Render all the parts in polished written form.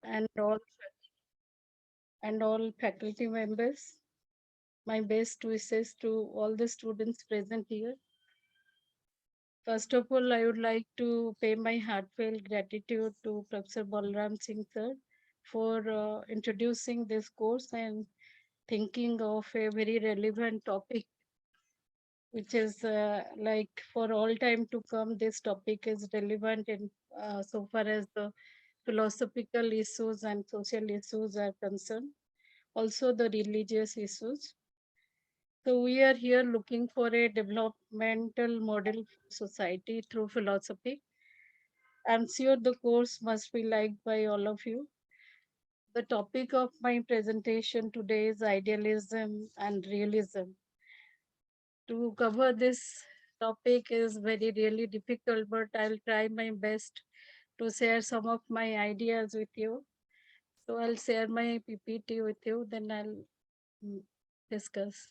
and all faculty members. My best wishes to all the students present here. First of all, I would like to pay my heartfelt gratitude to Professor Balram Singh sir for introducing this course and thinking of a very relevant topic, which is like for all time to come. This topic is relevant in so far as the philosophical issues and social issues are concerned, also the religious issues. So we are here looking for a developmental model for society through philosophy. I'm sure the course must be liked by all of you. The topic of my presentation today is idealism and realism. To cover this topic is very really difficult, but I'll try my best to share some of my ideas with you. So I'll share my PPT with you, then I'll discuss.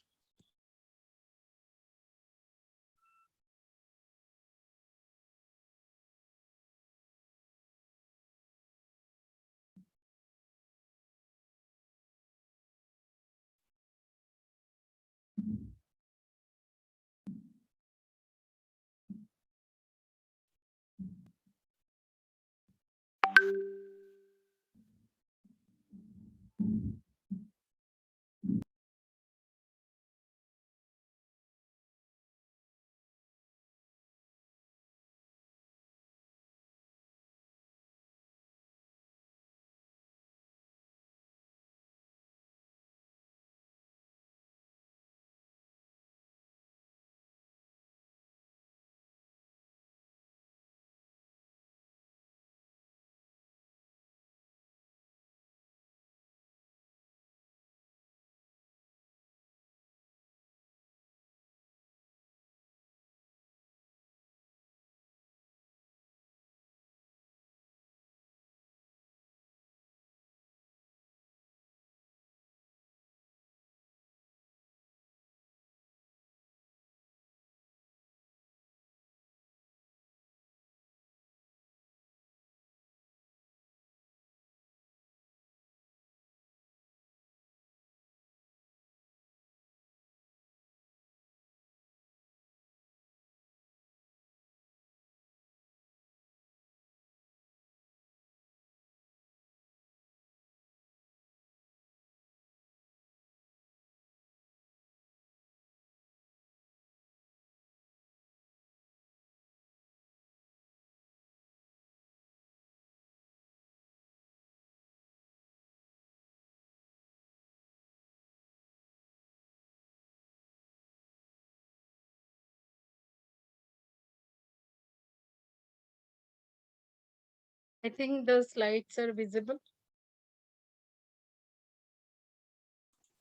I think the slides are visible.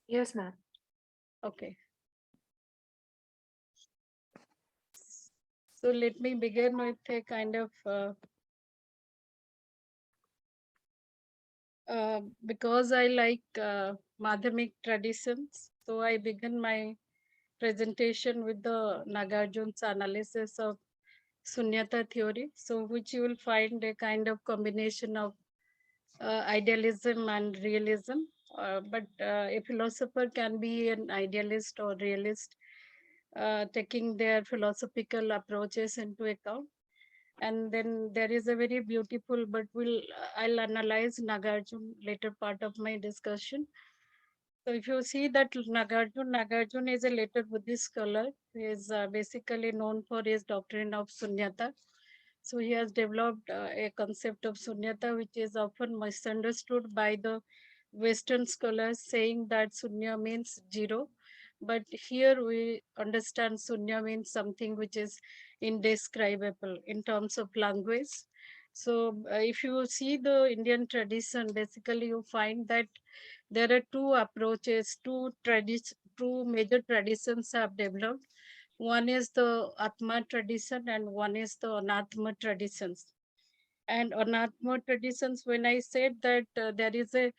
Yes, ma'am. Okay. So let me begin with a kind of because I like Madhyamik traditions, so I begin my presentation with the Nagarjuna's analysis of Sunyata theory, so which you will find a kind of combination of idealism and realism. But a philosopher can be an idealist or realist, taking their philosophical approaches into account. And then there is a very beautiful, but I'll analyze Nagarjuna later part of my discussion. So if you see that Nagarjuna is a later Buddhist scholar. He is basically known for his doctrine of Sunyata. So he has developed a concept of Sunyata, which is often misunderstood by the Western scholars, saying that Sunya means zero. But here we understand Sunya means something which is indescribable in terms of language. So if you see the Indian tradition, basically you find that there are two approaches, two major traditions have developed. One is the Atma tradition and one is the Anatma traditions. And Anatma traditions, when I said that there is a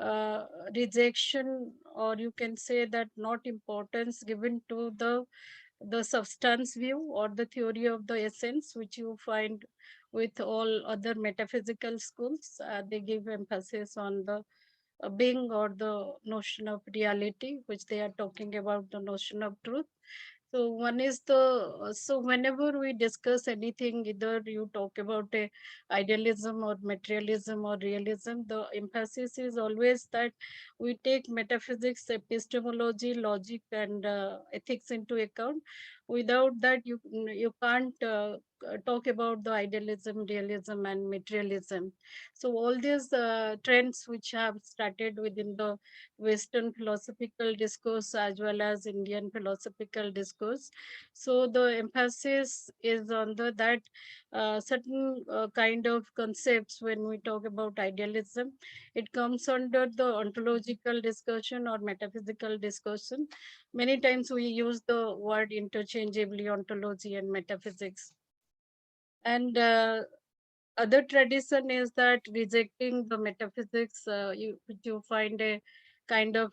uh, rejection, or you can say that not importance given to the substance view or the theory of the essence, which you find with all other metaphysical schools. They give emphasis on the being or the notion of reality, which they are talking about the notion of truth. So one is so whenever we discuss anything, either you talk about a idealism or materialism or realism, the emphasis is always that we take metaphysics, epistemology, logic, and ethics into account. Without that, you can't talk about the idealism, realism, and materialism. So all these trends which have started within the Western philosophical discourse as well as Indian philosophical discourse. So the emphasis is on the that certain kind of concepts when we talk about idealism, it comes under the ontological discussion or metaphysical discussion. Many times we use the word interchangeably, ontology and metaphysics. And other tradition is that rejecting the metaphysics, you find a kind of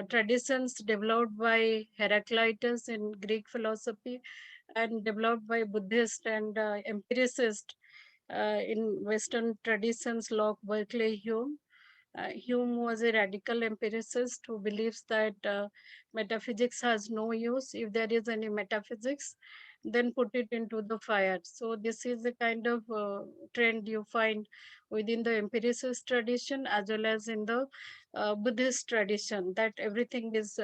traditions developed by Heraclitus in Greek philosophy and developed by Buddhist and empiricist in Western traditions, Locke, Berkeley, Hume. Hume was a radical empiricist who believes that metaphysics has no use. If there is any metaphysics, then put it into the fire. So this is the kind of trend you find within the empiricist tradition as well as in the Buddhist tradition, that everything is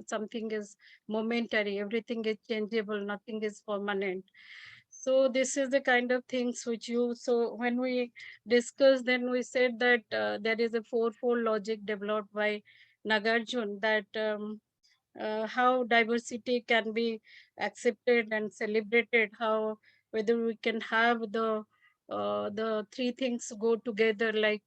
something is momentary, everything is changeable, nothing is permanent. So this is the kind of things which you, so when we discussed, then we said that there is a fourfold logic developed by Nagarjuna, that how diversity can be accepted and celebrated, how whether we can have the three things go together, like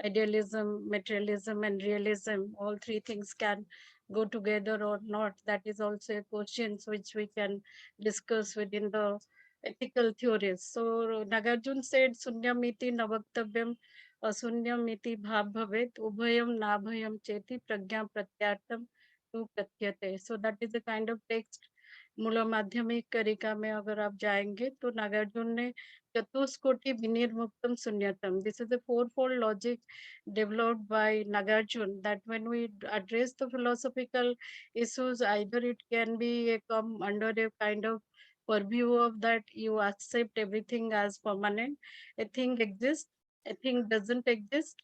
idealism, materialism, and realism. All three things can go together or not. That is also a question which we can discuss within the ethical theories. So Nagarjuna said, "Sunyamiti navaktavyam asunyamiti bhav bhavet ubhayam nabhayam cheti pragya pratyartam tu katyate." So that is the kind of text मूल माध्यमिक करिका में अगर आप जाएंगे तो नागार्जुन ने चतुष्कोटि विनिर्मुक्तम शून्यतम, this is the fourfold logic developed by Nagarjuna, that when we address the philosophical issues, either it can be a come under a kind of purview of that you accept everything as permanent, a thing exists, a thing doesn't exist,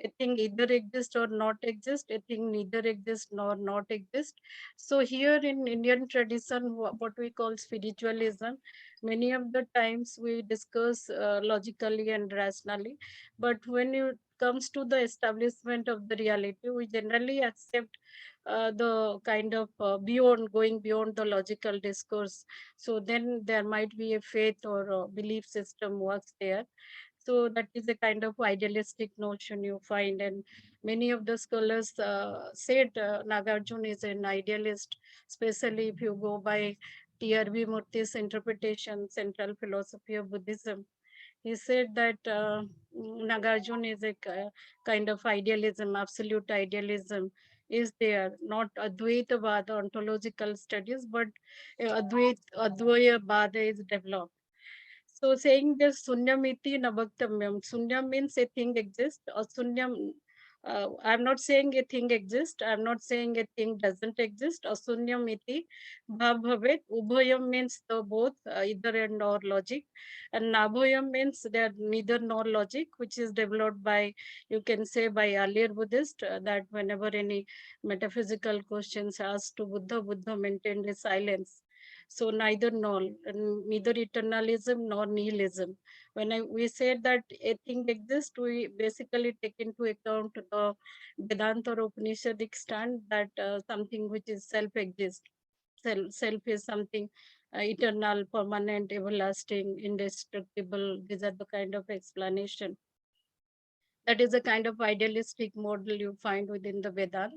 a thing either exist or not exist, a thing neither exist nor not exist. So here in Indian tradition, what we call spiritualism, many of the times we discuss logically and rationally, but when it comes to the establishment of the reality, we generally accept the kind of going beyond the logical discourse. So then there might be a faith or a belief system works there. So that is a kind of idealistic notion you find, and many of the scholars said Nagarjuna is an idealist, especially if you go by T.R.B. Murthy's interpretation, Central Philosophy of Buddhism. He said that Nagarjuna is a kind of idealism, absolute idealism is there, not Advaita Vada, ontological studies, but Advaya Vada is developed. So saying this sunyamiti navaktamyam, sunya means a thing exists, or sunyam, I'm not saying a thing exists, I'm not saying a thing doesn't exist, or sunyamiti bhav bhavet, ubhayam means the both, either and or logic, and nabhayam means they are neither nor logic, which is developed by, you can say by earlier Buddhist, that whenever any metaphysical questions asked to Buddha, Buddha maintained a silence. So neither nor, neither eternalism nor nihilism. When we said that a thing exists, we basically take into account the Vedanta or Upanishadic stand that something which is self exists. Self is something eternal, permanent, everlasting, indestructible. These are the kind of explanation. That is a kind of idealistic model you find within the Vedanta.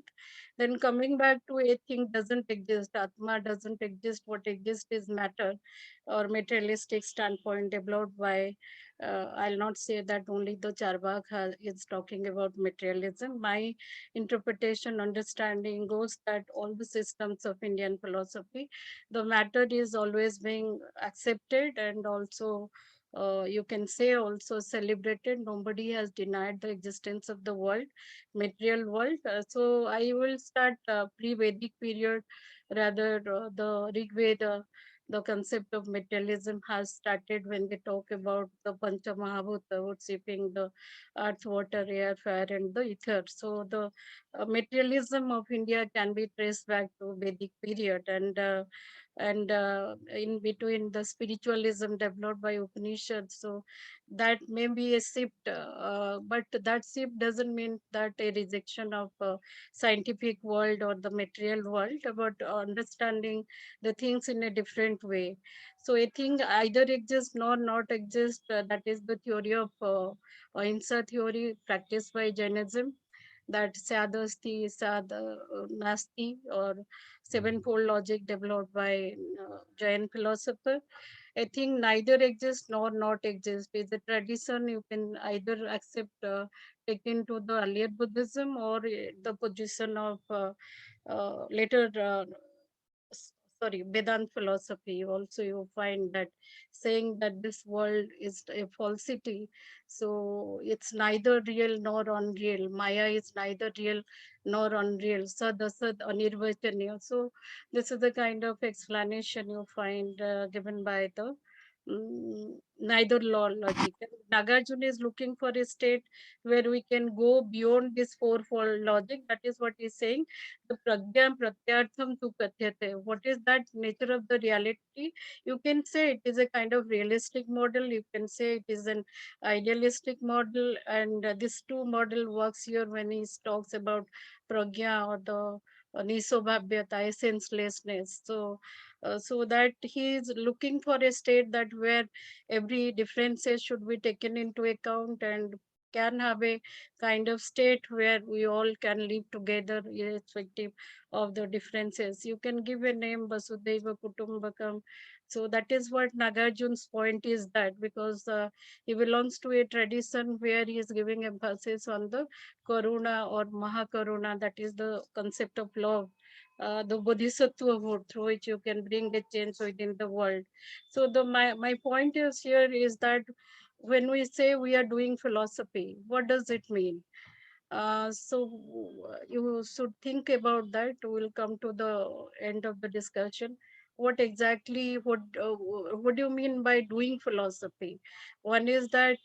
Then coming back to a thing doesn't exist, Atma doesn't exist, what exists is matter, or materialistic standpoint developed by, I'll not say that only the Charvak is talking about materialism. My interpretation, understanding goes that all the systems of Indian philosophy, the matter is always being accepted and also you can say also celebrated. Nobody has denied the existence of the world, material world. So I will start pre-Vedic period, rather the Rig Veda. The concept of materialism has started when they talk about the Pancha Mahabhuta, worshipping the earth, water, air, fire, and the ether. So the materialism of India can be traced back to Vedic period, and in between the spiritualism developed by Upanishads. So that may be a shift, but that shift doesn't mean that a rejection of scientific world or the material world, but understanding the things in a different way. So I think either exist nor not exist. That is the theory of Ahimsa theory practiced by Jainism, that Sadhasti, Nasti, or sevenfold logic developed by Jain philosopher. I think neither exists nor not exist. With the tradition, you can either accept, take into the earlier Buddhism, or the position of later s- sorry, Vedant philosophy. Also you find that saying that this world is a falsity, so it's neither real nor unreal. Maya is neither real nor unreal. Sad asad anirvachaniya. So this is the kind of explanation you find given by the neither law logic. Nagarjuna is looking for a state where we can go beyond this fourfold logic. That is what he's saying. The pragyam pratyartham tu kathyate. What is that nature of the reality? You can say it is a kind of realistic model. You can say it is an idealistic model. And this two model works here when he talks about pragya, or the nisobhabhyata, senselessness. So that he is looking for a state that where every differences should be taken into account, and can have a kind of state where we all can live together irrespective of the differences. You can give a name Vasudhaiva Kutumbakam. So that is what Nagarjuna's point is, that because he belongs to a tradition where he is giving emphasis on the Karuna or Mahakaruna, that is the concept of love, the bodhisattva mode through which you can bring a change within the world. So my point is here is that when we say we are doing philosophy, what does it mean? You should think about that. We'll come to the end of the discussion. What exactly, what do you mean by doing philosophy? One is that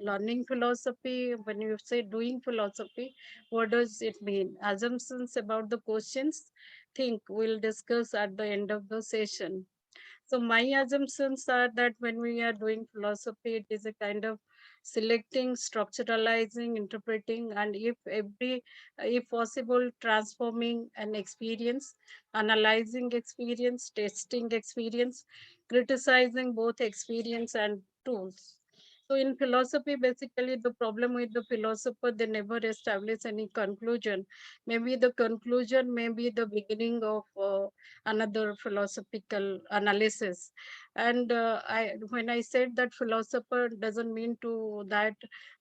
learning philosophy. When you say doing philosophy, what does it mean? Assumptions about the questions. Think we'll discuss at the end of the session. So my assumptions are that when we are doing philosophy, it is a kind of selecting, structuralizing, interpreting, and if possible, transforming an experience, analyzing experience, testing experience, criticizing both experience and tools. So in philosophy, basically the problem with the philosopher, they never establish any conclusion. Maybe the conclusion may be the beginning of another philosophical analysis. And when I said that philosopher doesn't mean to that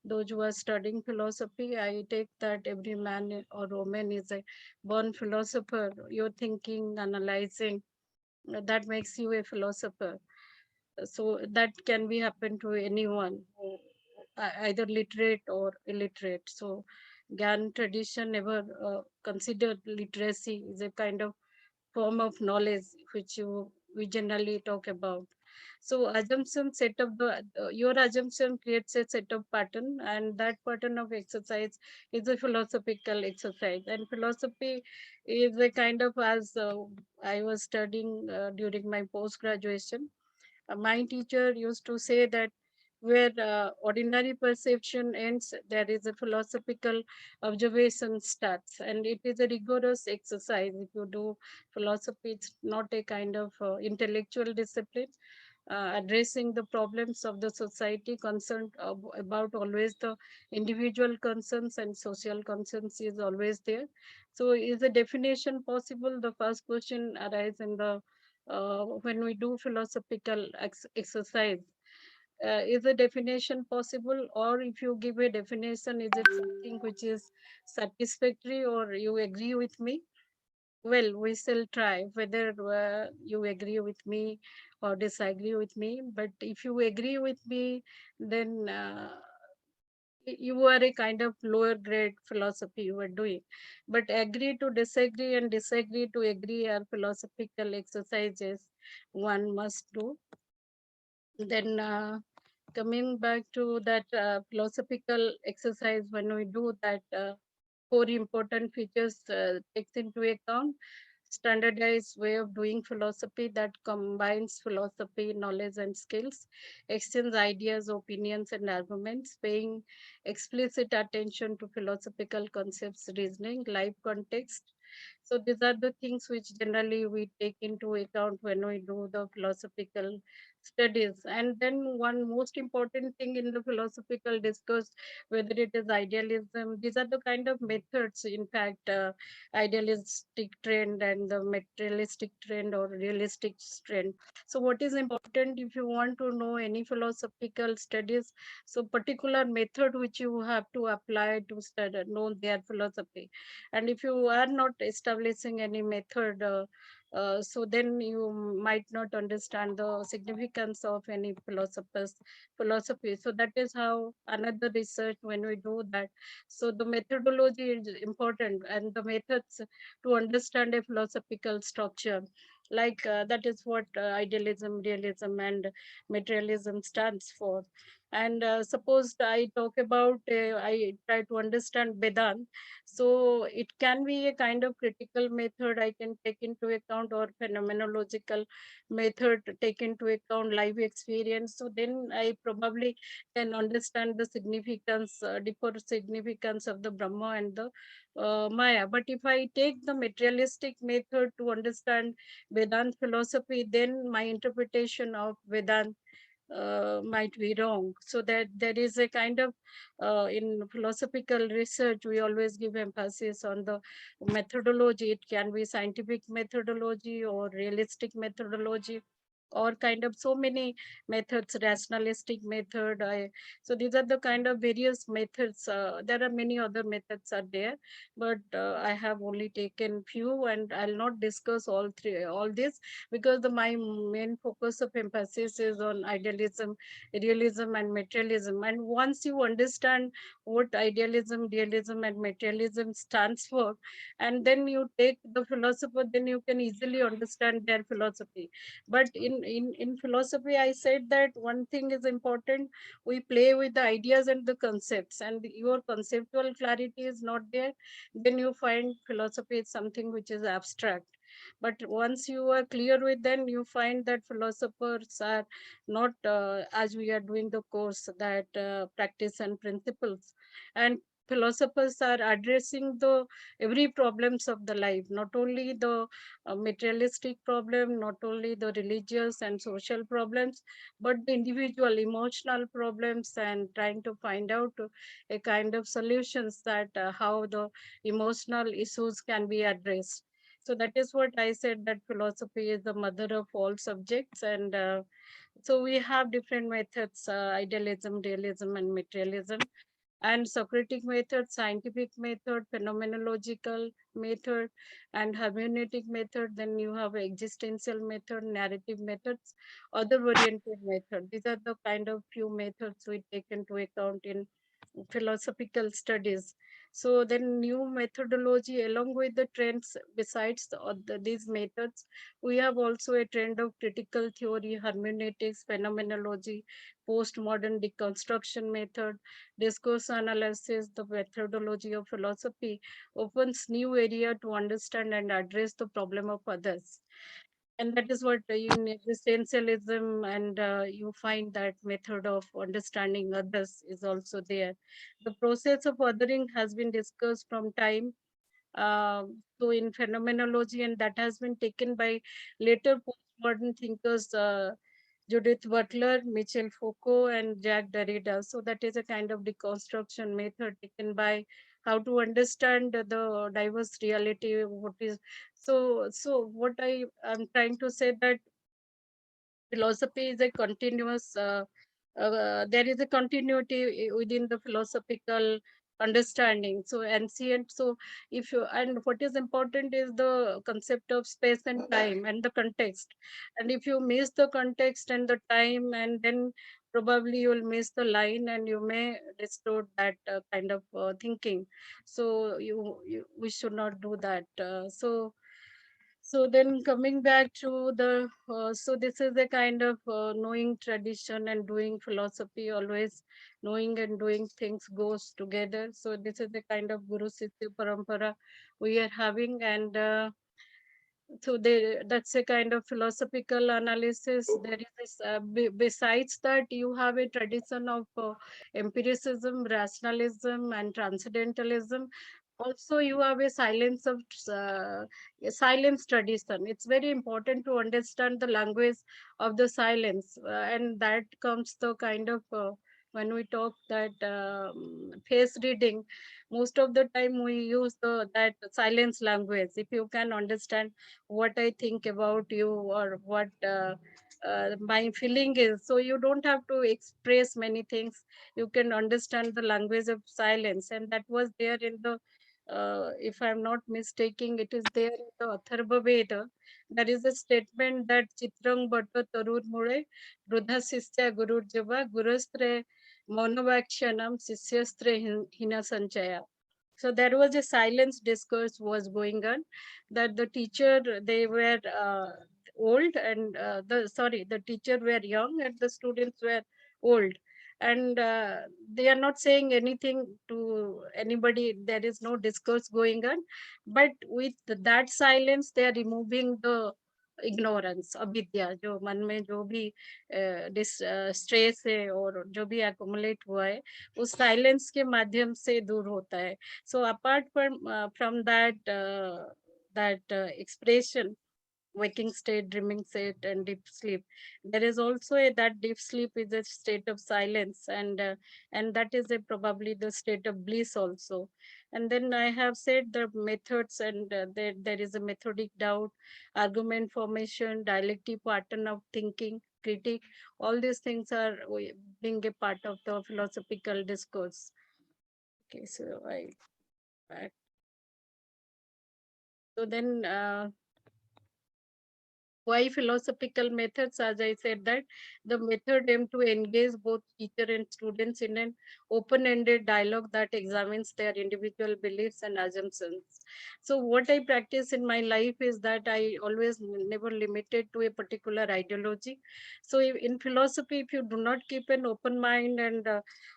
those who are studying philosophy, I take that every man or woman is a born philosopher. You're thinking, analyzing, that makes you a philosopher. So that can be happen to anyone, either literate or illiterate. So Gyan tradition never considered literacy is a kind of form of knowledge which we generally talk about. So assumption set of the your assumption creates a set of pattern, and that pattern of exercise is a philosophical exercise. And philosophy is a kind of, as I was studying during my post graduation, my teacher used to say that where ordinary perception ends, there is a philosophical observation starts, and it is a rigorous exercise. If you do philosophy, it's not a kind of intellectual discipline. Addressing the problems of the society, concerned about always the individual concerns and social concerns is always there. So is the definition possible? The first question arises in the when we do philosophical exercise. Is the definition possible, or if you give a definition, is it something which is satisfactory, or you agree with me? Well, we shall try whether you agree with me, or disagree with me. But if you agree with me, then you are a kind of lower grade philosophy you are doing. But agree to disagree and disagree to agree are philosophical exercises one must do. Then coming back to that philosophical exercise, when we do that, four important features takes into account: standardized way of doing philosophy that combines philosophy, knowledge, and skills, exchange ideas, opinions, and arguments, paying explicit attention to philosophical concepts, reasoning, life context. So these are the things which generally we take into account when we do the philosophical studies. And then one most important thing in the philosophical discourse, whether it is idealism, these are the kind of methods, in fact, idealistic trend and the materialistic trend or realistic trend. So what is important if you want to know any philosophical studies, so particular method which you have to apply to study, know their philosophy. And if you are not establishing any method, so then you might not understand the significance of any philosopher's philosophy. So that is how another research when we do that. So the methodology is important, and the methods to understand a philosophical structure. Like that is what idealism, realism, and materialism stands for. And suppose I talk about, I try to understand Vedanta. So it can be a kind of critical method I can take into account, or phenomenological method to take into account life experience. So then I probably can understand the significance, deeper significance of the Brahma and the Maya. But if I take the materialistic method to understand Vedanta philosophy, then my interpretation of Vedanta might be wrong. So that there is a kind of, in philosophical research, we always give emphasis on the methodology. It can be scientific methodology or realistic methodology, or kind of so many methods, rationalistic method. So these are the kind of various methods. There are many other methods are there, but I have only taken few, and I'll not discuss all three, all this, because my main focus of emphasis is on idealism, realism, and materialism. And once you understand what idealism, realism, and materialism stands for, and then you take the philosopher, then you can easily understand their philosophy. But in philosophy, I said that one thing is important: we play with the ideas and the concepts, and your conceptual clarity is not there, then you find philosophy is something which is abstract. But once you are clear with them, you find that philosophers are not, as we are doing the course, that practice and principles. And philosophers are addressing the every problems of the life, not only the materialistic problem, not only the religious and social problems, but the individual emotional problems, and trying to find out a kind of solutions that how the emotional issues can be addressed. So that is what I said, that philosophy is the mother of all subjects. And so we have different methods: idealism, realism, and materialism. And Socratic method, scientific method, phenomenological method, and hermeneutic method. Then you have existential method, narrative methods, other oriented method. These are the kind of few methods we take into account in philosophical studies. So then new methodology along with the trends, besides these methods, we have also a trend of critical theory, hermeneutics, phenomenology, postmodern deconstruction method, discourse analysis. The methodology of philosophy opens new area to understand and address the problem of others. And that is what in existentialism, and you find that method of understanding others is also there. The process of othering has been discussed from time, so in phenomenology, and that has been taken by later postmodern thinkers, Judith Butler, Michel Foucault, and Jacques Derrida. So that is a kind of deconstruction method taken by how to understand the diverse reality. What is, so what I am trying to say, that philosophy is a continuous. There is a continuity within the philosophical. understanding. So ancient, so if you, and what is important is the concept of space and time and the context. And if you miss the context and the time, and then probably you will miss the line and you may distort that kind of thinking. So we should not do that. So then coming back to the, so this is a kind of knowing tradition and doing philosophy, always knowing and doing things goes together. So this is the kind of Guru Sitya Parampara we are having. And so that's a kind of philosophical analysis. There is this, besides that, you have a tradition of empiricism, rationalism, and transcendentalism. Also, you have a a silence tradition. It's very important to understand the language of the silence, and that comes the kind of when we talk that face reading. Most of the time, we use the that silence language. If you can understand what I think about you, or what my feeling is. So you don't have to express many things. You can understand the language of silence, and that was there in the. If I'm not mistaking, it is there in the Atharva Veda. There is a statement that Chitrang Bhatta Tarur Mure, Brudha Sisya Gurur Java, Gurustre Monovakshanam, Sisyastre Hina Sanchaya. So there was a silence discourse was going on, that the teacher, they were old, and the teacher were young and the students were old. And they are not saying anything to anybody, there is no discourse going on, but with that silence they are removing the ignorance, अविद्या जो मन में जो भी stress है और जो भी accumulate हुआ है, उस साइलेंस के माध्यम से दूर होता है. So apart from that expression, waking state, dreaming state, and deep sleep, there is also that deep sleep is a state of silence, and that is probably the state of bliss also. And then I have said the methods, and there is a methodic doubt, argument formation, dialectic pattern of thinking, critique. All these things are being a part of the philosophical discourse. Okay, so I so then, why philosophical methods? As I said, that the method aim to engage both teacher and students in an open-ended dialogue that examines their individual beliefs and assumptions. So what I practice in my life is that I always never limited to a particular ideology. So in philosophy, if you do not keep an open mind, and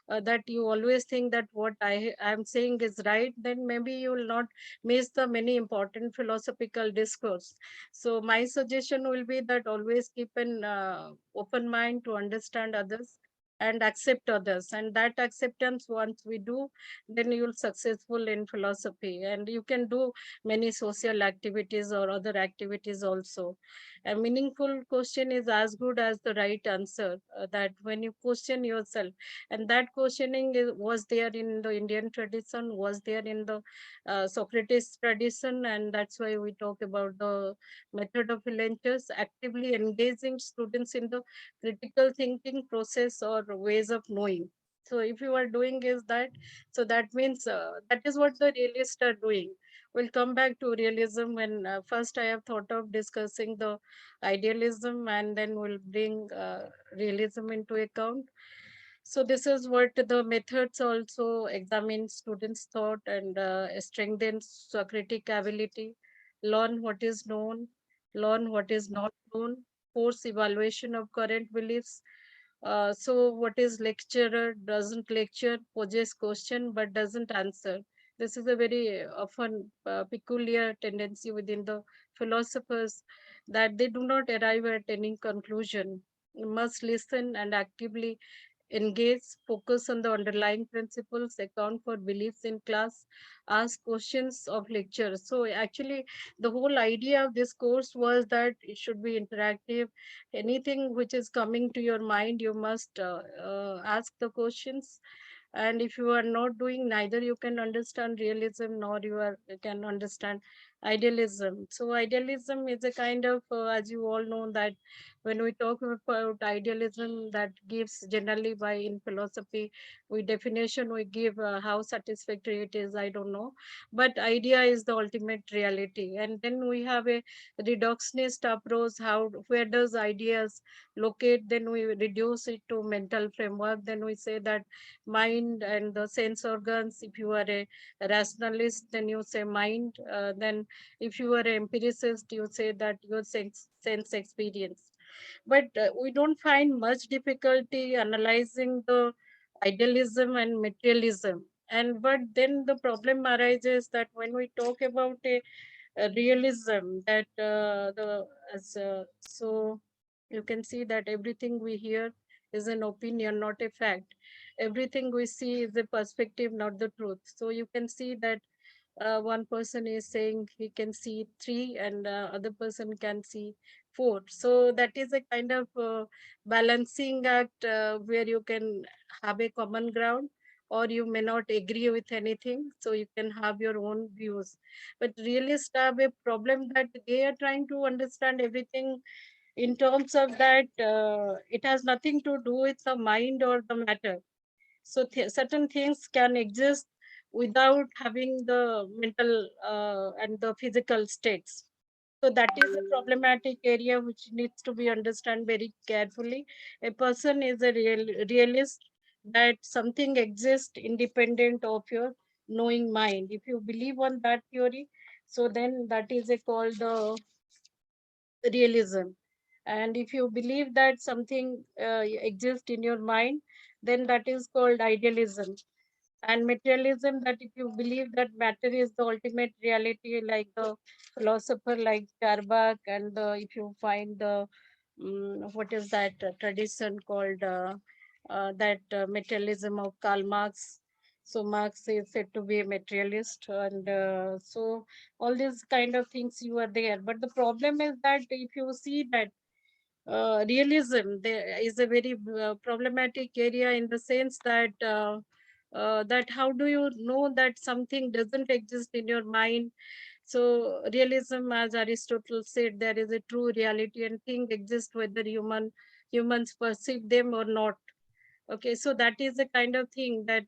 that you always think that what I am saying is right, then maybe you will not miss the many important philosophical discourse. So my suggestion will be that always keep an open mind to understand others and accept others. And that acceptance, once we do, then you'll successful in philosophy. And you can do many social activities or other activities also. A meaningful question is as good as the right answer. That when you question yourself, and that questioning was there in the Indian tradition, was there in the Socrates tradition, and that's why we talk about the method of Lenches, actively engaging students in the critical thinking process or ways of knowing. So if you are doing is that, so that means that is what the realists are doing. We'll come back to realism when first I have thought of discussing the idealism, and then we'll bring realism into account. So this is what the methods also examine students' thought and strengthen Socratic ability, learn what is known, learn what is not known, force evaluation of current beliefs. So what is lecturer doesn't lecture, poses question but doesn't answer. This is a very often peculiar tendency within the philosophers, that they do not arrive at any conclusion. You must listen and actively engage, focus on the underlying principles, account for beliefs in class, ask questions of lectures. So actually, the whole idea of this course was that it should be interactive. Anything which is coming to your mind, you must ask the questions. And if you are not doing, neither you can understand realism nor you can understand idealism. So idealism is a kind of, as you all know, that when we talk about idealism, that gives generally by in philosophy, we definition we give how satisfactory it is, I don't know. But idea is the ultimate reality. And then we have a reductionist approach, how where does ideas locate, then we reduce it to mental framework. Then we say that mind and the sense organs, if you are a rationalist, then you say mind. Then if you are an empiricist, you say that your sense experience. But we don't find much difficulty analyzing the idealism and materialism. And but then the problem arises that when we talk about a realism, that so you can see that everything we hear is an opinion, not a fact. Everything we see is a perspective, not the truth. So you can see that one person is saying he can see three and other person can see four. So that is a kind of balancing act where you can have a common ground, or you may not agree with anything, so you can have your own views. But realists have a problem that they are trying to understand everything in terms of that it has nothing to do with the mind or the matter. So certain things can exist without having the mental and the physical states. So that is a problematic area which needs to be understood very carefully. A person is a realist, that something exists independent of your knowing mind. If you believe on that theory, so then that is a called the realism. And if you believe that something exists in your mind, then that is called idealism. And materialism, that if you believe that matter is the ultimate reality, like the philosopher like Charbak, and if you find the what is that tradition called that materialism of Karl Marx. So Marx is said to be a materialist, and so all these kind of things you are there. But the problem is that if you see that realism there is a very problematic area, in the sense that that how do you know that something doesn't exist in your mind. So realism, as Aristotle said, there is a true reality and thing exists whether humans perceive them or not. Okay, so that is the kind of thing that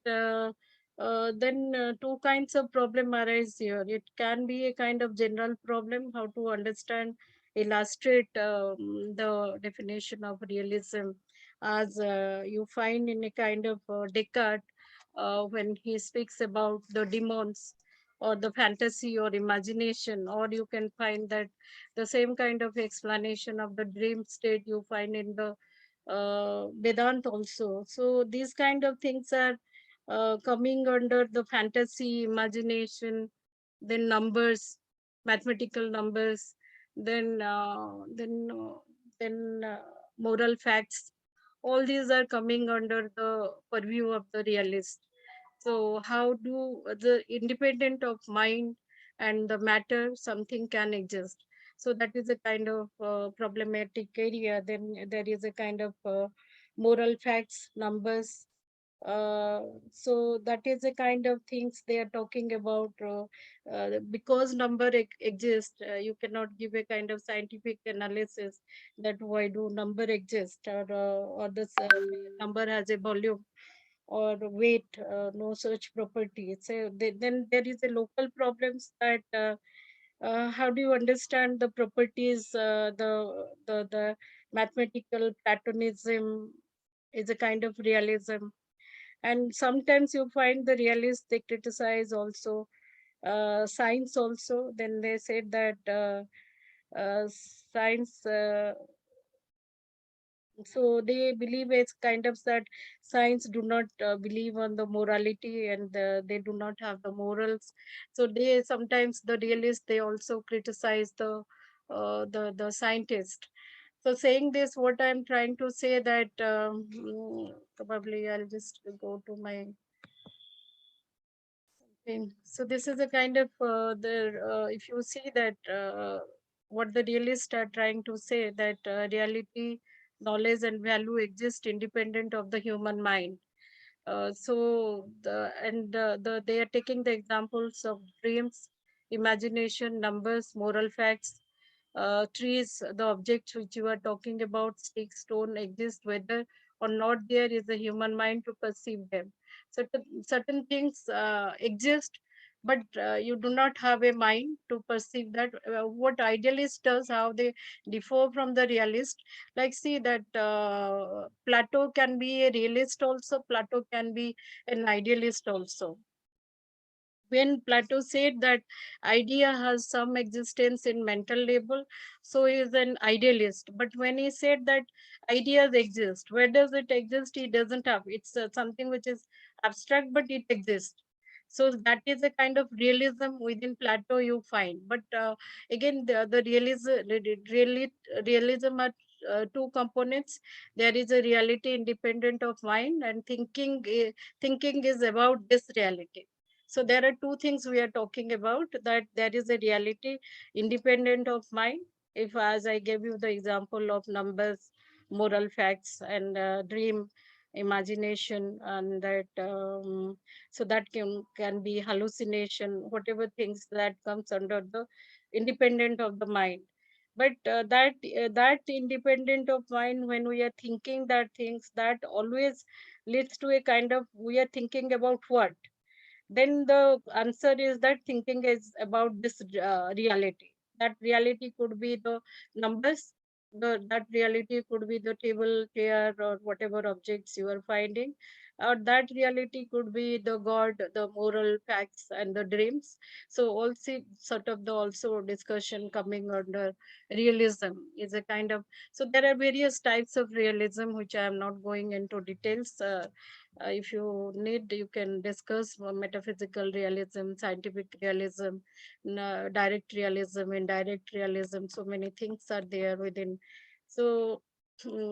then two kinds of problem arise here. It can be a kind of general problem, how to understand, illustrate the definition of realism, as you find in a kind of Descartes when he speaks about the demons or the fantasy or imagination, or you can find that the same kind of explanation of the dream state you find in the Vedant also. So these kind of things are coming under the fantasy, imagination, then numbers, mathematical numbers, then then moral facts. All these are coming under the purview of the realist. So how do the independent of mind and the matter something can exist? So that is a kind of problematic area. Then there is a kind of moral facts, numbers. Uh, so that is a kind of things they are talking about. Because number exists, you cannot give a kind of scientific analysis that why do number exist, or this number has a volume or weight, no such property. So then there is a local problems that how do you understand the properties, the mathematical platonism is a kind of realism. And sometimes you find the realists, they criticize also science also. Then they said that science, so they believe it's kind of that science do not believe on the morality, and they do not have the morals. So they sometimes, the realists, they also criticize the scientist. So saying this, what I'm trying to say that probably I'll just go to my thing. So this is a kind of if you see that what the realists are trying to say, that reality, knowledge, and value exist independent of the human mind. So they are taking the examples of dreams, imagination, numbers, moral facts, trees, the objects which you are talking about, stick, stone, exist, whether or not there is a human mind to perceive them. Certain things exist, but you do not have a mind to perceive that. What idealist does, how they differ from the realist. Like, see that Plato can be a realist also, Plato can be an idealist also. When Plato said that idea has some existence in mental level, so he is an idealist. But when he said that ideas exist, where does it exist? He doesn't have. It's something which is abstract, but it exists. So that is a kind of realism within Plato you find. But again, the realism are two components. There is a reality independent of mind, and thinking is about this reality. So there are two things we are talking about, that there is a reality independent of mind. If, as I gave you the example of numbers, moral facts, and dream, imagination, and that so that can be hallucination, whatever things that comes under the independent of the mind. But that independent of mind, when we are thinking that things, that always leads to a kind of, we are thinking about what, then the answer is that thinking is about this reality. That reality could be the numbers, that reality could be the table, chair, or whatever objects you are finding, or that reality could be the God, the moral facts, and the dreams. So also sort of the also discussion coming under realism is a kind of, so there are various types of realism which I am not going into details. If you need, you can discuss metaphysical realism, scientific realism, direct realism, indirect realism. So many things are there within. So,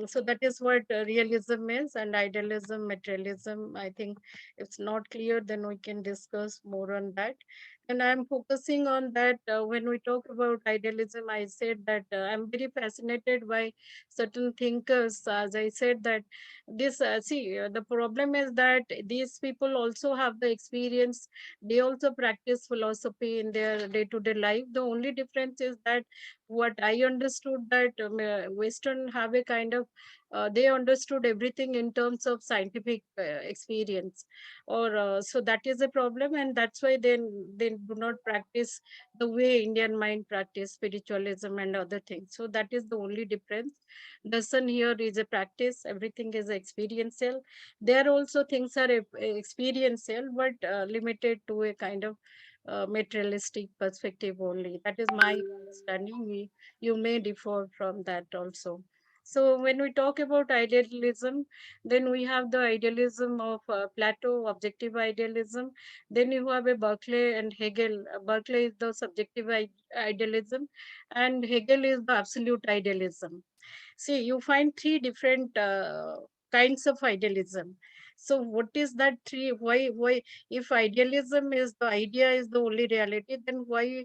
so that is what realism is, and idealism, materialism. I think it's not clear, then we can discuss more on that. And I'm focusing on that when we talk about idealism. I said that I'm very fascinated by certain thinkers. As I said that this see the problem is that these people also have the experience, they also practice philosophy in their day-to-day life. The only difference is that what I understood, that Western have a kind of they understood everything in terms of scientific experience, or so that is a problem, and that's why they do not practice the way Indian mind practice spiritualism and other things. So that is the only difference. Lesson here is a practice, everything is experiential. There also things are experiential, but limited to a kind of materialistic perspective only. That is my understanding. You may differ from that also. So when we talk about idealism, then we have the idealism of Plato, objective idealism. Then you have a Berkeley and Hegel. Berkeley is the subjective idealism, and Hegel is the absolute idealism. See, you find three different kinds of idealism. So what is that three? Why, if idealism is the idea is the only reality, then why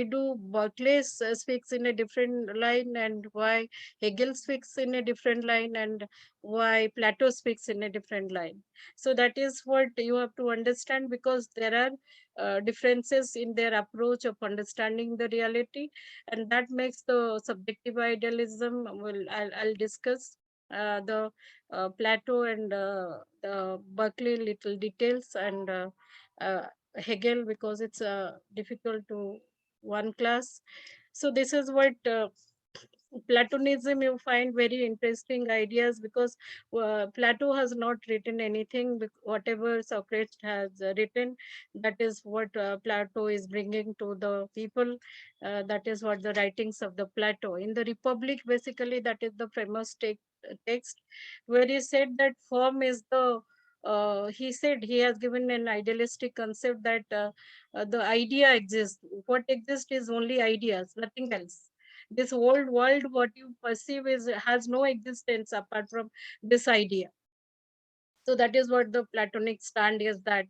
do Berkeley speaks in a different line, and why Hegel speaks in a different line, and why Plato speaks in a different line? So that is what you have to understand, because there are differences in their approach of understanding the reality, and that makes the subjective idealism. Well, I'll discuss the Plato and the Berkeley little details, and uh, Hegel, because it's difficult to one class. So this is what Platonism, you find very interesting ideas, because Plato has not written anything. Whatever Socrates has written, that is what Plato is bringing to the people. That is what the writings of the Plato. In the Republic, basically, that is the famous text where he said that form is the he said he has given an idealistic concept that the idea exists. What exists is only ideas, nothing else. This whole world, what you perceive, is has no existence apart from this idea. So that is what the Platonic stand is, that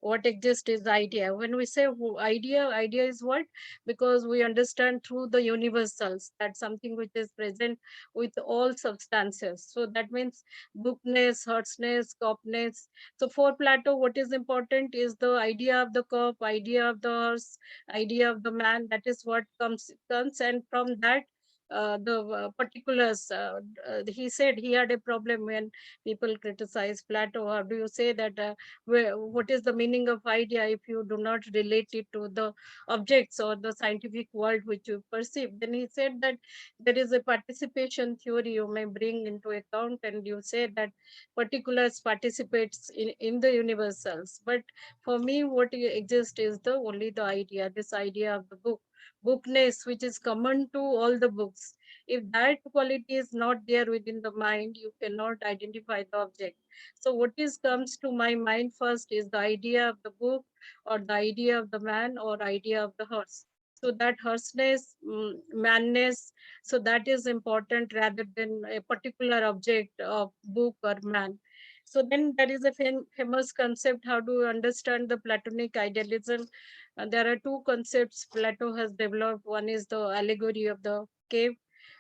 what exists is idea. When we say idea is what? Because we understand through the universals that something which is present with all substances. So that means bookness, heartness, copness. So for Plato, what is important is the idea of the cup, idea of the horse, idea of the man. That is what comes, and from that the particulars. He said he had a problem when people criticize Plato. How do you say that? What is the meaning of idea if you do not relate it to the objects or the scientific world which you perceive? Then he said that there is a participation theory you may bring into account, and you say that particulars participates in the universals. But for me, what exists is the only the idea, this idea of the bookness, which is common to all the books. If that quality is not there within the mind, you cannot identify the object. So what is comes to my mind first is the idea of the book, or the idea of the man, or idea of the horse. So that horseness, manness, so that is important rather than a particular object of book or man. So then there is a famous concept how to understand the Platonic idealism. There are two concepts Plato has developed. One is the allegory of the cave,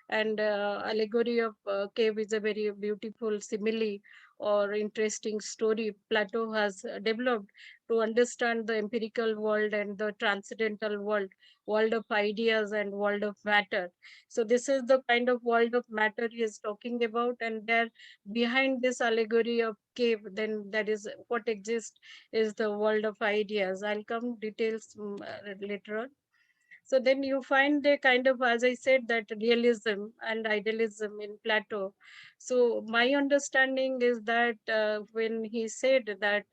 and allegory of cave is a very beautiful simile or interesting story Plato has developed to understand the empirical world and the transcendental world, world of ideas and world of matter. So this is the kind of world of matter he is talking about, and there behind this allegory of cave, then that is what exists is the world of ideas. I'll come details later on. So then you find a kind of, as I said, that realism and idealism in Plato. So my understanding is that when he said that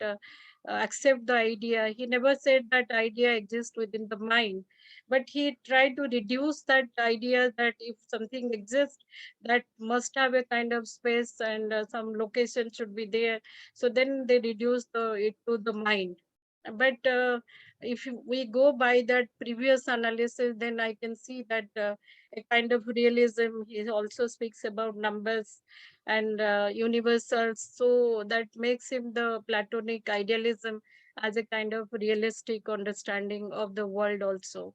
accept the idea, he never said that idea exists within the mind, but he tried to reduce that idea that if something exists, that must have a kind of space and some location should be there. So then they reduce it to the mind. But if we go by that previous analysis, then I can see that a kind of realism, he also speaks about numbers and universals. So that makes him the Platonic idealism as a kind of realistic understanding of the world also.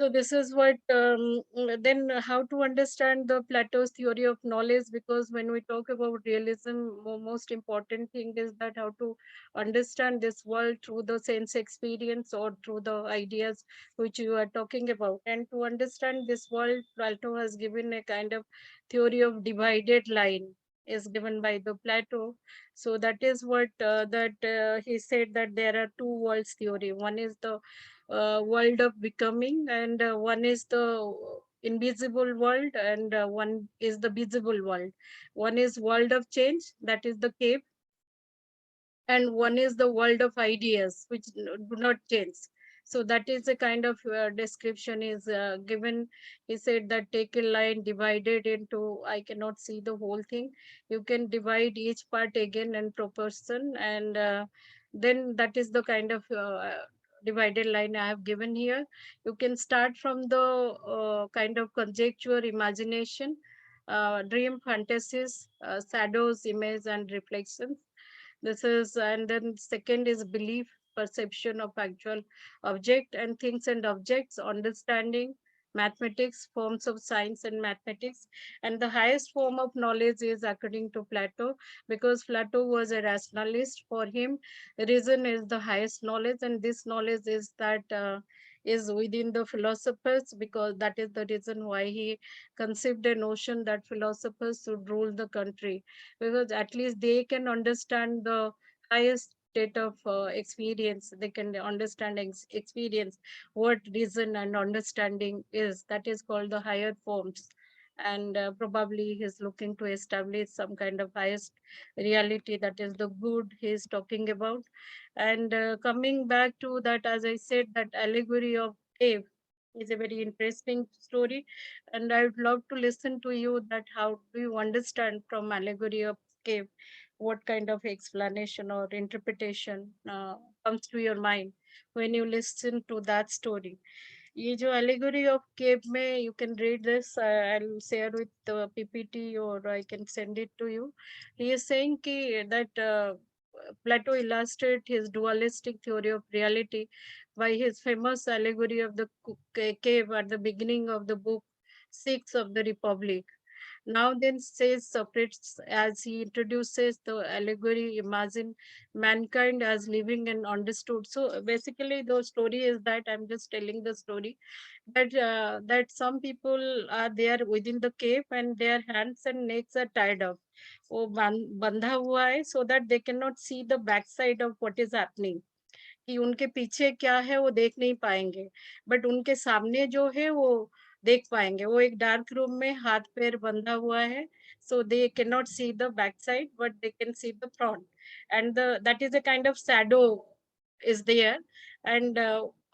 So this is what, then how to understand the Plato's theory of knowledge, because when we talk about realism, most important thing is that how to understand this world through the sense experience or through the ideas which you are talking about. And to understand this world, Plato has given a kind of theory of divided line is given by the Plato. So that is what that he said that there are two worlds theory. One is the world of becoming, and one is the invisible world, and one is the visible world. One is world of change, that is the cave, and one is the world of ideas which do not change. So that is a kind of description is given. He said that take a line divided into, I cannot see the whole thing, you can divide each part again in proportion, and then that is the kind of divided line I have given here. You can start from the kind of conjecture, imagination, dream, fantasies, shadows, image, and reflections. This is, and then second is belief, perception of actual object and things and objects, understanding, mathematics, forms of science and mathematics. And the highest form of knowledge is according to Plato, because Plato was a rationalist. For him, reason is the highest knowledge, and this knowledge is that is within the philosophers, because that is the reason why he conceived a notion that philosophers should rule the country, because at least they can understand the highest state of experience. They can understand experience what reason and understanding is. That is called the higher forms, and probably he's looking to establish some kind of highest reality, that is the good he is talking about. And coming back to that, as I said, that allegory of cave is a very interesting story, and I would love to listen to you that how do you understand from allegory of cave, what kind of explanation or interpretation comes to your mind when you listen to that story. ये जो allegory of cave में you can read this, I'll share with the PPT or I can send it to you. He is saying कि that Plato illustrates his dualistic theory of reality by his famous allegory of the cave at the beginning of the book 6 of the Republic. Now then says Socrates as he introduces the allegory, imagine mankind as living and understood. So basically the story is that I'm just telling the story that some people are there within the cave and their hands and necks are tied up. वो बंधा हुआ है so that they cannot see the backside of what is happening. कि उनके पीछे क्या है वो देख नहीं पाएंगे बट उनके सामने जो है वो देख पाएंगे वो एक डार्क रूम में हाथ पैर बंधा हुआ है so they cannot see the backside but they can see the front and that is a kind of shadow is there and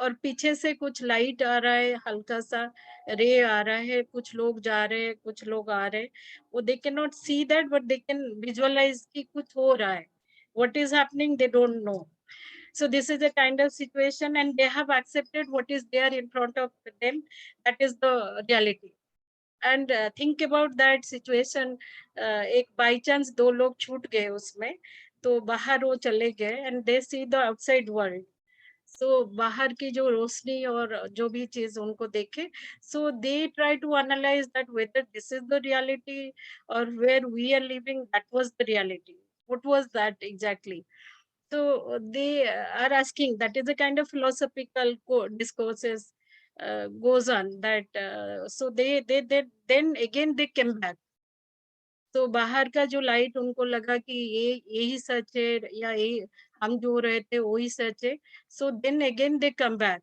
और पीछे से कुछ लाइट आ रहा है हल्का सा रे आ रहा है कुछ लोग जा रहे हैं कुछ लोग आ रहे हैं वो they cannot see that but they can visualize कि कुछ हो रहा है what is happening they don't know. So this is a kind of situation and they have accepted what is there in front of them. That is the reality. And think about that situation. एक by chance दो लोग छूट गए उसमें तो बाहर वो चले गए and they see the outside world. So बाहर की जो रोशनी और जो भी चीज उनको देखे so they try to analyze that whether this is the reality or where we are living that was the reality. What was that exactly? So they are asking, that is a kind of philosophical discourses goes on that so they then again they came back. तो बाहर का जो light उनको लगा कि ये यही सच है या ये हम जो रहे थे वही सच है so then again they come back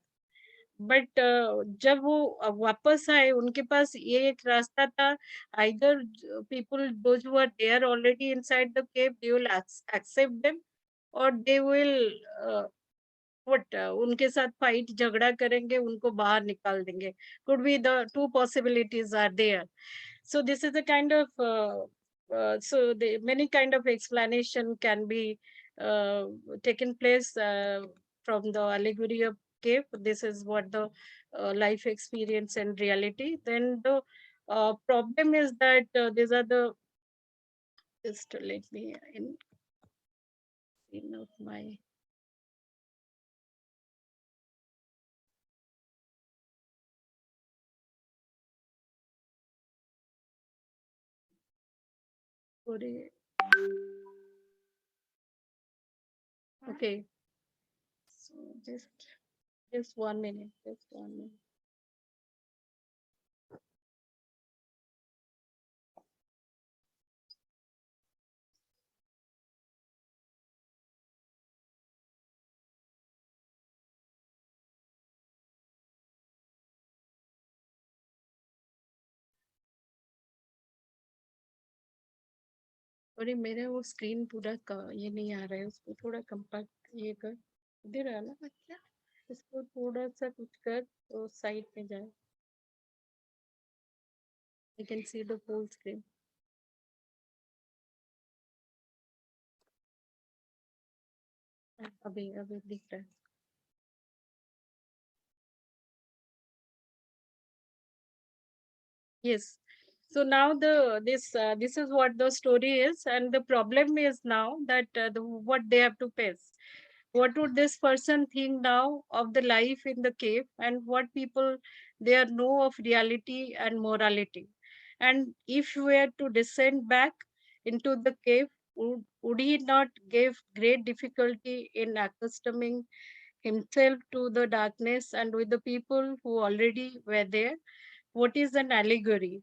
but जब वो वापस आए उनके पास ये एक रास्ता था either people those who are there already inside the cave they will accept them और दे विल व्हाट उनके साथ फाइट झगड़ा करेंगे उनको बाहर निकाल देंगे could be the two possibilities are there so this is a kind of so the many kind of explanation can be uh, taken place from the allegory of cave. This is what the life experience and reality. Then the problem is that these are the just let me in of my story. Okay, so just 1 minute, just 1 minute. अरे मेरा वो screen पूरा ये नहीं आ रहा है उसको थोड़ा कंपैक्ट ये कर इधर है ना क्या इसको थोड़ा सा कुछ कर तो साइड में जाए I can see the full screen अभी अभी दिख रहा है yes so now this is what the story is and the problem is now that what they have to face what would this person think now of the life in the cave and what people there know of reality and morality and if we were to descend back into the cave would he not give great difficulty in accustoming himself to the darkness and with the people who already were there what is an allegory?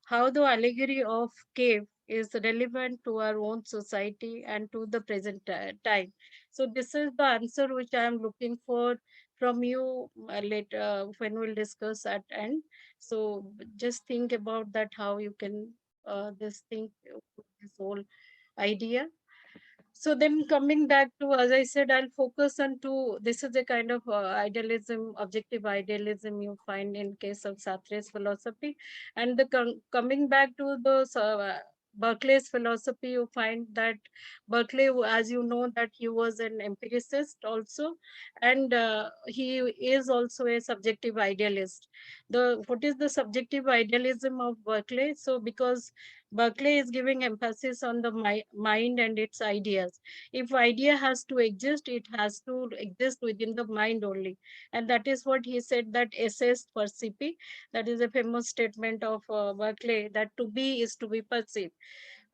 How the allegory of cave is relevant to our own society and to the present time. So this is the answer which I am looking for from you later when we'll discuss at end. So just think about that how you can this thing this whole idea so then coming back to, as I said, I'll focus on to, this is a kind of idealism, objective idealism you find in case of Sartre's philosophy. And the coming back to the Berkeley's philosophy, you find that Berkeley, as you know, that he was an empiricist also, and he is also a subjective idealist. What is the subjective idealism of Berkeley? So because Berkeley is giving emphasis on the mind and its ideas. If idea has to exist, it has to exist within the mind only. And that is what he said, that SS percipi. That is a famous statement of Berkeley, that to be is to be perceived.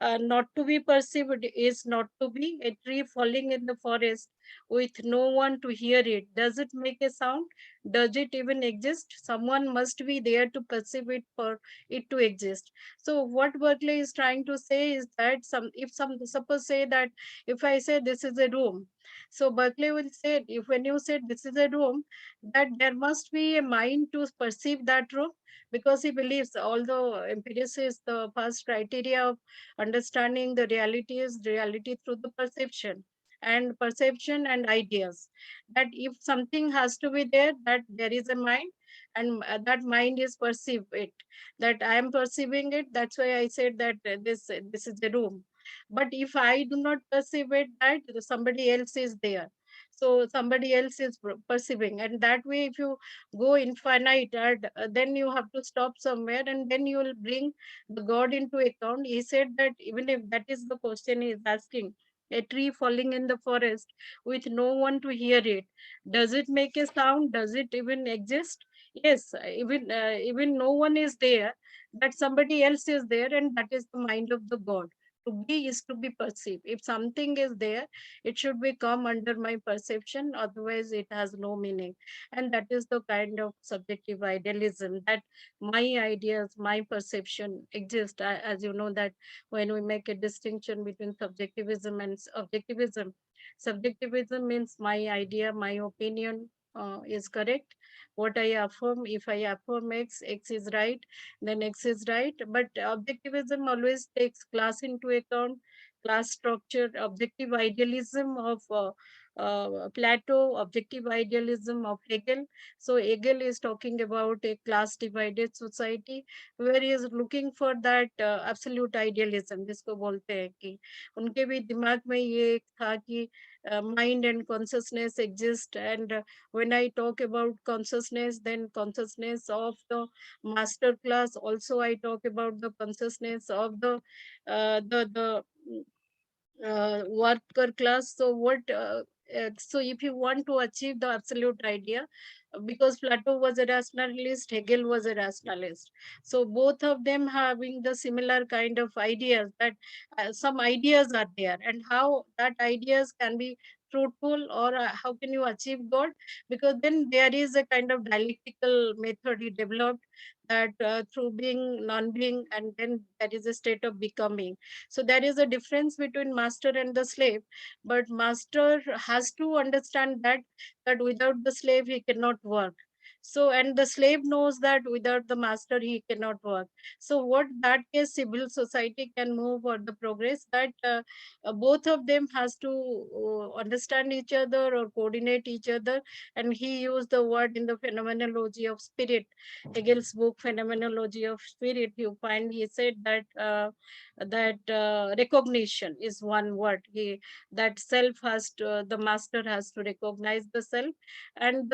Not to be perceived is not to be. A tree falling in the forest with no one to hear it. Does it make a sound? Does it even exist? Someone must be there to perceive it for it to exist. So what Berkeley is trying to say is that if suppose say that if I say this is a room, so Berkeley will say, if when you say this is a room, that there must be a mind to perceive that room, because he believes, although empiricism is the first criteria of understanding the reality, is reality through the perception and ideas, that if something has to be there, that there is a mind, and that mind is perceive it, that I am perceiving it. That's why I said that this is the room. But if I do not perceive it, that somebody else is there, so somebody else is perceiving, and that way if you go infinite, and then you have to stop somewhere, and then you will bring the God into account. He said that even if that is the question he is asking, a tree falling in the forest with no one to hear it, does it make a sound? Does it even exist? Yes, even no one is there, that somebody else is there, and that is the mind of the God. To be is to be perceived. If something is there, it should be come under my perception, otherwise it has no meaning. And that is the kind of subjective idealism, that my ideas, my perception exist. As you know that when we make a distinction between subjectivism and objectivism, subjectivism means my idea, my opinion is correct. What I affirm, if I affirm X, X is right, then X is right. But objectivism always takes class into account, class structure, objective idealism of Plato, objective idealism of Hegel. So Hegel is talking about a class divided society, where he is looking for that absolute idealism, जिसको बोलते हैं कि उनके भी दिमाग में ये था कि mind and consciousness exist. And when I talk about consciousness, then consciousness of the master class. Also, I talk about the consciousness of the worker class. So so if you want to achieve the absolute idea, because Plato was a rationalist, Hegel was a rationalist, so both of them having the similar kind of ideas, that some ideas are there, and how that ideas can be fruitful, or how can you achieve God, because then there is a kind of dialectical method he developed, that through being, non-being, and then there is a state of becoming. So there is a difference between master and the slave, but master has to understand that without the slave he cannot work. So, and the slave knows that without the master he cannot work. So what that case civil society can move or the progress, that both of them has to understand each other or coordinate each other. And he used the word in the phenomenology of spirit, Hegel's book Phenomenology of Spirit. You find he said that recognition is one word. That self has to, the master has to recognize the self, and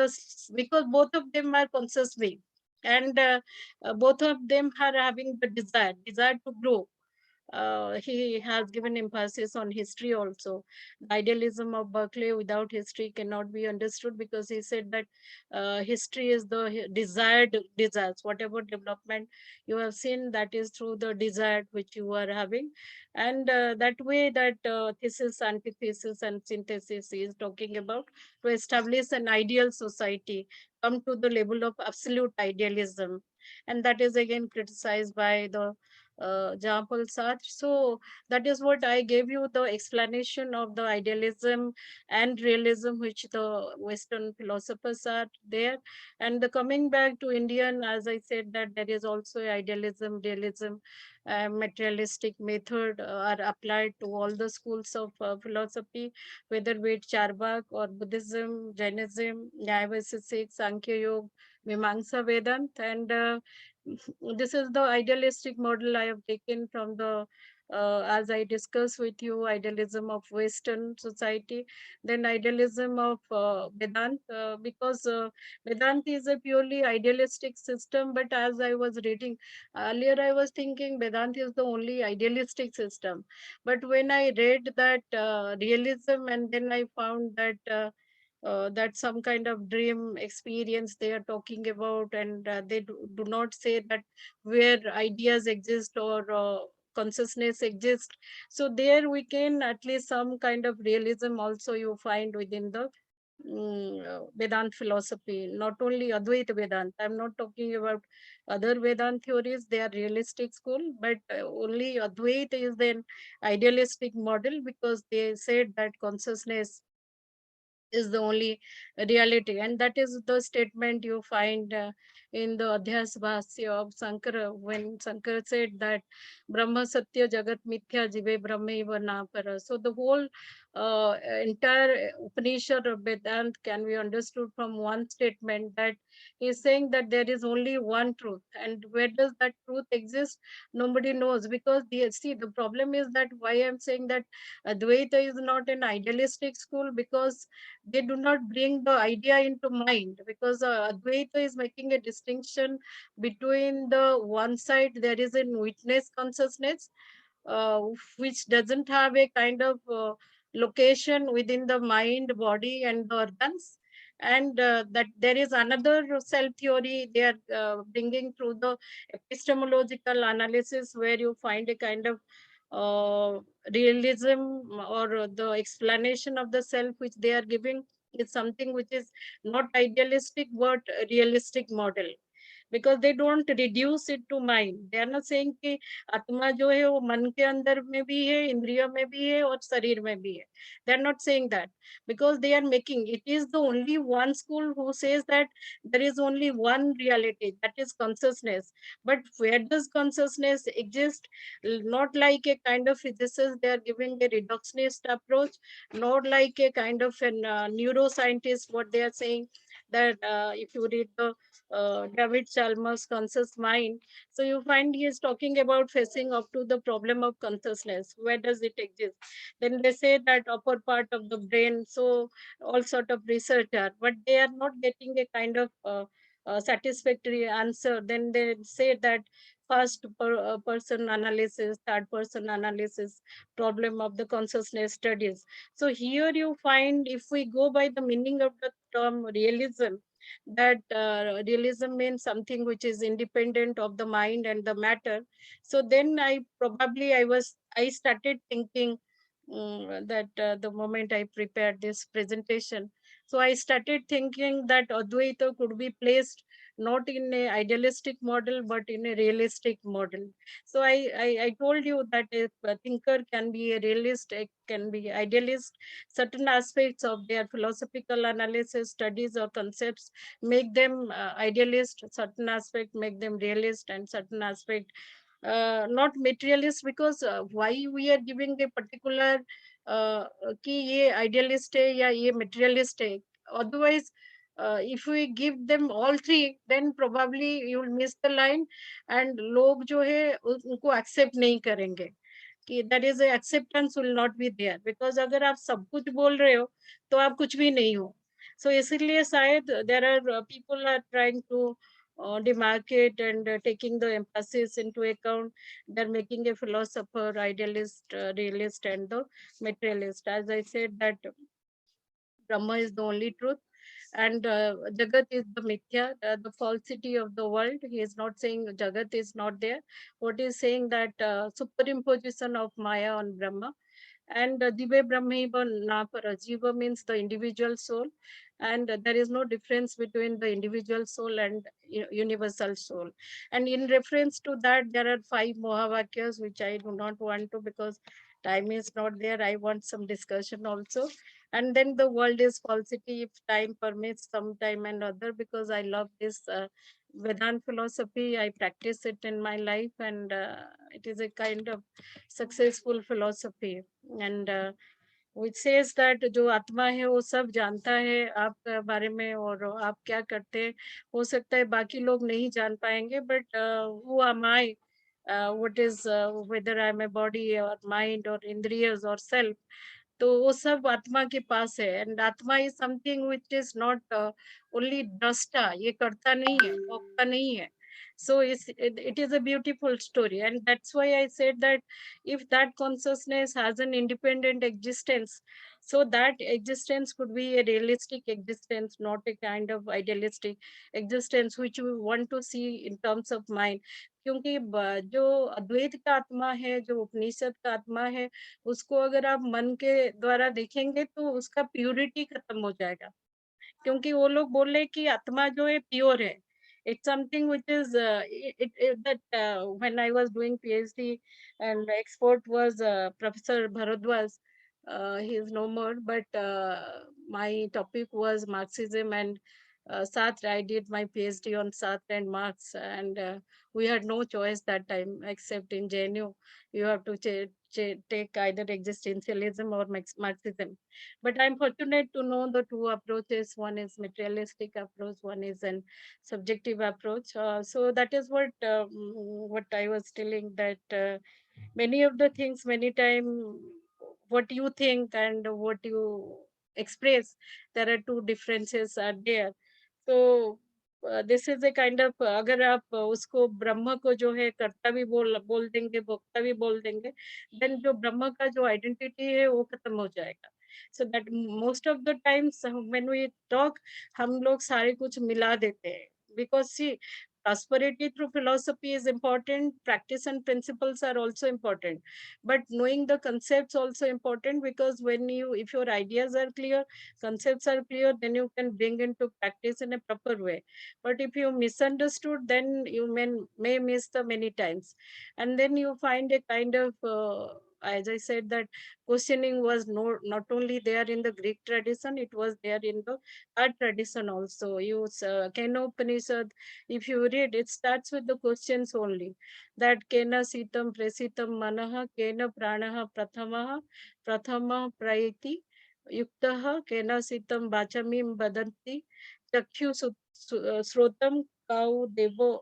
because both of them are conscious being, and both of them are having the desire to grow. He has given emphasis on history also. The idealism of Berkeley without history cannot be understood, because he said that history is the desired desires. Whatever development you have seen, that is through the desire which you are having. And that way, that thesis, antithesis, and synthesis is talking about, to establish an ideal society, come to the level of absolute idealism. And that is again criticized by the Jean-Paul Sartre. So that is what I gave you, the explanation of the idealism and realism which the Western philosophers are there. And the coming back to Indian, as I said, that there is also idealism, realism, materialistic method are applied to all the schools of philosophy, whether with Charvak or Buddhism, Jainism, Nyaya Sankhya Yoga, Mimamsa Vedant. And this is the idealistic model I have taken from the as I discussed with you, idealism of Western society, then idealism of Vedant, because Vedant is a purely idealistic system. But as I was reading earlier, I was thinking Vedant is the only idealistic system. But when I read that realism, and then I found that. That some kind of dream experience they are talking about, and they do not say that where ideas exist or consciousness exists. So there we can at least some kind of realism also you find within the Vedant philosophy, not only Advaita Vedant. I'm not talking about other Vedant theories, they are realistic school, but only Advaita is an idealistic model, because they said that consciousness is the only reality. And that is the statement you find in the Adhyas Bhasya of Sankara, when Sankara said that Brahma Satya Jagat Mithya Jive Brahmaiva Na Para. So the whole entire Upanishad of Vedant can be understood from one statement, that he's saying that there is only one truth. And where does that truth exist? Nobody knows, because see, the problem is that why I'm saying that Advaita is not an idealistic school, because they do not bring the idea into mind, because Advaita is making a distinction between the one side there is a witness consciousness, uh, which doesn't have a kind of location within the mind, body, and the organs. And that there is another self theory they are bringing through the epistemological analysis, where you find a kind of uh, realism, or the explanation of the self which they are giving is something which is not idealistic but a realistic model, because they don't reduce it to mind. They are not saying कि आत्मा जो है वो मन के अंदर में भी है, इंद्रियों में भी है और शरीर में भी है. They are not saying that, because they are making it is the only one school who says that there is only one reality, that is consciousness. But where does consciousness exist? Not like a kind of physicist they are giving a reductionist approach, not like a kind of an neuroscientist what they are saying, that if you read the David Chalmers' conscious mind. So you find he is talking about facing up to the problem of consciousness. Where does it exist? Then they say that upper part of the brain. So all sort of research are, but they are not getting a kind of satisfactory answer. Then they say that person analysis, third person analysis, problem of the consciousness studies. So here you find, if we go by the meaning of the term realism, that realism means something which is independent of the mind and the matter. So then I started thinking that the moment I prepared this presentation, so I started thinking that Advaita could be placed not in a idealistic model but in a realistic model. So I told you that a thinker can be a realist, it can be idealist. Certain aspects of their philosophical analysis, studies, or concepts make them idealist, certain aspect make them realist, and certain aspect not materialist, because why we are giving a particular कि ये idealist है या ये materialist है. Otherwise if we give them all three, then probably you will miss the line, and लोग जो है उनको accept नहीं करेंगे, कि that is a acceptance will not be there, because अगर आप सब कुछ बोल रहे हो तो आप कुछ भी नहीं हो. So इसीलिए शायद there are people are trying to demarcate and taking the emphasis into account. They're making a philosopher, idealist, realist, and the materialist. As I said that Brahma is the only truth, and Jagat is the mithya, the falsity of the world. He is not saying Jagat is not there. What is saying that superimposition of Maya on Brahma. And Dive Brahmaiva Napara. Jiva means the individual soul, and there is no difference between the individual soul and universal soul. And in reference to that, there are 5 Mohavakyas, which I do not want to, because time is not there. I want some discussion also. And then the world is falsity, if time permits, sometime and other, because I love this Vedant philosophy. I practice it in my life, and it is a kind of successful philosophy. And which says that जो आत्मा है वो सब जानता है आपके बारे में, और आप क्या करते हैं. हो सकता है बाकी लोग नहीं जान पाएंगे, but who am I what is whether I'm a body or mind or indriyas or self. तो वो सब आत्मा के पास है, एंड आत्मा is something which is not only दृष्टा, ये करता नहीं है, भोगता नहीं है. So it is a beautiful story, and that's why I said that if that consciousness has an independent existence, so that existence could be a realistic existence, not a kind of idealistic existence which we want to see in terms of mind. क्योंकि जो अद्वैत का आत्मा है, जो उपनिषद का आत्मा है, उसको अगर आप मन के द्वारा देखेंगे तो उसका प्यूरिटी खत्म हो जाएगा. क्योंकि वो लोग बोल रहे हैं कि आत्मा जो है प्योर है. It's something which is that when I was doing PhD and expert was professor Bhardwaj. He is no more, but my topic was Marxism, and Sartre. I did my PhD on Sartre and Marx, and we had no choice that time except in JNU. You have to take either existentialism or Marxism. But I'm fortunate to know the two approaches. One is materialistic approach, one is an subjective approach. So that is what I was telling, that many of the things, many time, what you think and what you express, there are two differences are there. तो this is a kind of, अगर आप उसको ब्रह्म को जो है कर्ता भी बोल देंगे, भोक्ता भी बोल देंगे, देन जो ब्रह्म का जो आइडेंटिटी है वो खत्म हो जाएगा. So that most of the times when we talk, हम लोग सारे कुछ मिला देते हैं. Because see, prosperity through philosophy is important, practice and principles are also important, but knowing the concepts also important, because when you, if your ideas are clear, concepts are clear, then you can bring into practice in a proper way. But if you misunderstood, then you may miss the many times. And then you find a kind of as I said, that questioning was not only there in the Greek tradition, it was there in the art tradition also. You Kena Upanishad, if you read, it starts with the questions only. That Kena Sitam Presitam Manaha, Kena Pranaha Prathama Prayati, Yuktaha, Kena Sitam Bachamim Badanti, Chakshu Srotam Kau Devo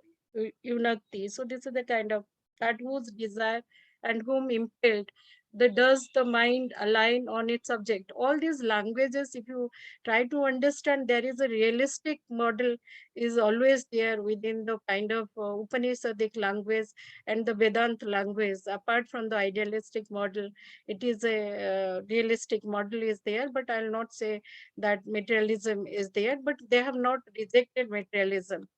Yunakti. So this is the kind of, that whose desire and whom impelled, the does the mind align on its subject. All these languages, if you try to understand, there is a realistic model is always there within the kind of Upanishadic language and the Vedanta language. Apart from the idealistic model, it is a realistic model is there, but I'll not say that materialism is there, but they have not rejected materialism.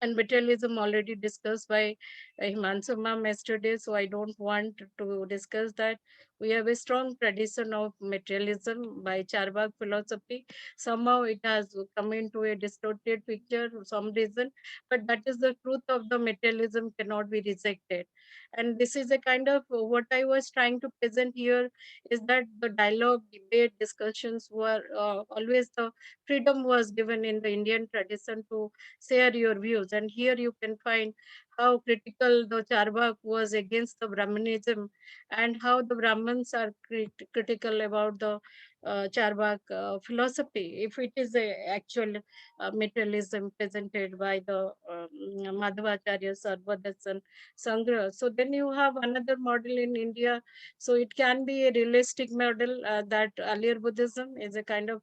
And materialism already discussed by Himansu ma'am yesterday, so I don't want to discuss that. We have a strong tradition of materialism by Charvak philosophy. Somehow it has come into a distorted picture for some reason, but that is the truth of the materialism, cannot be rejected. And this is a kind of what I was trying to present here, is that the dialogue, debate, discussions were always, the freedom was given in the Indian tradition to share your views. And here you can find how critical the Charvak was against the Brahmanism, and how the Brahmins are critical about the Charvak philosophy, if it is a actual materialism presented by the Madhvacharya Sarvadasan Sangra. So then you have another model in India. So it can be a realistic model, that earlier Buddhism is a kind of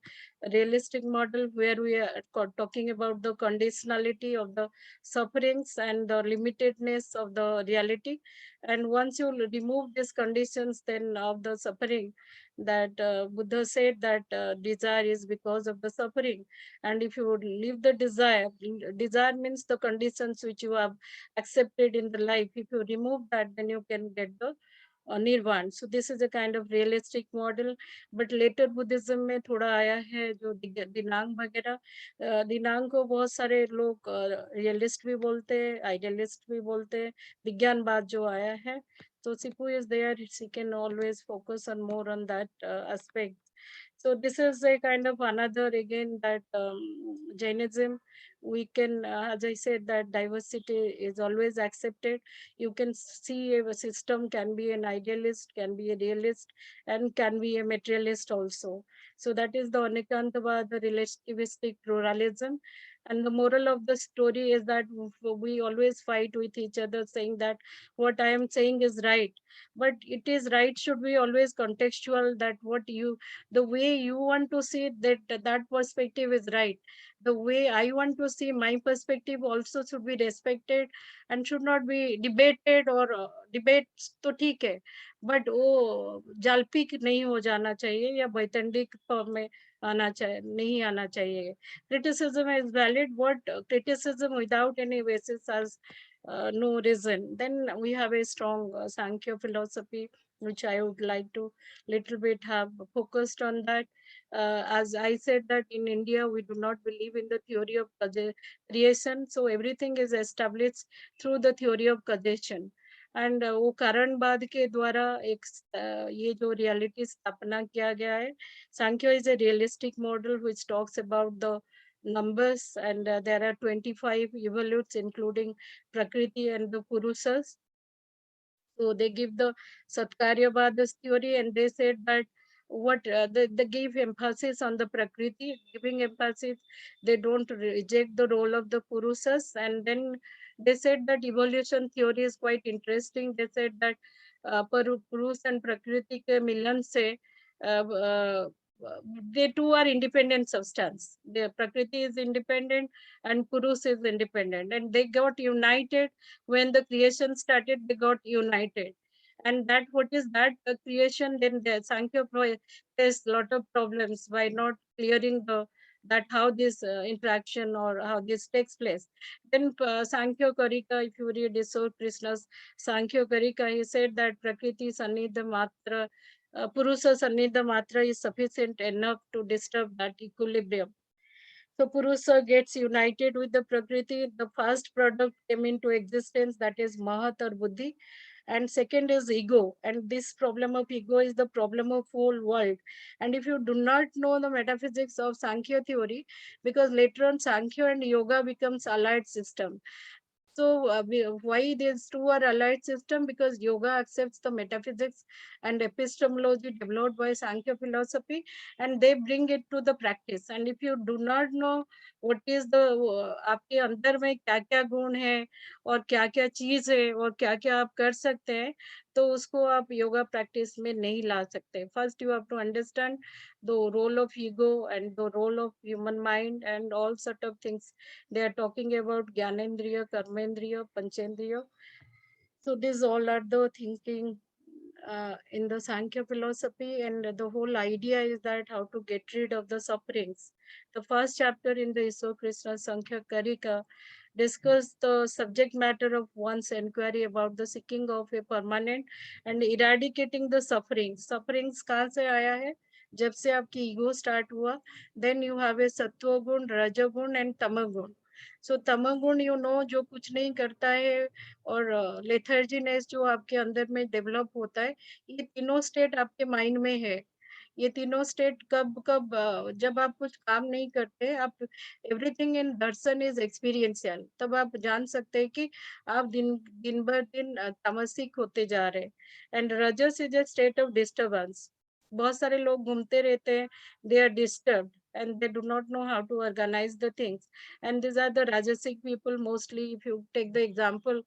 realistic model where we are talking about the conditionality of the sufferings and the limitedness of the reality. And once you remove these conditions then of the suffering, that Buddha said that desire is because of the suffering. And if you would leave the desire means the conditions which you have accepted in the life. If you remove that, then you can get the निर्वाण. So this is a kind of realistic model. But later Buddhism में थोड़ा आया है जो दिनांग वगैरह. दिनांग को बहुत सारे लोग रियलिस्ट भी बोलते हैं, आइडियलिस्ट भी बोलते हैं, विज्ञानवाद जो आया है. So Sipu is there, she can always focus on more on that aspect. So this is a kind of another again, that Jainism, we can, as I said, that diversity is always accepted. You can see a system can be an idealist, can be a realist, and can be a materialist also. So that is the Anikantavad, the relativistic pluralism. And the moral of the story is that we always fight with each other, saying that what I am saying is right. But it is right should be always contextual, that what you, the way you want to see it, that perspective is right. The way I want to see my perspective also should be respected and should not be debated, or debate तो ठीक है, but वो जालपी नहीं हो जाना चाहिए या बैतंडिक form में आना चाहिए, नहीं आना चाहिए. Criticism is valid. What criticism without any basis has no reason. Then we have a strong Sankhya philosophy, which I would like to little bit have focused on that. As I said that in India we do not believe in the theory of creation, so everything is established through the theory of causation. And वो कारणवाद के द्वारा एक ये जो reality स्थापना किया गया है. सांख्य is a realistic model which talks about the numbers, and there are 25 evolutes including Prakriti and the Purusas. So they give the Satkaryavada's theory, and they said that what they give emphasis on the Prakriti, giving emphasis, they don't reject the role of the Purusas. And then they said that evolution theory is quite interesting. They said that Purus and Prakriti ke milan se they two are independent substance. The Prakriti is independent and Purus is independent, and they got united when the creation started. They got united, and that what is that creation? Then the Sankhya faced lot of problems by not clearing the that how this interaction or how this takes place. Then Sankhya Karika, if you read Isor Krishna's Sankhya Karika, he said that Prakriti Sannidha Matra, Purusa Sannidha Matra is sufficient enough to disturb that equilibrium. So Purusa gets united with the Prakriti. The first product came into existence, that is Mahat or Buddhi. And second is ego. And this problem of ego is the problem of whole world. And if you do not know the metaphysics of Sankhya theory, because later on Sankhya and yoga becomes allied system. So why these two are allied system? Because yoga accepts the metaphysics and epistemology developed by Sankhya philosophy, and they bring it to the practice. And if you do not know what is the आपके अंदर में क्या क्या गुण है और क्या क्या चीज है और क्या क्या आप कर सकते हैं, तो उसको आप योगा प्रैक्टिस में नहीं ला सकते. First you have to understand the role of ego and the role of human mind and all sort of things. They are talking about Gyanendriya, Karmendriya, Panchendriya. So these all are the thinking in the Sankhya philosophy, and the whole idea is that how to get rid of the sufferings. The first chapter in the Iso Krishna Sankhya Karika discuss the subject matter of one's inquiry about the seeking of a permanent and eradicating the sufferings. Sufferings कहाँ से आया है? जब से आपकी ego start हुआ. Then you have a सत्वगुण, रजोगुण एंड तमोगुण. सो तमोगुण यू नो जो कुछ नहीं करता है, और लेथर्जीनेस जो आपके अंदर में डेवलप होता है. ये तीनों स्टेट आपके माइंड में है. ये तीनों स्टेट कब कब जब आप कुछ काम नहीं करते, आप everything in Darshan is experiential, तब आप जान सकते हैं कि आप दिन दिन भर दिन तामसिक होते जा रहे हैं. And rajas is a state of disturbance. बहुत सारे लोग घूमते रहते हैं, they are disturbed and they do not know how to organize the things. And these are the rajasic people mostly. If you take the example,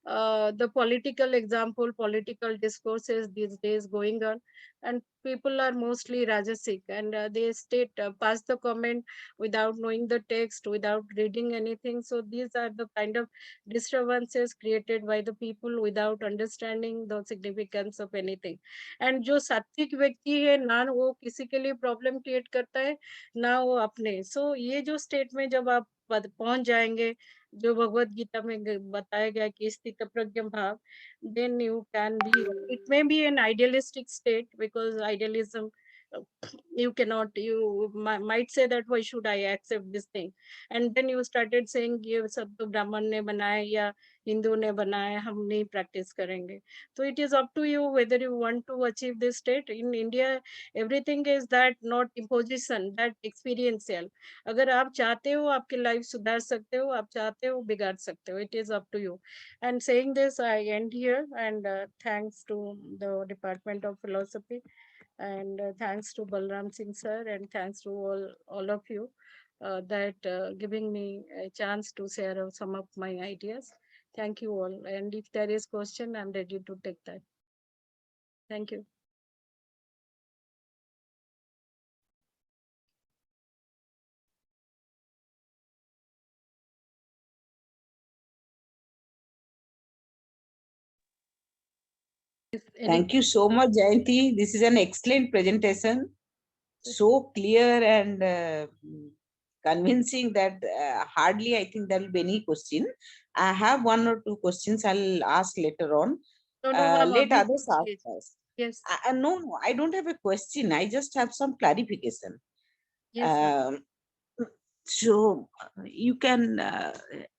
the political example, political discourses these days going on, and people are mostly rajasic, and they state pass the comment without knowing the text, without reading anything. So these are the kind of disturbances created by the people without understanding the significance of anything. And जो सात्विक व्यक्ति है ना, वो किसी के लिए problem create करता है ना वो अपने. सो ये जो स्टेट में जब आप पहुंच जाएंगे, जो भगवत गीता में बताया गया कि स्थित प्रज्ञ भाव, then you can be, it may be an idealistic state, because idealism, uh, you cannot, you might say that why should I accept this thing, and then you started saying ये सब तो ब्राह्मण ने बनाया या हिंदू ने बनाया, हम नहीं प्रैक्टिस करेंगे. तो it is up to you whether you want to achieve this state. In India everything is that not imposition, that experiential. अगर आप चाहते हो आपकी लाइफ सुधार सकते हो, आप चाहते हो बिगाड़ सकते हो. It is up to you. And saying this, I end here, and thanks to the Department of Philosophy, and thanks to Balram Singh sir, and thanks to all of you that giving me a chance to share some of my ideas. Thank you all. And if there is question, I'm ready to take that. Thank you. Thank you so much, Jayanti. This is an excellent presentation. So clear and convincing that hardly I think there will be any question. I have one or two questions I'll ask later on. No, ma'am, Let abhi others ask पूछिए. first. Yes. No, I don't have a question. I just have some clarification. Yes, ma'am. So you can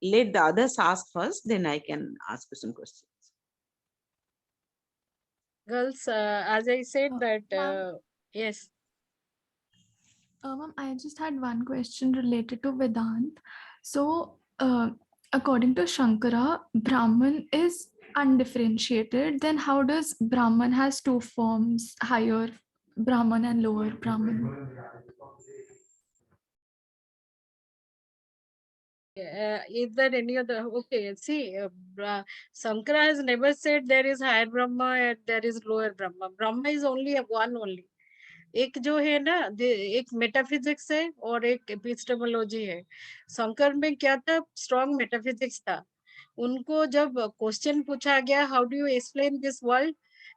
let the others ask first, then I can ask you some questions. Girls, as I said that, yes. Ma'am, I just had one question related to Vedant. So, according to Shankara, Brahman is undifferentiated. Then, how does Brahman has two forms, higher Brahman and lower Brahman? Is there any other? Okay, see, Shankara has never said there is higher Brahma and there is lower Brahma. Brahma is only one only. एक जो है ना, एक metaphysics है और एक epistemology है. शंकर में क्या था, स्ट्रॉन्ग मेटाफिजिक्स था. उनको जब क्वेश्चन पूछा गया, how do you explain this world,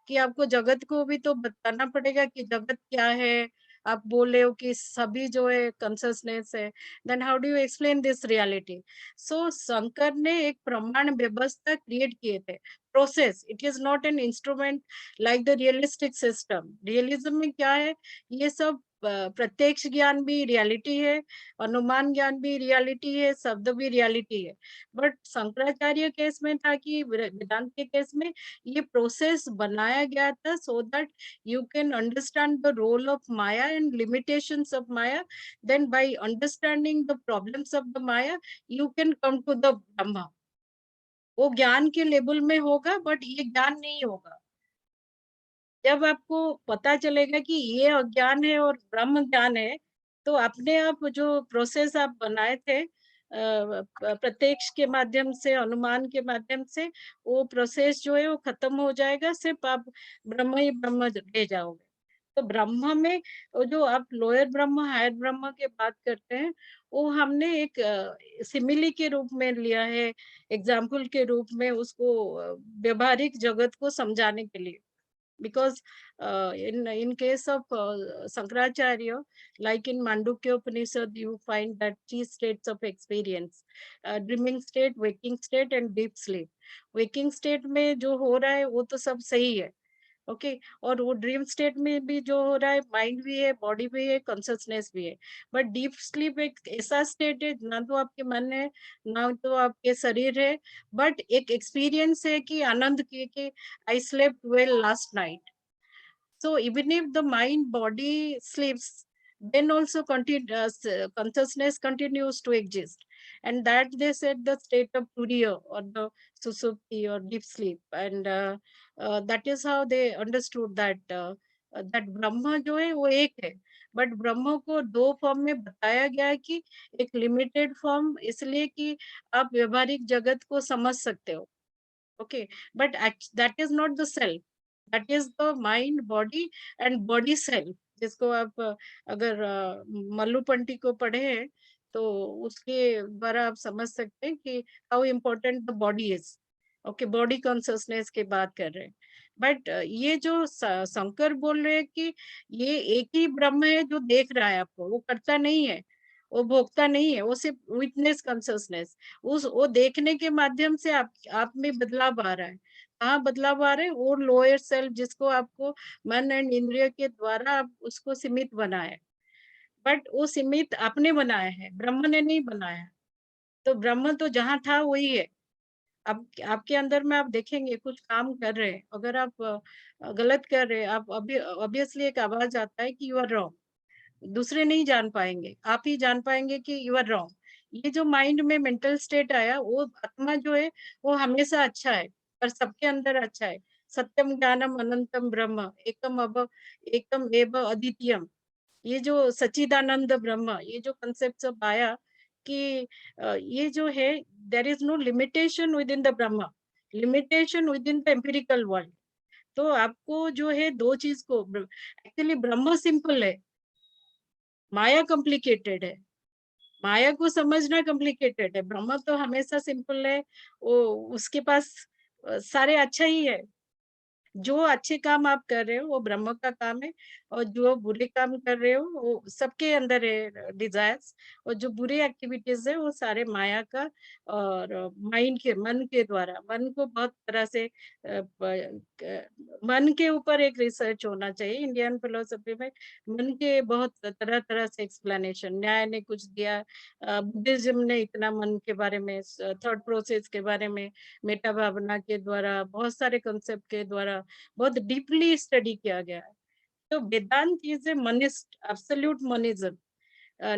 कि आपको जगत को भी तो बताना पड़ेगा कि जगत क्या है. आप बोल रहे हो कि सभी जो है कॉन्शियसनेस है, then how do you explain this reality. So Shankar ने एक प्रमाण व्यवस्था क्रिएट किए थे, process. It is not an instrument like the realistic system. Realism में क्या है, ये सब प्रत्यक्ष ज्ञान भी रियलिटी है, अनुमान ज्ञान भी रियलिटी है, शब्द भी रियलिटी है. बट शंकराचार्य केस में था कि वेदांत के केस में ये प्रोसेस बनाया गया था so that you can understand the role of Maya and limitations of Maya. Then by understanding the problems of the Maya, you can come to the Brahma. वो ज्ञान के लेवल में होगा, बट ये ज्ञान नहीं होगा. जब आपको पता चलेगा कि ये अज्ञान है और ब्रह्म ज्ञान है, तो अपने आप जो प्रोसेस आप बनाए थे प्रत्यक्ष के माध्यम से, अनुमान के माध्यम से, वो प्रोसेस जो है वो खत्म हो जाएगा. सिर्फ आप ब्रह्म ही ब्रह्म ले जाओगे. तो ब्रह्म में वो जो आप लोअर ब्रह्म हायर ब्रह्म की बात करते हैं, वो हमने एक सिमिली के रूप में लिया है, एग्जाम्पल के रूप में उसको व्यवहारिक जगत को समझाने के लिए. Because in case of Sankaracharya, like in Mandukya Upanishad, you find that three states of experience: dreaming state, waking state, and deep sleep. Waking state में जो हो रहा है वो तो सब सही है, ओके. और वो ड्रीम स्टेट में भी जो हो रहा है, माइंड भी है, बॉडी भी है, कॉन्शियसनेस भी है. बट डीप स्लीप एक ऐसा स्टेट है, ना तो आपके मन है, ना तो आपके शरीर है, बट एक एक्सपीरियंस है कि आनंद की I slept well last night. So even if the mind body sleeps, then also consciousness continues to exist, and that they said the state of turiya or the susupti or deep sleep. And that is how they understood that that ब्रह्म जो है वो एक है, but ब्रह्म को दो form में बताया गया है. कि एक लिमिटेड फॉर्म इसलिए कि आप व्यवहारिक जगत को समझ सकते हो, okay, but that is not the self. That is the mind, body and body self. जिसको आप अगर मल्लू पंटी को पढ़े हैं, तो उसके द्वारा आप समझ सकते हैं कि how important the body is. Okay, body consciousness की बात कर रहे हैं. बट ये जो शंकर बोल रहे हैं कि ये एक ही ब्रह्म है जो देख रहा है आपको, वो करता नहीं है, वो भोगता नहीं है, वो सिर्फ विटनेस कॉन्शियसनेस. उस वो देखने के माध्यम से आप में बदलाव आ रहा है. कहाँ बदलाव आ रहे हैं? वो लोअर सेल्फ जिसको आपको मन एंड इंद्रिय के द्वारा आप उसको सीमित बनाए, बट वो सीमित आपने बनाया है, ब्रह्म ने नहीं बनाया. तो ब्रह्म तो जहाँ था वही है. अब आपके अंदर में आप देखेंगे कुछ काम कर रहे हैं, अगर आप गलत कर रहे हैं, आप अभी ऑब्वियसली एक आवाज आता है कि यू आर रॉन्ग. दूसरे नहीं जान पाएंगे, आप ही जान पाएंगे कि यू आर रॉन्ग. ये जो माइंड में मेंटल स्टेट आया, वो आत्मा जो है वो हमेशा अच्छा है, पर सबके अंदर अच्छा है. सत्यम ज्ञानम अनंतम ब्रह्म एकम एव अद्वितीयम. ये जो सच्चिदानंद ब्रह्म, ये जो कंसेप्ट सब आया कि ये जो है there is no limitation within the Brahman, limitation within the empirical world. तो आपको जो है दो चीज को, एक्चुअली ब्रह्म सिंपल है, माया कॉम्प्लिकेटेड है, माया को समझना कॉम्प्लिकेटेड है, ब्रह्म तो हमेशा सिंपल है। वो उसके पास सारे अच्छा ही है। जो अच्छे काम आप कर रहे हो वो ब्रह्म का काम है, और जो बुरे काम कर रहे हो वो सबके अंदर है डिजायर्स, और जो बुरे एक्टिविटीज है वो सारे माया का, और माइंड के, मन के द्वारा। मन को बहुत तरह से मन के ऊपर एक रिसर्च होना चाहिए इंडियन फिलोसफी में। मन के बहुत तरह तरह से एक्सप्लेनेशन, न्याय ने कुछ दिया, बुद्धिज्म ने इतना मन के बारे में, थॉट प्रोसेस के बारे में, मेटा भावना के द्वारा, बहुत सारे कंसेप्ट के द्वारा बहुत डीपली स्टडी किया गया है। तो वेदांत इज ए मनिस्ट, एब्सोल्यूट मनिज्म,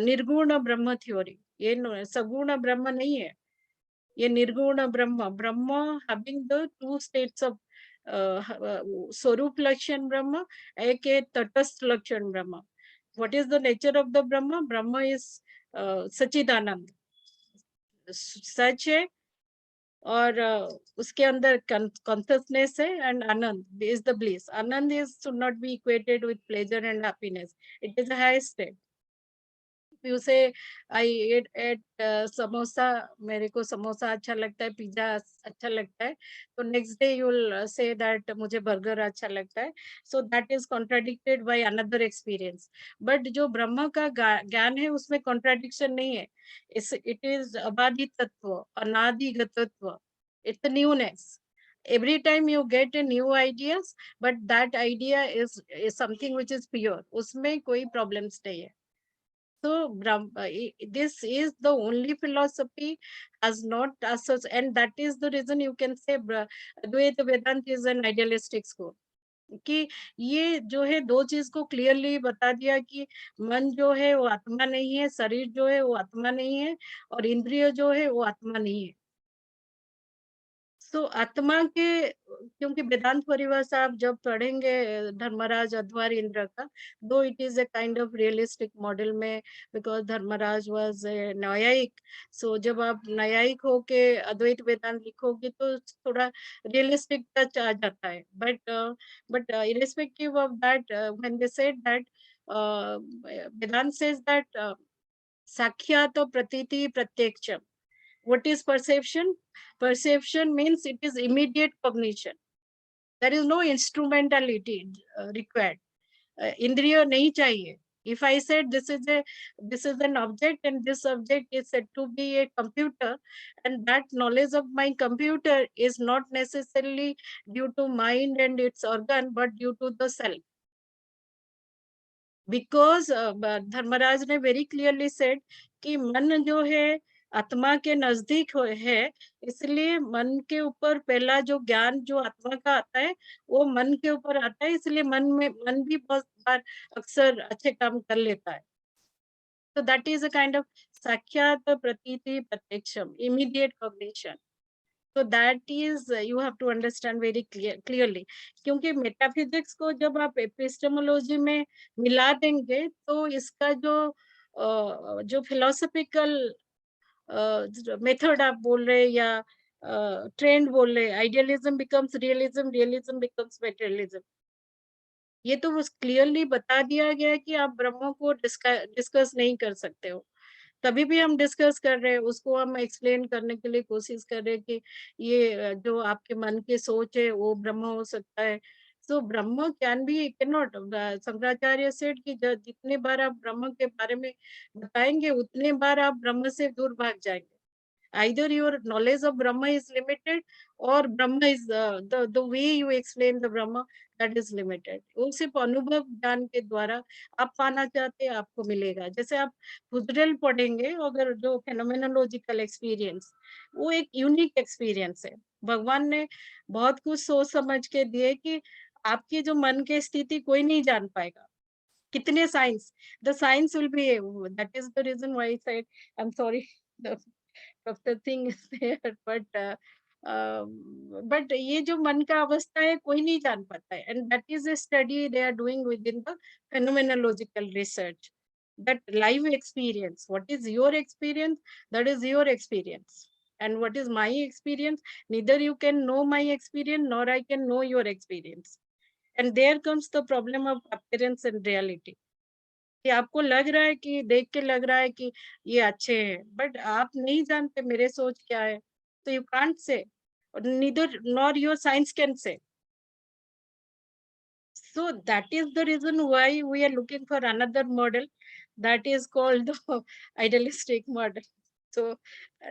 निर्गुण ब्रह्म थ्योरी। ये सगुण ब्रह्म नहीं है, ये निर्गुण ब्रह्म, ब्रह्म having the two states of स्वरूप लक्षण ब्रह्म, एक है तटस्थ लक्षण ब्रह्म। What is the nature of the Brahma? Brahma is सच्चिदानंद, सच है, और उसके अंदर कॉन्शियसनेस है, and Anand is the bliss. Anand is should not be equated with pleasure and happiness, it is a high state. You से आई eight samosa, मेरे को समोसा अच्छा लगता है, पिज्जा अच्छा लगता है, तो next day you will say that मुझे बर्गर अच्छा लगता है। So that is contradicted by another experience. But जो ब्रह्म का ज्ञान है उसमें कॉन्ट्राडिक्शन नहीं है। इट इज अबाधि तत्व, अनादिगतत्व, it's newness. Every time you get a new ideas, but that idea is something which is pure, उसमें कोई problems नहीं है। So this is the only philosophy has not associated, and that is the reason you can say Advaita Vedanta is an idealistic school. कि ये जो है दो चीज को क्लियरली बता दिया कि मन जो है वो आत्मा नहीं है, शरीर जो है वो आत्मा नहीं है, और इंद्रिय जो है वो आत्मा नहीं है। तो आत्मा के, क्योंकि वेदांत परिभाषा आप जब पढ़ेंगे धर्मराज अध्वर इंद्र का, दो it is a kind of realistic model में, बिकॉज धर्मराज वाज ए न्यायिक। सो जब आप न्यायिक होके अद्वैत वेदांत लिखोगे तो थोड़ा रियलिस्टिक टच आ जाता है। But irrespective of that, when they said that, Vedanta says that साक्षात प्रतीति प्रत्यक्ष। What is perception? Perception means it is immediate cognition. There is no instrumentality required. Indriya nahi chahiye. If I said this is an object, and this object is said to be a computer, and that knowledge of my computer is not necessarily due to mind and its organ, but due to the self. Because Dharmaraj ने very clearly said कि मन जो है आत्मा के नजदीक है, इसलिए मन के ऊपर पहला जो ज्ञान जो आत्मा का आता है वो मन के ऊपर आता है, इसलिए मन भी बहुत बार अक्सर अच्छे काम कर लेता है। तो that is a kind of साक्षात प्रतीति प्रत्यक्षम, immediate cognition. So that is you have to understand very clearly, क्योंकि मेटाफिजिक्स को जब आप एपिस्टेमोलॉजी में मिला देंगे तो इसका जो फिलोसफिकल मेथड आप बोल रहे या ट्रेंड बोल रहे, idealism becomes realism, realism becomes materialism. ये तो बस क्लियरली बता दिया गया है कि आप ब्रह्म को डिस्कस नहीं कर सकते हो। तभी भी हम डिस्कस कर रहे हैं, उसको हम एक्सप्लेन करने के लिए कोशिश कर रहे हैं कि ये जो आपके मन की सोच है वो ब्रह्म हो सकता है। सो ब्रह्म can be can not, Shankaracharya said कि जितने बार आप ब्रह्म के बारे में बताएंगे उतने बार आप ब्रह्म से दूर भाग जाएंगे। Either your knowledge of Brahma is limited, or Brahma is the way you explain the Brahma, that is limited. वो सिर्फ अनुभव ज्ञान के द्वारा आप पाना चाहते हैं आपको मिलेगा। जैसे आप फुजरेल पढ़ेंगे, अगर जो फेनोमेनोलॉजिकल एक्सपीरियंस, वो एक यूनिक एक्सपीरियंस है। भगवान ने बहुत कुछ सोच समझ के दिए कि आपकी जो मन की स्थिति कोई नहीं जान पाएगा। कितने science, the science will be, that is the reason why I said, I am sorry, the thing is there, but but ये जो मन का अवस्था है कोई नहीं जान पाता है, and that is a study they are doing within the phenomenological research, that live experience. What is your experience? That is your experience. And what is my experience? Neither you can know my experience nor I can know your experience. And there comes the problem of appearance and reality. कि आपको लग रहा है कि देख के लग रहा है कि ये अच्छे हैं, बट आप नहीं जानते मेरे सोच क्या है, तो you can't say, neither nor your science can say. So that is the reason why we are looking for another model that is called the idealistic model. So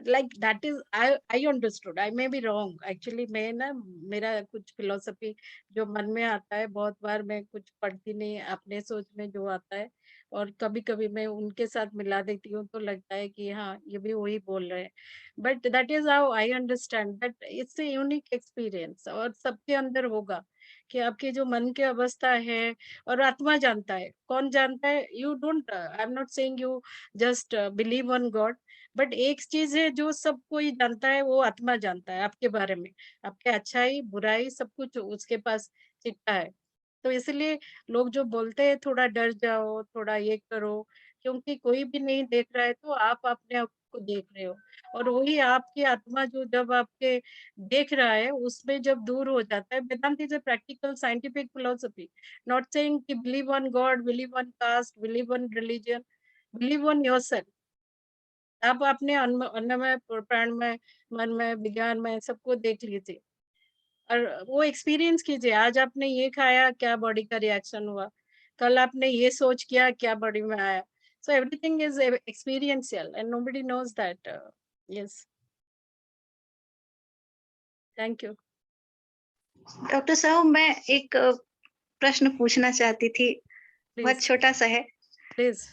like that is I understood. I may be wrong. Actually मैं ना मेरा कुछ philosophy जो मन में आता है, बहुत बार मैं कुछ पढ़ती नहीं, अपने सोच में जो आता है, और कभी कभी मैं उनके साथ मिला देती हूँ तो लगता है कि हाँ ये भी वही बोल रहे हैं. But that is how I understand that it's a unique experience, और सबके अंदर होगा कि आपके जो मन की अवस्था है, और आत्मा जानता है. कौन जानता है? You don't, I am not saying you just believe on God, but एक चीज है जो सब कोई जानता है, वो आत्मा जानता है आपके बारे में, आपके अच्छाई बुराई सब कुछ उसके पास चिट्ठा है. तो इसलिए लोग जो बोलते हैं थोड़ा डर जाओ, थोड़ा ये करो, क्योंकि कोई भी नहीं देख रहा है तो आप अपने आप को देख रहे हो, और वही आपकी आत्मा जो जब आपके देख रहा है उसमें जब दूर हो जाता है. Vedanta is a practical scientific philosophy, not saying कि believe on God, believe on caste, believe on religion, believe on yourself. आप अपने अन्नमय प्राणमय मनमय विज्ञान में सबको देख लीजिए, और वो एक्सपीरियंस कीजिए. आज आपने ये खाया, क्या बॉडी का रिएक्शन हुआ, कल आपने ये सोच किया, क्या बॉडी में आया. So everything is experiential and nobody knows that. Yes, thank you. Doctor साहब, मैं एक प्रश्न पूछना चाहती थी, बहुत प्लीज छोटा सा है. प्लीज.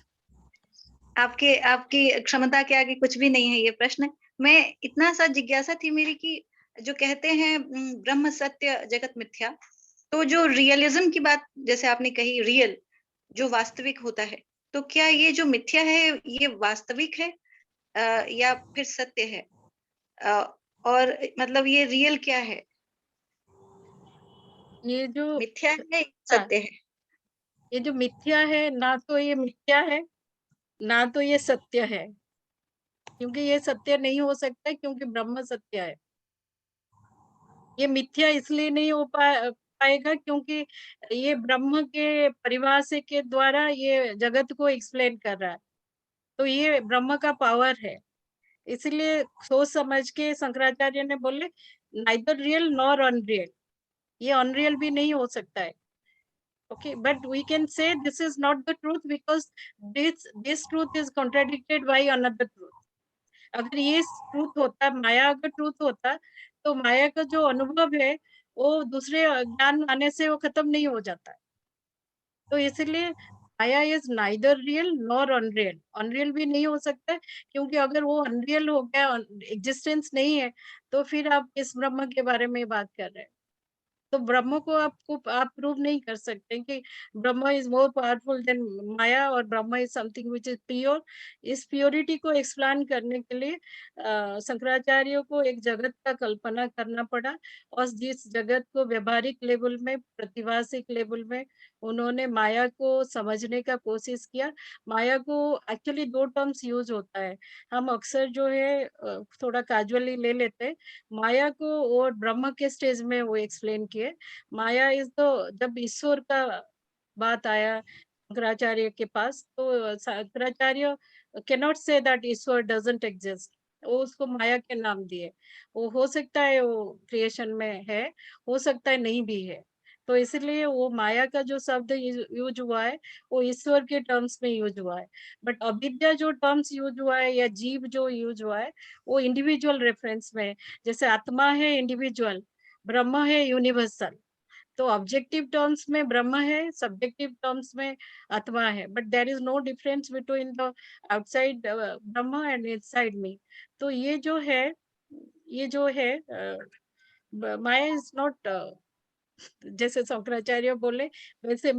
आपके आपकी क्षमता के आगे कुछ भी नहीं है ये प्रश्न. मैं इतना सा जिज्ञासा थी मेरी कि जो कहते हैं ब्रह्म सत्य जगत मिथ्या, तो जो रियलिज्म की बात जैसे आपने कही, रियल जो वास्तविक होता है, तो क्या ये जो मिथ्या है ये वास्तविक है या फिर सत्य है? और मतलब ये रियल क्या है, ये जो मिथ्या है हाँ, सत्य है? ये जो मिथ्या है, ना तो ये मिथ्या है ना तो ये सत्य है, क्योंकि ये सत्य नहीं हो सकता क्योंकि ब्रह्म सत्य है. ये मिथ्या इसलिए नहीं हो पाएगा क्योंकि ये ब्रह्म के परिभाषा के द्वारा ये जगत को एक्सप्लेन कर रहा है, तो ये ब्रह्म का पावर है. इसलिए सोच समझ के शंकराचार्य ने बोले नाइदर रियल नॉर अनरियल, ये अनरियल भी नहीं हो सकता है. Okay, but we can say this is not the truth because this truth is contradicted by another truth. अगर ये ट्रूथ होता, माया अगर ट्रूथ होता, तो माया का जो अनुभव है वो दूसरे ज्ञान आने से वो खत्म नहीं हो जाता. तो इसलिए maya is neither real nor unreal. Unreal भी नहीं हो सकता क्योंकि अगर वो अनरियल हो गया, एग्जिस्टेंस नहीं है, तो फिर आप किस ब्रह्म के बारे में बात कर रहे हैं? तो ब्रह्म को आप प्रूव नहीं कर सकते कि ब्रह्म इज मोर पावरफुल देन माया, और ब्रह्म is something which is pure. इस प्योरिटी को एक्सप्लेन करने के लिए शंकराचार्य को एक जगत का कल्पना करना पड़ा, और जिस जगत को व्यवहारिक लेवल में, प्रतिभाषिक लेवल में उन्होंने माया को समझने का कोशिश किया. माया को एक्चुअली दो टर्म्स यूज होता है, हम अक्सर जो है थोड़ा कैजुअली ले लेते हैं. माया को और ब्रह्म के स्टेज में वो एक्सप्लेन किए. माया इज तो जब ईश्वर का बात आया शंकराचार्य के पास, तो Shankaracharya can not say that Ishwar doesn't exist, वो उसको माया के नाम दिए. वो हो सकता है वो क्रिएशन में है, हो सकता है नहीं भी है. तो इसलिए वो माया का जो शब्द यूज हुआ है वो ईश्वर के टर्म्स में यूज हुआ है. बट अविद्या जो टर्म्स यूज हुआ है या जीव जो यूज हुआ है वो इंडिविजुअल रेफरेंस में. जैसे आत्मा है इंडिविजुअल, ब्रह्म है यूनिवर्सल. तो ऑब्जेक्टिव टर्म्स में ब्रह्म है, सब्जेक्टिव टर्म्स में आत्मा है, but there is no difference between the outside Brahman and inside me. तो ये जो है माया इज नॉट, जैसे शंकराचार्य बोले वैसे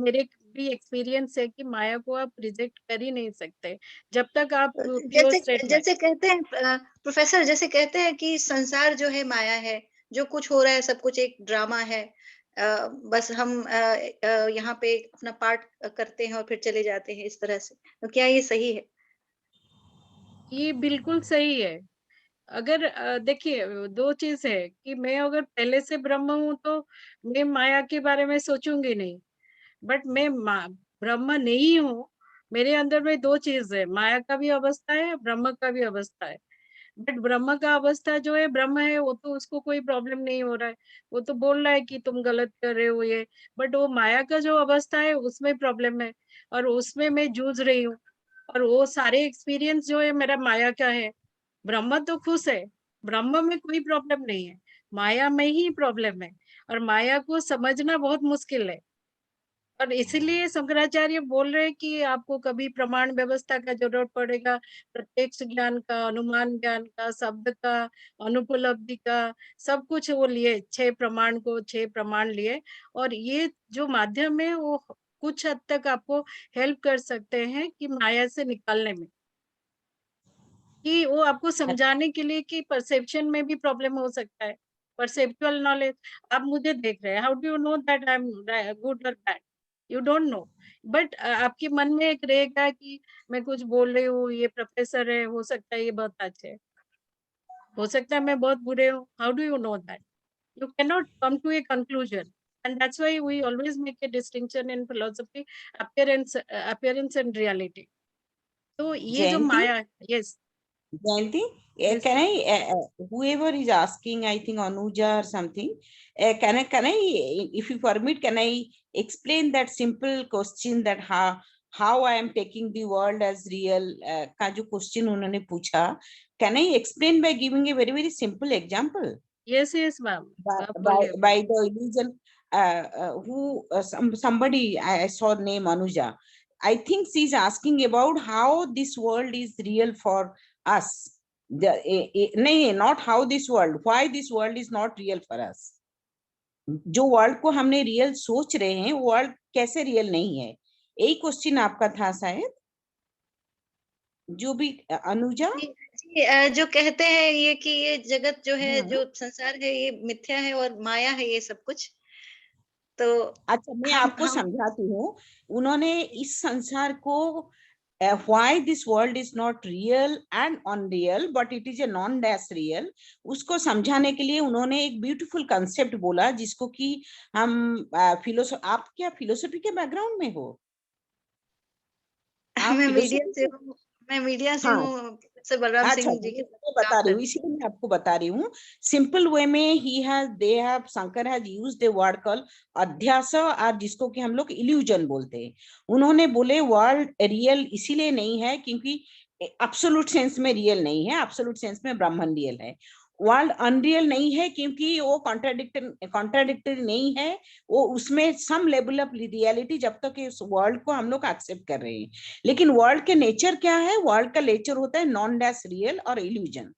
भी एक्सपीरियंस है कि माया को आप रिजेक्ट कर ही नहीं सकते जब तक आप प्योर जैसे स्टेट में। जैसे कहते हैं प्रोफेसर, जैसे कहते हैं कि संसार जो है माया है, जो कुछ हो रहा है सब कुछ एक ड्रामा है। बस हम यहाँ पे अपना पार्ट करते हैं और फिर चले जाते हैं इस तरह से। तो क्या ये सही है? ये बिल्कुल सही है। अगर देखिए दो चीज है कि मैं अगर पहले से ब्रह्म हूँ तो मैं माया के बारे में सोचूंगी नहीं। बट मैं ब्रह्म नहीं हूँ। मेरे अंदर में दो चीज है, माया का भी अवस्था है, ब्रह्म का भी अवस्था है। बट ब्रह्म का अवस्था जो है ब्रह्म है, वो तो उसको कोई प्रॉब्लम नहीं हो रहा है, वो तो बोल रहा है कि तुम गलत कर रहे हो ये। बट वो माया का जो अवस्था है उसमें प्रॉब्लम है, और उसमें मैं जूझ रही हूँ। और वो सारे एक्सपीरियंस जो है मेरा माया का है। ब्रह्म तो खुश है, ब्रह्म में कोई प्रॉब्लम नहीं है, माया में ही प्रॉब्लम है। और माया को समझना बहुत मुश्किल है। और इसीलिए शंकराचार्य बोल रहे हैं कि आपको कभी प्रमाण व्यवस्था का जरूरत पड़ेगा, प्रत्यक्ष ज्ञान का, अनुमान ज्ञान का, शब्द का, अनुपलब्धि का, सब कुछ वो लिए, 6 प्रमाण को 6 प्रमाण लिए। और ये जो माध्यम है वो कुछ हद तक आपको हेल्प कर सकते हैं कि माया से निकालने में, कि वो आपको समझाने के लिए कि परसेप्शन में भी प्रॉब्लम हो सकता है। परसेप्चुअल नॉलेज, आप मुझे देख रहे हैं, how do you know that I am good और bad? You don't know. But आपके मन में एक रहेगा कि मैं कुछ बोल रही हूँ, ये प्रोफेसर है, हो सकता है ये बहुत अच्छे है, हो सकता है मैं बहुत बुरे हूँ। How do you know that? You cannot come to a conclusion. And that's why we always make a distinction in philosophy, appearance and reality. तो ये जो Jayanti, माया है, yes, Jayanti, yes, can I, whoever is asking, I think Anuja or something, can I, if you permit, can I explain that simple question that how I am taking the world as real? का जो question उन्होंने पूछा, can I explain by giving a very very simple example? yes, yes, ma'am. by आप by, बोलिए, by the illusion, who somebody I saw name Anuja. I think she's asking about how this world is real for us. नहीं, not how this world, why this world is not real for us. जो world को हमने real सोच रहे हैं, world कैसे real नहीं है, यही क्वेश्चन आपका था शायद, जो भी अनुजा। जी, जी, जो कहते हैं ये कि ये जगत जो है, हाँ, जो संसार है, ये मिथ्या है और माया है ये सब कुछ। तो अच्छा मैं हम आपको समझाती हूँ। उन्होंने इस संसार को why this world is not real and unreal but it is a non dash real, उसको समझाने के लिए उन्होंने एक ब्यूटीफुल कंसेप्ट बोला, जिसको कि हम आप क्या फिलोसफी के बैकग्राउंड में हो? आप मैं मीडिया फिलोसफी से से? हूँ, मैं मीडिया से हाँ, हूँ, प्रोफेसर बलराम अच्छा, सिंह जी के मैं साथ बता काम रही हूँ, करती इसीलिए मैं आपको बता रही हूँ। सिंपल वे में Shankar has used a word call अध्यास, और जिसको कि हम लोग इल्यूजन बोलते हैं। उन्होंने बोले वर्ल्ड रियल इसीलिए नहीं है क्योंकि एब्सोल्यूट सेंस में रियल नहीं है, एब्सोल्यूट सेंस में ब्रह्मन रियल है। वर्ल्ड अनरियल नहीं है क्योंकि वो कॉन्ट्राडिक्टरी नहीं है, वो उसमें सम लेवल ऑफ रियलिटी, जब तक इस वर्ल्ड को हम लोग एक्सेप्ट कर रहे हैं। लेकिन वर्ल्ड के नेचर क्या है? वर्ल्ड का नेचर होता है नॉन डैश रियल और इल्यूजन।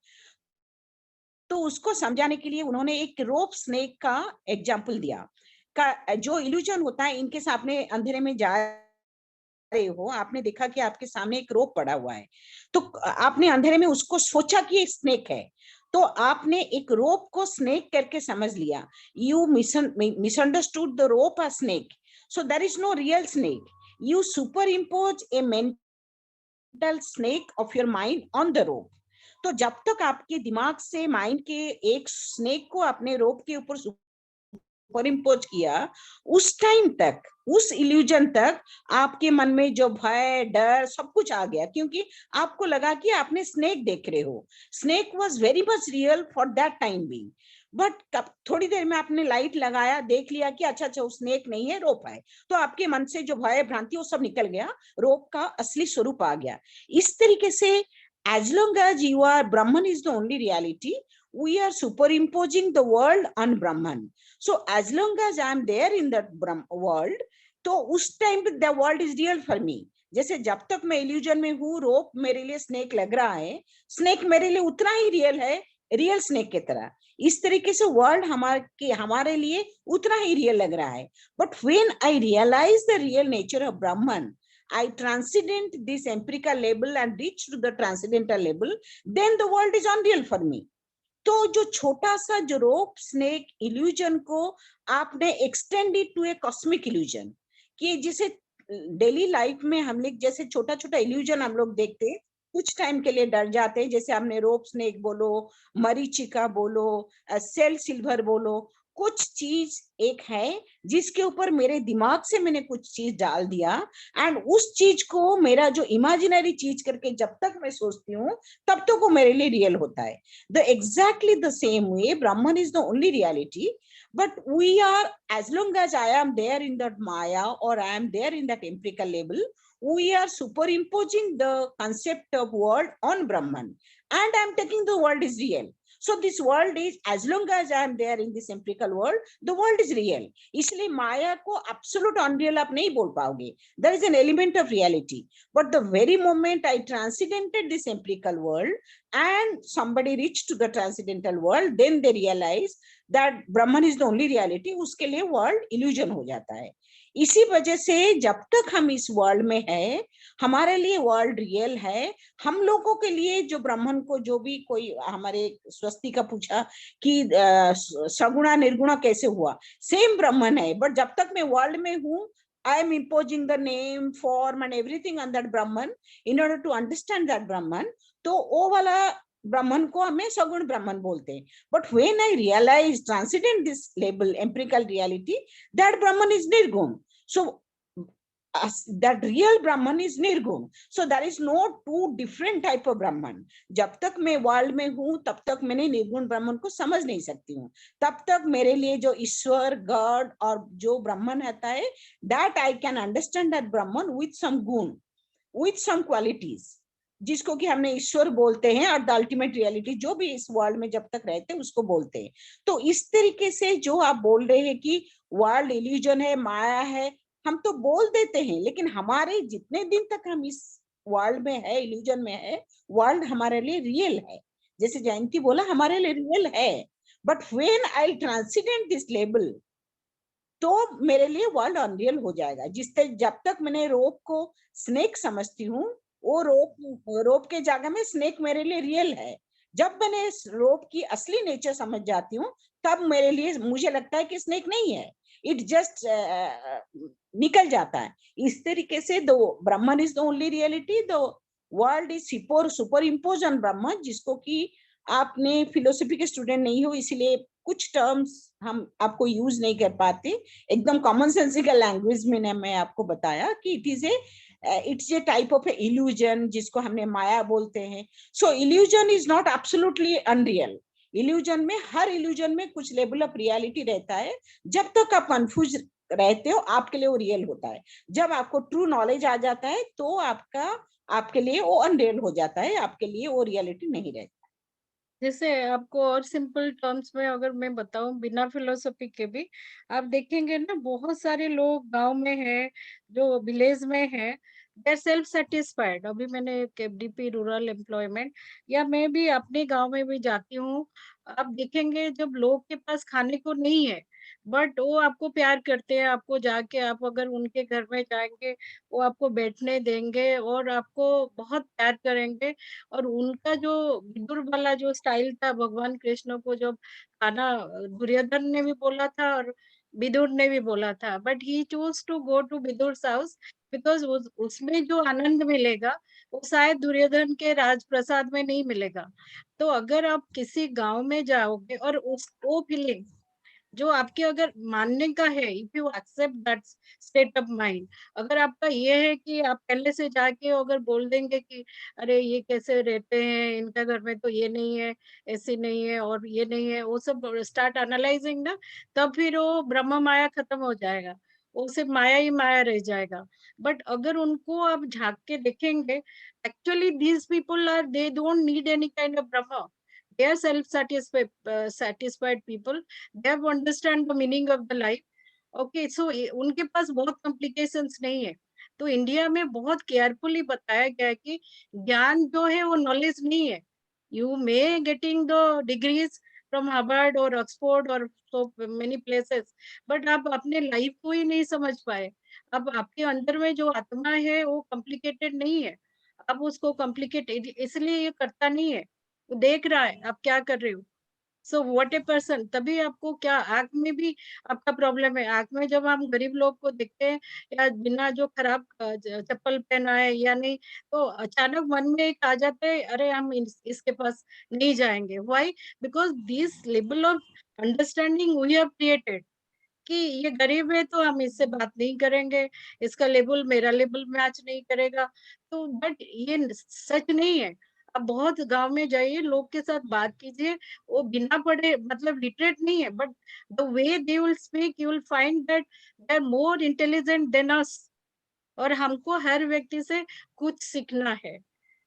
तो उसको समझाने के लिए उन्होंने एक रोप स्नेक का एग्जाम्पल दिया। का जो इल्यूजन होता है, इनके सामने अंधेरे में जा रहे हो, आपने देखा कि आपके सामने एक रोप पड़ा हुआ है, तो आपने अंधेरे में उसको सोचा कि एक स्नेक है, तो आपने एक रोप को स्नेक करके समझ लिया। You misunderstood the rope a snake, so there is no real snake. You superimpose a mental snake of your mind on the rope. तो जब तक आपके दिमाग से माइंड के एक स्नेक को अपने रोप के ऊपर सुपरइम्पोज किया, उस टाइम तक, उस इल्यूजन तक आपके मन में जो भय डर सब कुछ आ गया, क्योंकि आपको लगा कि आपने स्नेक देख रहे हो। Snake was very much real for that time being, but थोड़ी देर में आपने लाइट लगाया, देख लिया कि अच्छा अच्छा वो स्नेक नहीं है, रोप है, तो आपके मन से जो भय भ्रांति वो सब निकल गया, रोप का असली स्वरूप आ गया। इस तरीके से as long as you are Brahman is the only reality, we are superimposing the world on Brahman. So as long as I am there in that world, तो उस टाइम पे the world is real for me. जैसे जब तक मैं illusion में हूँ, रोप मेरे लिए स्नेक लग रहा है, स्नेक मेरे लिए उतना ही रियल है रियल स्नेक की तरह। इस तरीके से वर्ल्ड हमारे लिए उतना ही रियल लग रहा है। But when I realise the real nature of Brahman, I transcend this empirical label and reach to the transcendental label, then the world is unreal for me. तो जो छोटा सा जो रोप स्नेक इल्यूजन को आपने extended to a cosmic illusion, कि जिसे daily life में हम लोग जैसे छोटा छोटा इल्यूजन हम लोग देखते हैं, कुछ टाइम के लिए डर जाते हैं, जैसे हमने रोप स्नेक बोलो, मरीचिका बोलो, सेल सिल्वर बोलो, कुछ चीज एक है जिसके ऊपर मेरे दिमाग से मैंने कुछ चीज डाल दिया, एंड उस चीज को मेरा जो इमेजिनरी चीज करके जब तक मैं सोचती हूँ तब तक वो मेरे लिए रियल होता है। The exactly the same way Brahman is the only reality, but we are, as long as I am there in that maya or I am there in that empirical label, we are superimposing the concept of world on Brahman, and I am taking the world is real. So this world is, as long as I am there in this empirical world, the world is real. इसलिए माया को absolute unreal आप नहीं बोल पाओगे. There is an element of reality. But the very moment I transcendented this empirical world and somebody reached to the transcendental world, then they realize that Brahman is the only reality. उसके लिए world illusion हो जाता है. इसी वजह से जब तक हम इस वर्ल्ड में है, हमारे लिए वर्ल्ड रियल है. हम लोगों के लिए जो ब्राह्मण को जो भी कोई हमारे स्वस्ति का पूछा कि सगुणा निर्गुणा कैसे हुआ, सेम ब्राह्मण है. बट जब तक मैं वर्ल्ड में हूँ, I am imposing the name, form and everything on that Brahman in order to understand that Brahman. तो वो वाला ब्राह्मण को हमें सगुण ब्राह्मण बोलते हैं. But when I realize, transcend this label, empirical reality, that Brahman is nirgun. So that real Brahman is nirgun. So there is no two different type of Brahman. जब तक मैं वर्ल्ड में हूँ तब तक मैंने निर्गुण ब्राह्मण को समझ नहीं सकती हूँ. तब तक मेरे लिए जो ईश्वर, गॉड और जो ब्राह्मण रहता है, that I can understand that Brahman with some गुण, with some qualities, जिसको कि हमने ईश्वर बोलते हैं, और द अल्टीमेट रियलिटी जो भी इस वर्ल्ड में जब तक रहते हैं उसको बोलते हैं. तो इस तरीके से जो आप बोल रहे हैं कि वर्ल्ड इल्यूजन है, माया है, हम तो बोल देते हैं, लेकिन हमारे जितने दिन तक हम इस वर्ल्ड में है, इल्यूजन में है, वर्ल्ड हमारे लिए रियल है. जैसे जयंती बोला हमारे लिए रियल है. But when I transcend this level, तो मेरे लिए वर्ल्ड अनरियल हो जाएगा. जिससे जब तक मैंने रोप को स्नेक समझती हूँ, वो रोप के जगह में स्नेक मेरे लिए रियल है. जब मैंने रोप की असली नेचर समझ जाती हूँ, तब मेरे लिए मुझे लगता है कि स्नेक नहीं है. इट जस्ट निकल जाता है. इस तरीके से द ब्राह्मण is the only reality, the world is super impose on ब्राह्मण. जिसको कि आपने फिलोसफी के स्टूडेंट नहीं हो, इसीलिए कुछ टर्म्स हम आपको यूज नहीं कर पाते. एकदम कॉमन सेंसिकल लैंग्वेज में मैं आपको बताया कि it's a type of illusion, जिसको हमने माया बोलते हैं. So illusion is not absolutely unreal. Illusion में, हर इल्यूजन में कुछ लेवल ऑफ रियलिटी रहता है. जब तक आप कंफ्यूज रहते हो, आपके लिए वो रियल होता है. जब आपको ट्रू नॉलेज आ जाता है, तो आपके लिए वो अनरियल हो जाता है, आपके लिए वो रियलिटी नहीं रहती. जैसे आपको और सिंपल टर्म्स में अगर मैं बताऊं, बिना फिलोसफी के भी आप देखेंगे ना, बहुत सारे लोग गांव में हैं, जो विलेज में हैं, दे सेल्फ सेटिस्फाइड. अभी मैंने एक एफडीपी रूरल एम्प्लॉयमेंट, या मैं भी अपने गांव में भी जाती हूँ, आप देखेंगे जब लोग के पास खाने को नहीं है, बट वो आपको प्यार करते हैं. आपको जाके आप अगर उनके घर में जाएंगे, वो आपको बैठने देंगे और आपको बहुत प्यार करेंगे. और उनका जो विदुर वाला जो स्टाइल था, भगवान कृष्ण को जब खाना दुर्योधन ने भी बोला था और विदुर ने भी बोला था, but he choose to go to Vidur's house, because उसमें जो आनंद मिलेगा वो शायद दुर्योधन के राजप्रसाद में नहीं मिलेगा. तो अगर आप किसी गांव में जाओगे और उस वो फीलिंग जो आपके अगर मानने का है, if you accept that state of mind, अगर आपका ये है कि आप पहले से जाके अगर बोल देंगे कि अरे ये कैसे रहते हैं, इनका घर में तो ये नहीं है, ऐसे नहीं है और ये नहीं है, वो सब स्टार्ट एनालाइजिंग ना, तब फिर वो ब्रह्म माया खत्म हो जाएगा, वो सिर्फ माया ही माया रह जाएगा. बट अगर उनको आप झांक के देखेंगे, actually these people are, they don't need any kind of Brahman. They are satisfied people. They have understand the meaning of the life. Okay, so उनके पास बहुत कॉम्प्लिकेशंस नहीं है. तो इंडिया में बहुत केयरफुली बताया गया है कि ज्ञान जो है वो नॉलेज नहीं है. You may getting the degrees from Harvard or Oxford or so many places, but आप अपने लाइफ को ही नहीं समझ पाए. अब आपके अंदर में जो आत्मा है वो कॉम्प्लिकेटेड नहीं है. आप उसको कॉम्प्लिकेटेड इसलिए ये करता नहीं है. वो देख रहा है आप क्या कर रहे हो. सो व्हाट ए पर्सन, तभी आपको क्या आंख में भी आपका प्रॉब्लम है. आंख में जब हम गरीब लोग को देखते हैं या बिना जो खराब चप्पल पहना है या नहीं, तो अचानक मन में एक आ जाता है, अरे हम इसके पास नहीं जाएंगे. Why? Because this level of understanding we have created कि ये गरीब है तो हम इससे बात नहीं करेंगे, इसका लेवल मेरा लेवल मैच नहीं करेगा. तो बट ये सच नहीं है. आप बहुत गांव में जाइए, लोग के साथ बात कीजिए, वो बिना पढ़े मतलब लिटरेट नहीं है, but the way they will speak you will find that they are more intelligent than us. और हमको हर व्यक्ति से कुछ सीखना है.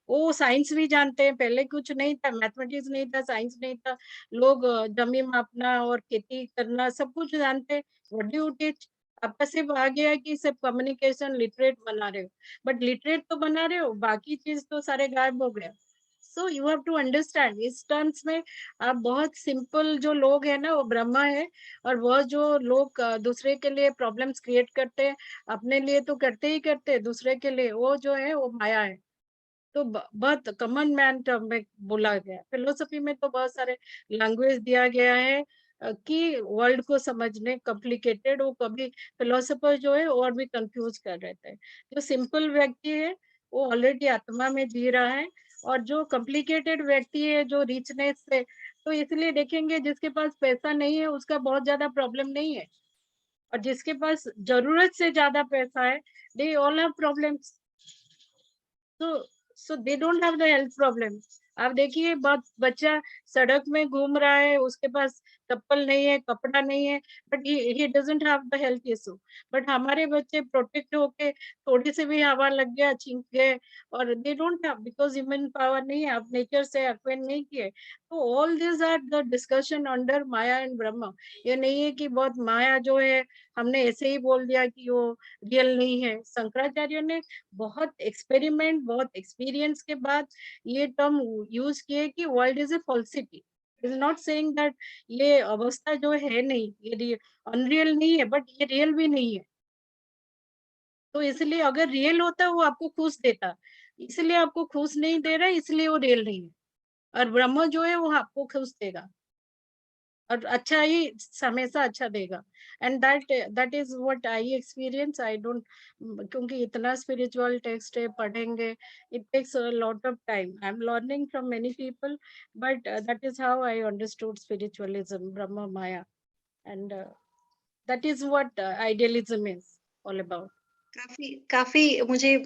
वो साइंस भी जानते हैं, पहले कुछ नहीं था, मैथमेटिक्स नहीं था, साइंस नहीं था, लोग जमीन मापना और खेती करना सब कुछ जानते हैं. What do you teach? आपका सिर्फ आ गया है कि सिर्फ कम्युनिकेशन लिटरेट बना रहे हो, बट लिटरेट तो बना रहे हो, बाकी चीज तो सारे गायब हो गए. So you have to understand इस टर्म्स में. आप बहुत सिंपल जो लोग हैं ना वो ब्रह्मा है, और वह जो लोग दूसरे के लिए प्रॉब्लम्स क्रिएट करते हैं, अपने लिए तो करते ही करते, दूसरे के लिए वो जो है वो माया है. तो बहुत कॉमन मैन टर्म में बोला गया. फिलोसफी में तो बहुत सारे लैंग्वेज दिया गया है कि वर्ल्ड को समझने कॉम्प्लिकेटेड, वो कभी फिलोसफर जो है और भी कंफ्यूज कर रहते हैं. जो सिंपल व्यक्ति है वो ऑलरेडी आत्मा में जी रहा है, और जो कॉम्प्लिकेटेड व्यक्ति है जो रिचनेस से, तो इसलिए देखेंगे जिसके पास पैसा नहीं है उसका बहुत ज्यादा प्रॉब्लम नहीं है, और जिसके पास जरूरत से ज्यादा पैसा है they all have problems. so they don't have the health problem. आप देखिए बहुत बच्चा सड़क में घूम रहा है, उसके पास चप्पल नहीं है, कपड़ा नहीं है, but he doesn't have the health issue. But हमारे बच्चे प्रोटेक्ट होके थोड़ी सी भी हवा लग गया, छींक गए, और they don't have because human power नहीं है, आप नेचर से अक्वेंट नहीं किए. तो all this are the discussion under maya and Brahman. ये नहीं है कि बहुत माया जो है हमने ऐसे ही बोल दिया कि वो रियल नहीं है. शंकराचार्य ने बहुत एक्सपेरिमेंट, बहुत एक्सपीरियंस के बाद ये टर्म यूज किए कि world is a falsity. Is not saying that ये अवस्था जो है नहीं, ये अनरियल नहीं है, बट ये रियल भी नहीं है. तो इसलिए अगर रियल होता वो आपको खुश देता, इसलिए आपको खुश नहीं दे रहा, इसलिए वो रियल नहीं है. और ब्रह्म जो है वो आपको खुश देगा, और अच्छा ही हमेशा अच्छा देगा. And that is what I experience. I don't, क्योंकि इतना स्पिरिचुअल टेक्स्ट है, पढ़ेंगे, it takes a lot of time. I am learning from many people, but that is how I understood spiritualism, Brahman maya, and that is what idealism is all about. काफी काफी मुझे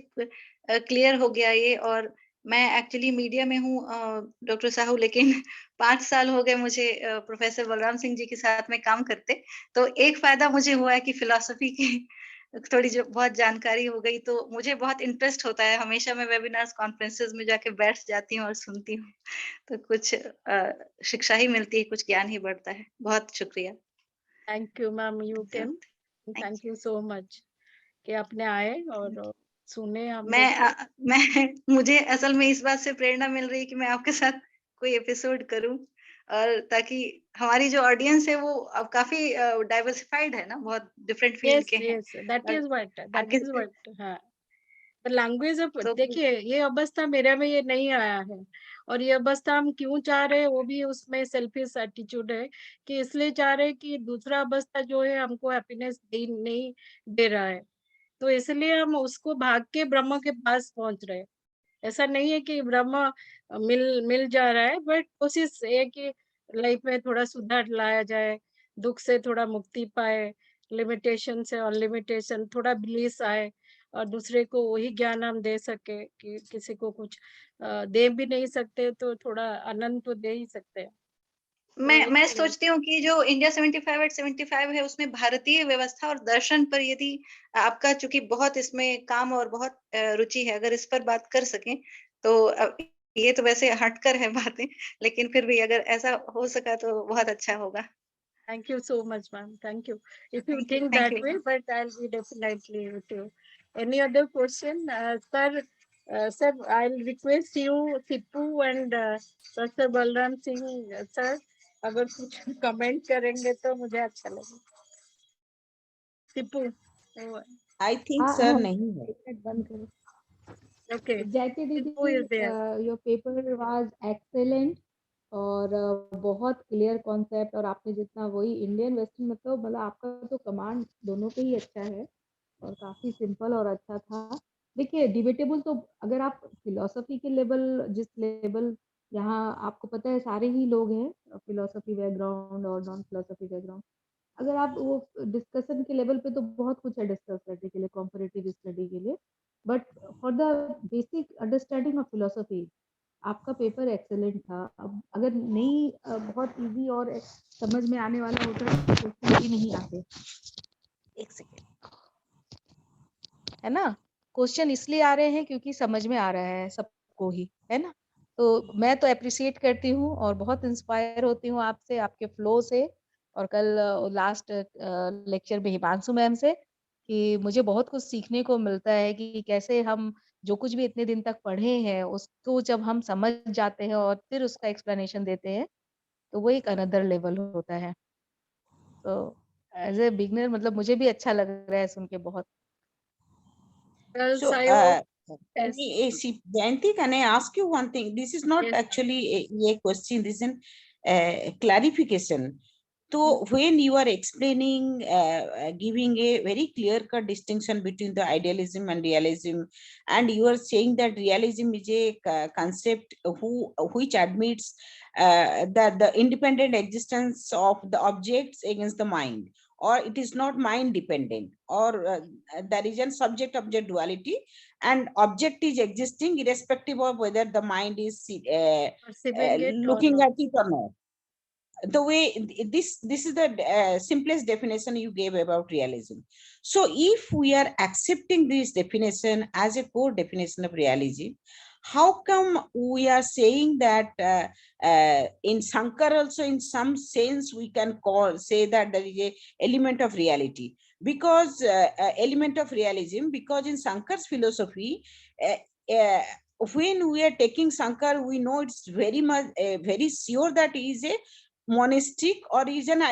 clear हो गया ये. और मैं एक्चुअली मीडिया में हूँ डॉक्टर साहू, लेकिन 5 साल हो गए मुझे प्रोफेसर बलराम सिंह जी के साथ में काम करते. तो एक फायदा मुझे हुआ है कि फिलोसफी की थोड़ी जो बहुत जानकारी हो गई, तो मुझे बहुत इंटरेस्ट होता है. हमेशा मैं वेबिनार्स कॉन्फ्रेंसेस में जाके बैठ जाती हूँ और सुनती हूँ. तो कुछ शिक्षा ही मिलती है, कुछ ज्ञान ही बढ़ता है. बहुत शुक्रिया. Thank you ma'am, you can. Thank you so much कि आपने आए और सुने हम लोग. मैं मुझे असल में इस बात से प्रेरणा मिल रही है कि मैं आपके साथ कोई एपिसोड करूं, और ताकि हमारी जो ऑडियंस है वो अब काफी डाइवर्सिफाइड है ना, बहुत डिफरेंट फील्ड यस के हैं. यस, दैट और इज व्हाट, आगे से हाँ. लैंग्वेज ऑफ, तो देखिए ये अवस्था मेरे में ये नहीं आया है, और ये अवस्था हम क्यों चाह रहे हैं, वो भी उसमें सेल्फिश एटीट्यूड है कि इसलिए चाह रहे हैं कि दूसरा अवस्था जो है हमको हैप्पीनेस नहीं दे रहा है, तो इसलिए हम उसको भाग के ब्रह्म के पास पहुंच रहे हैं. ऐसा नहीं है कि ब्रह्म मिल मिल जा रहा है, बट कोशिश है कि लाइफ में थोड़ा सुधार लाया जाए, दुख से थोड़ा मुक्ति पाए, लिमिटेशन से अनलिमिटेशन थोड़ा ब्लिस आए, और दूसरे को वही ज्ञान हम दे सके कि किसी को कुछ दे भी नहीं सकते तो थोड़ा आनंद तो दे ही सकते हैं. तो मैं इसलिए सोचती हूँ कि जो इंडिया 75 है उसमें भारतीय व्यवस्था और दर्शन पर यदि आपका, चूंकि बहुत इसमें काम और बहुत रुचि है, अगर इस पर बात कर सकें तो ये तो वैसे हटकर है बातें, लेकिन फिर भी अगर ऐसा हो सका तो बहुत अच्छा होगा. thank you so much ma'am, thank you if you thank you. think thank that you. way, but I'll be definitely with you. Any other question, sir? Sir, I'll request you, Tipu and Dr. Balram Singh, sir, अगर कुछ comment करेंगे तो मुझे अच्छा लगेगा. Tipu, I think sir नहीं है. एक मिनट बंद करो. okay. जयती Tipu is there. दीदी, योर पेपर वाज एक्सेलेंट और बहुत क्लियर कॉन्सेप्ट, और आपने जितना वही इंडियन वेस्टर्न मतलब आपका तो कमांड दोनों पे ही अच्छा है और काफी सिंपल और अच्छा था. देखिए डिबेटेबल तो अगर आप फिलोसफी के लेवल, जिस लेवल यहाँ आपको पता है सारे ही लोग हैं फिलोसफी बैकग्राउंड और नॉन फिलोसफी बैकग्राउंड, अगर आप वो डिस्कशन के लेवल पे तो बहुत कुछ है डिस्कस करने के लिए कॉम्परेटिव स्टडी के लिए, but for the basic understanding of philosophy आपका पेपर एक्सेलेंट था. अब अगर नहीं बहुत इजी और समझ में आने वाला होता तो क्वेश्चन ही नहीं आते. एक सेकेंड, है ना. क्वेश्चन इसलिए आ रहे हैं क्योंकि समझ में आ रहा है सबको ही, है ना. तो मैं तो अप्रिशिएट करती हूँ और बहुत इंस्पायर होती हूँ आपसे, आपके फ्लो से, और कल लास्ट लेक्चर में हिमांशु मैम से, कि मुझे बहुत कुछ सीखने को मिलता है कि कैसे हम जो कुछ भी इतने दिन तक पढ़े हैं उसको जब हम समझ जाते हैं और फिर उसका एक्सप्लेनेशन देते हैं तो वो एक अनदर लेवल होता है. तो एज ए बिगनर मतलब मुझे भी अच्छा लग रहा है सुन के बहुत. Well, So, Sayo, can yes. Jayanti, can I ask you one thing? This is not Yes, ma'am. actually a question. This is a clarification. So, when you are explaining, giving a very clear-cut distinction between the idealism and realism, and you are saying that realism is a concept which admits that the independent existence of the objects against the mind, or it is not mind dependent, or there is a subject object duality and object is existing irrespective of whether the mind is Perceiving it or looking not. at it or not. The way this is the simplest definition you gave about realism. So if we are accepting this definition as a core definition of realism, how come we are saying that in Sankar also in some sense we can say that there is a element of reality, because element of realism, because in Sankar's philosophy, when we are taking Sankar, we know it's very much very sure that he is a monistic or is an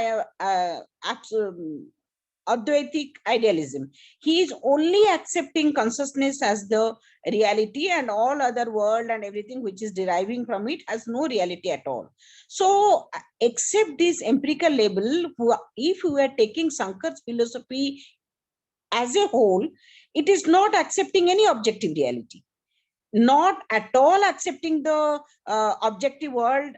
Advaitic idealism. He is only accepting consciousness as the reality, and all other world and everything which is deriving from it has no reality at all. So, except this empirical label, if we are taking Sankar's philosophy as a whole, it is not accepting any objective reality, not at all accepting the objective world,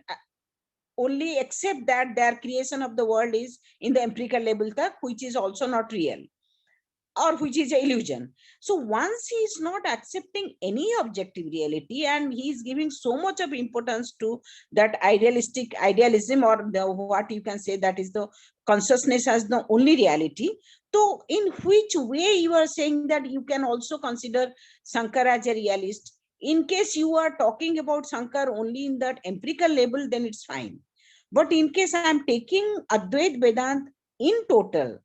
only except that their creation of the world is in the empirical level, which is also not real, or which is an illusion. So once he is not accepting any objective reality and he is giving so much of importance to that idealistic idealism, or the what you can say that is the consciousness as the only reality, so in which way you are saying that you can also consider Shankar as a realist? In case you are talking about Shankar only in that empirical level, then it's fine. But in case I am taking Advait Vedant in total,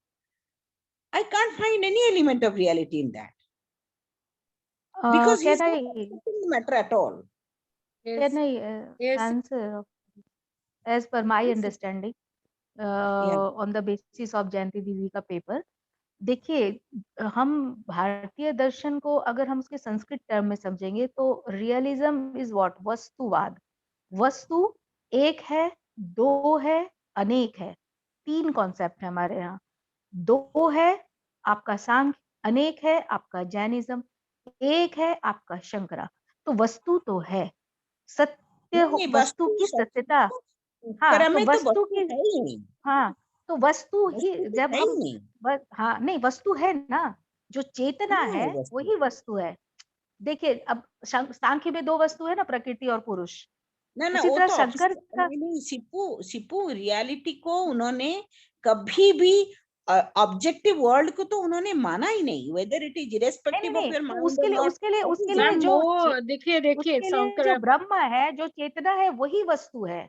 I can't find any element of reality in that. Because he's not accepting the matter at all. Yes. Can I Yes. answer as per my Yes. understanding Yeah. on the basis of जयंती दीदी का paper? देखिए हम भारतीय दर्शन को अगर हम उसके Sanskrit term में समझेंगे तो रियलिज्म इज व्हाट, वस्तुवाद. वस्तु एक है, दो है, अनेक है. तीन कॉन्सेप्ट है हमारे यहाँ. दो है आपका सांख्य, अनेक है आपका जैनिज्म, एक है आपका शंकरा. तो वस्तु तो है, सत्य नहीं, वस्तु की सत्यता. हाँ, तो वस्तु की, है ही नहीं. हाँ, तो वस्तु ही वस्तु तो जब है ही हम नहीं. हाँ नहीं, वस्तु है ना, जो चेतना कहाँ है है वस्तु? वही वस्तु है. देखिए अब सांख्य में दो वस्तु है ना, प्रकृति और पुरुष. ना उसी वो तरह तो शंकर का नहीं, सिपू रियलिटी को उन्होंने कभी भी ऑब्जेक्टिव वर्ल्ड को तो उन्होंने माना ही नहीं, whether it is irrespective of नहीं, योर तो माइंड उसके और लिए नॉट. उसके लिए मैम जो वो देखिए उसके लिए शंकर जो ब्रह्म है, जो चेतना है, वही वस्तु है.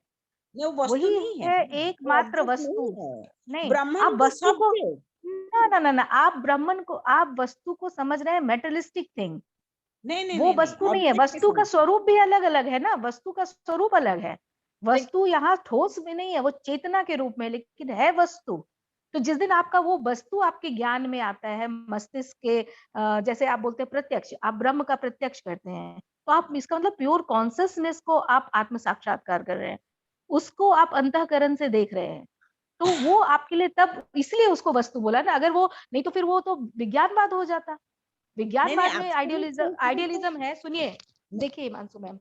वो वस्तु वही नहीं है, है वो एकमात्र ऑब्जेक्ट वस्तु. नहीं है. नहीं, ब्राह्मण आप भी वस्तु को सब्जेक्ट. ना, आप ब्राह्मण को, आप वस्तु को समझ रहे हैं मेटलिस्टिक थिंग. नहीं नहीं वो नहीं नहीं, वस्तु नहीं है, ऑब्जेक्ट वस्तु का स्वरूप भी अलग अलग है ना, वस्तु का स्वरूप अलग है। वस्तु यहाँ ठोस में नहीं है, वो चेतना के रूप में, लेकिन है वस्तु। तो जिस दिन आपका वो वस्तु आपके ज्ञान में आता है, मस्तिष्क के जैसे आप बोलते हैं प्रत्यक्ष, आप ब्रह्म का प्रत्यक्ष करते हैं, तो आप इसका मतलब प्योर कॉन्सियसनेस को आप आत्म साक्षात्कार कर रहे हैं, उसको आप अंतःकरण से देख रहे हैं। तो वो आपके लिए तब इसलिए उसको वस्तु बोला ना, अगर वो नहीं तो फिर वो तो विज्ञानवाद हो जाता। नहीं नहीं, विज्ञानवाद में absolute sense में आइडियलिज्म है। सुनिए, देखिए हिमांशु मैम,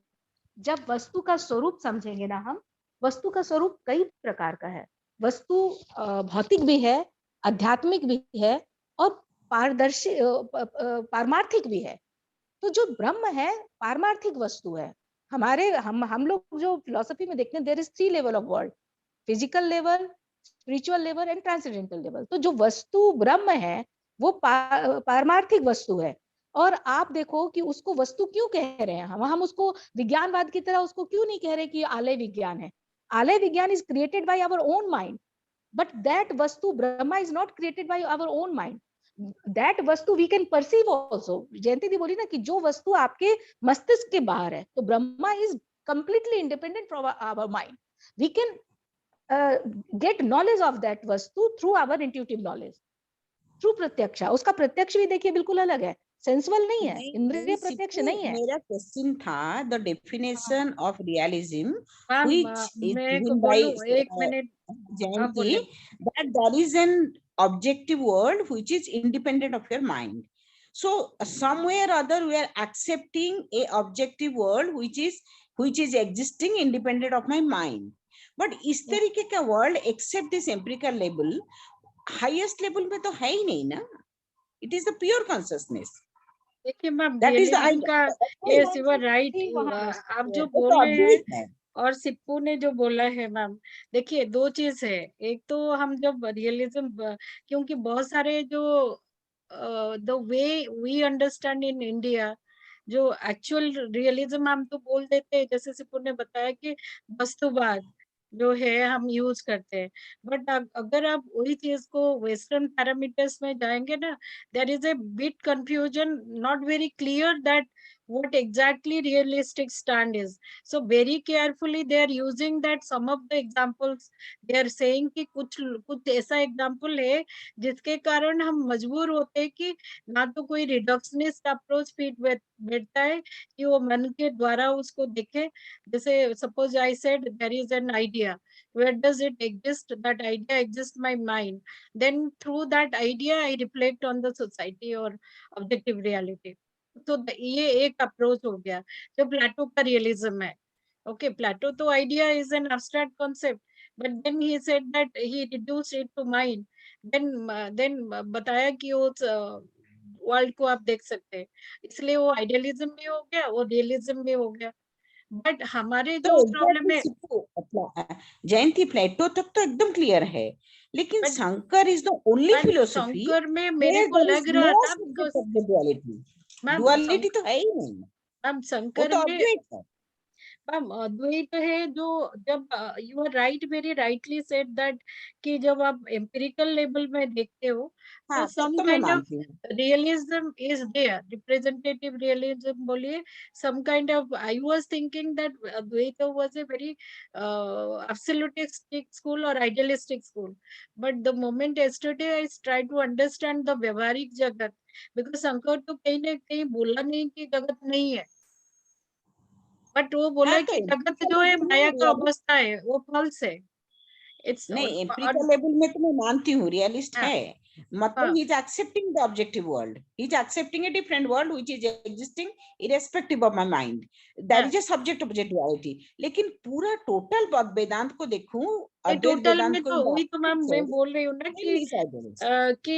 जब वस्तु का स्वरूप समझेंगे ना हम, वस्तु का स्वरूप कई प्रकार का है। वस्तु भौतिक भी है, आध्यात्मिक भी है, और पारदर्शी पारमार्थिक भी है। तो जो ब्रह्म है पारमार्थिक वस्तु है। हमारे हम लोग जो फिलोसफी में देखते हैं, there is 3 level of world, physical level, spiritual level and transcendental level. तो जो वस्तु ब्रह्म है वो पारमार्थिक वस्तु है। और आप देखो कि उसको वस्तु क्यों कह रहे हैं हम उसको विज्ञानवाद की तरह उसको क्यों नहीं कह रहे कि आलय विज्ञान है। Alaya vijnana is created by our own mind, but that vastu brahma is not created by our own mind. that vastu we can perceive also. जयंती दी बोली ना कि जो वस्तु आपके मस्तिष्क के बाहर है, तो Brahma is completely independent from our mind. We can get knowledge of that vastu through our intuitive knowledge, through प्रत्यक्षा। उसका प्रत्यक्ष भी देखिए बिल्कुल अलग है, सेंसुअल नहीं है, इंद्रिय प्रत्यक्ष नहीं है। मेरा क्वेश्चन था the definition of realism ma'am which is मैं को गिवन बाय बोलूं 1 मिनट। हाँ जयंती, बोले। that there is an objective world which is independent of your mind. So somewhere or other we are accepting a objective world which is existing independent of my mind. But इस तरीके का world except this empirical level, highest level में तो है ही नहीं ना। It is the pure consciousness, देखिए ma'am, that is the realism का, यस यू आर राइट, आप जो बोल रहे हैं और सिप्पू ने जो बोला है मैम, देखिए 2 चीज है। एक तो हम जब रियलिज्म, क्योंकि बहुत सारे जो the way we understand in India, जो एक्चुअल रियलिज्म हम तो बोल देते हैं, जैसे सिप्पू ने बताया कि वस्तुवाद जो है हम यूज करते हैं। बट अगर आप वही चीज को वेस्टर्न पैरामीटर्स में जाएंगे ना, there is a bit confusion, not very clear that what exactly realistic stand is. So very carefully they are using that some of the examples they are saying कि कुछ ऐसा एग्जाम्पल है जिसके कारण हम मजबूर होते हैं कि ना तो कोई रिडक्शनिस्ट अप्रोच फिट बैठता है कि वो मन के द्वारा उसको देखे। जैसे suppose I said there is an idea, where does it exist? That idea exists my mind, then through that idea I reflect on the society or objective reality. तो ये एक अप्रोच हो गया जो प्लेटो का रियलिज्म है। ओके, प्लेटो तो idea is an abstract concept, but then he said that he reduced it to mind. Then बताया कि वो वर्ल्ड को आप देख सकते हैं, इसलिए वो आइडियलिज्म भी हो गया, वो रियलिज्म भी हो गया। बट हमारे तो जो प्रॉब्लम एग्जैक्टली है, सिप्पू, जयंती प्लेटो तक तो एकदम क्लियर है, लेकिन But- Shankar is the only ma'am philosophy Shankar में मेरे where को there is लग रहा no था subject because of the duality. Ma'am Duality तो है ही नहीं, मैम वो शंकर तो में अद्वैत है। मैम अद्वैत है। जो जब you are right, very rightly said that कि जब आप एम्पिरिकल लेवल में देखते हो तो हाँ, तब सम तो मैं काइंड ऑफ मानती हूँ। Realism is there, representative realism बोलिए, some kind of, I was thinking that Advaita was a very absolutistic school or idealistic school, but the moment yesterday I tried to understand the व्यवहारिक जगत, because Shankar तो कहीं ना कहीं बोला नहीं कि जगत नहीं है, बट वो बोला हाँ, तो कि जगत एम्पिरिकल जो है लेवल माया में का अवस्था है, वो फॉल्स है। इट्स नहीं, एम्पिरिकल लेवल में तो मैं मानती हूँ रियलिस्ट है, मतलब he is accepting the objective world, he is accepting a different world which is existing irrespective of my mind, that is a subject objectivity. लेकिन पूरा टोटल वेदांत को देखूं, अद्वैत टोटल वेदांत में को तो वही तो मैम मैं बोल रही हूँ ना कि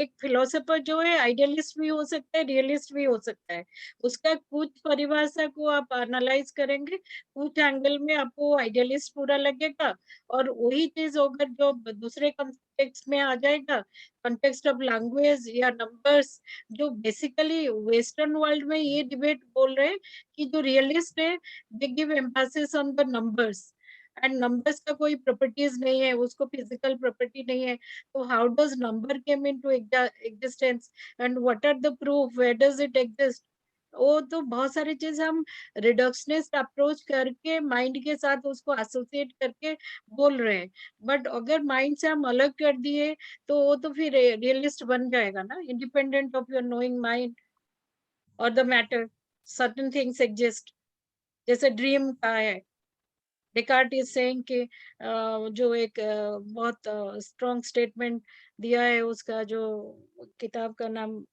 एक फिलोसोफर जो है आइडियलिस्ट भी हो सकता है, रियलिस्ट भी हो सकता है। उसका कुछ परिभाषा को आप एनालाइज करेंगे, कुछ एंगल में आपको आइडियलिस्ट पूरा लगेगा, और वही चीज अगर जो दूसरे कॉन्टेक्स्ट में आ जाएगा, कॉन्टेक्स्ट ऑफ लैंग्वेज या नंबर्स, जो बेसिकली वेस्टर्न वर्ल्ड में ये डिबेट बोल रहे हैं कि जो रियलिस्ट है they give emphasis on the numbers, and numbers का कोई प्रॉपर्टीज नहीं है, उसको फिजिकल प्रॉपर्टी नहीं है, तो how does number came into existence and what are the proof, where does it exist. वो तो बहुत सारी चीज हम रिडक्शनिस्ट अप्रोच करके माइंड के साथ उसको एसोसिएट करके बोल रहे हैं, बट अगर माइंड से हम अलग कर दिए तो वो तो फिर रियलिस्ट बन जाएगा ना, independent of your knowing mind और the matter, certain things exist, जैसे ड्रीम का है। डिकार्ट इज सेइंग कि जो एक बहुत स्ट्रॉन्ग स्टेटमेंट दिया है, उसका जो किताब का नाम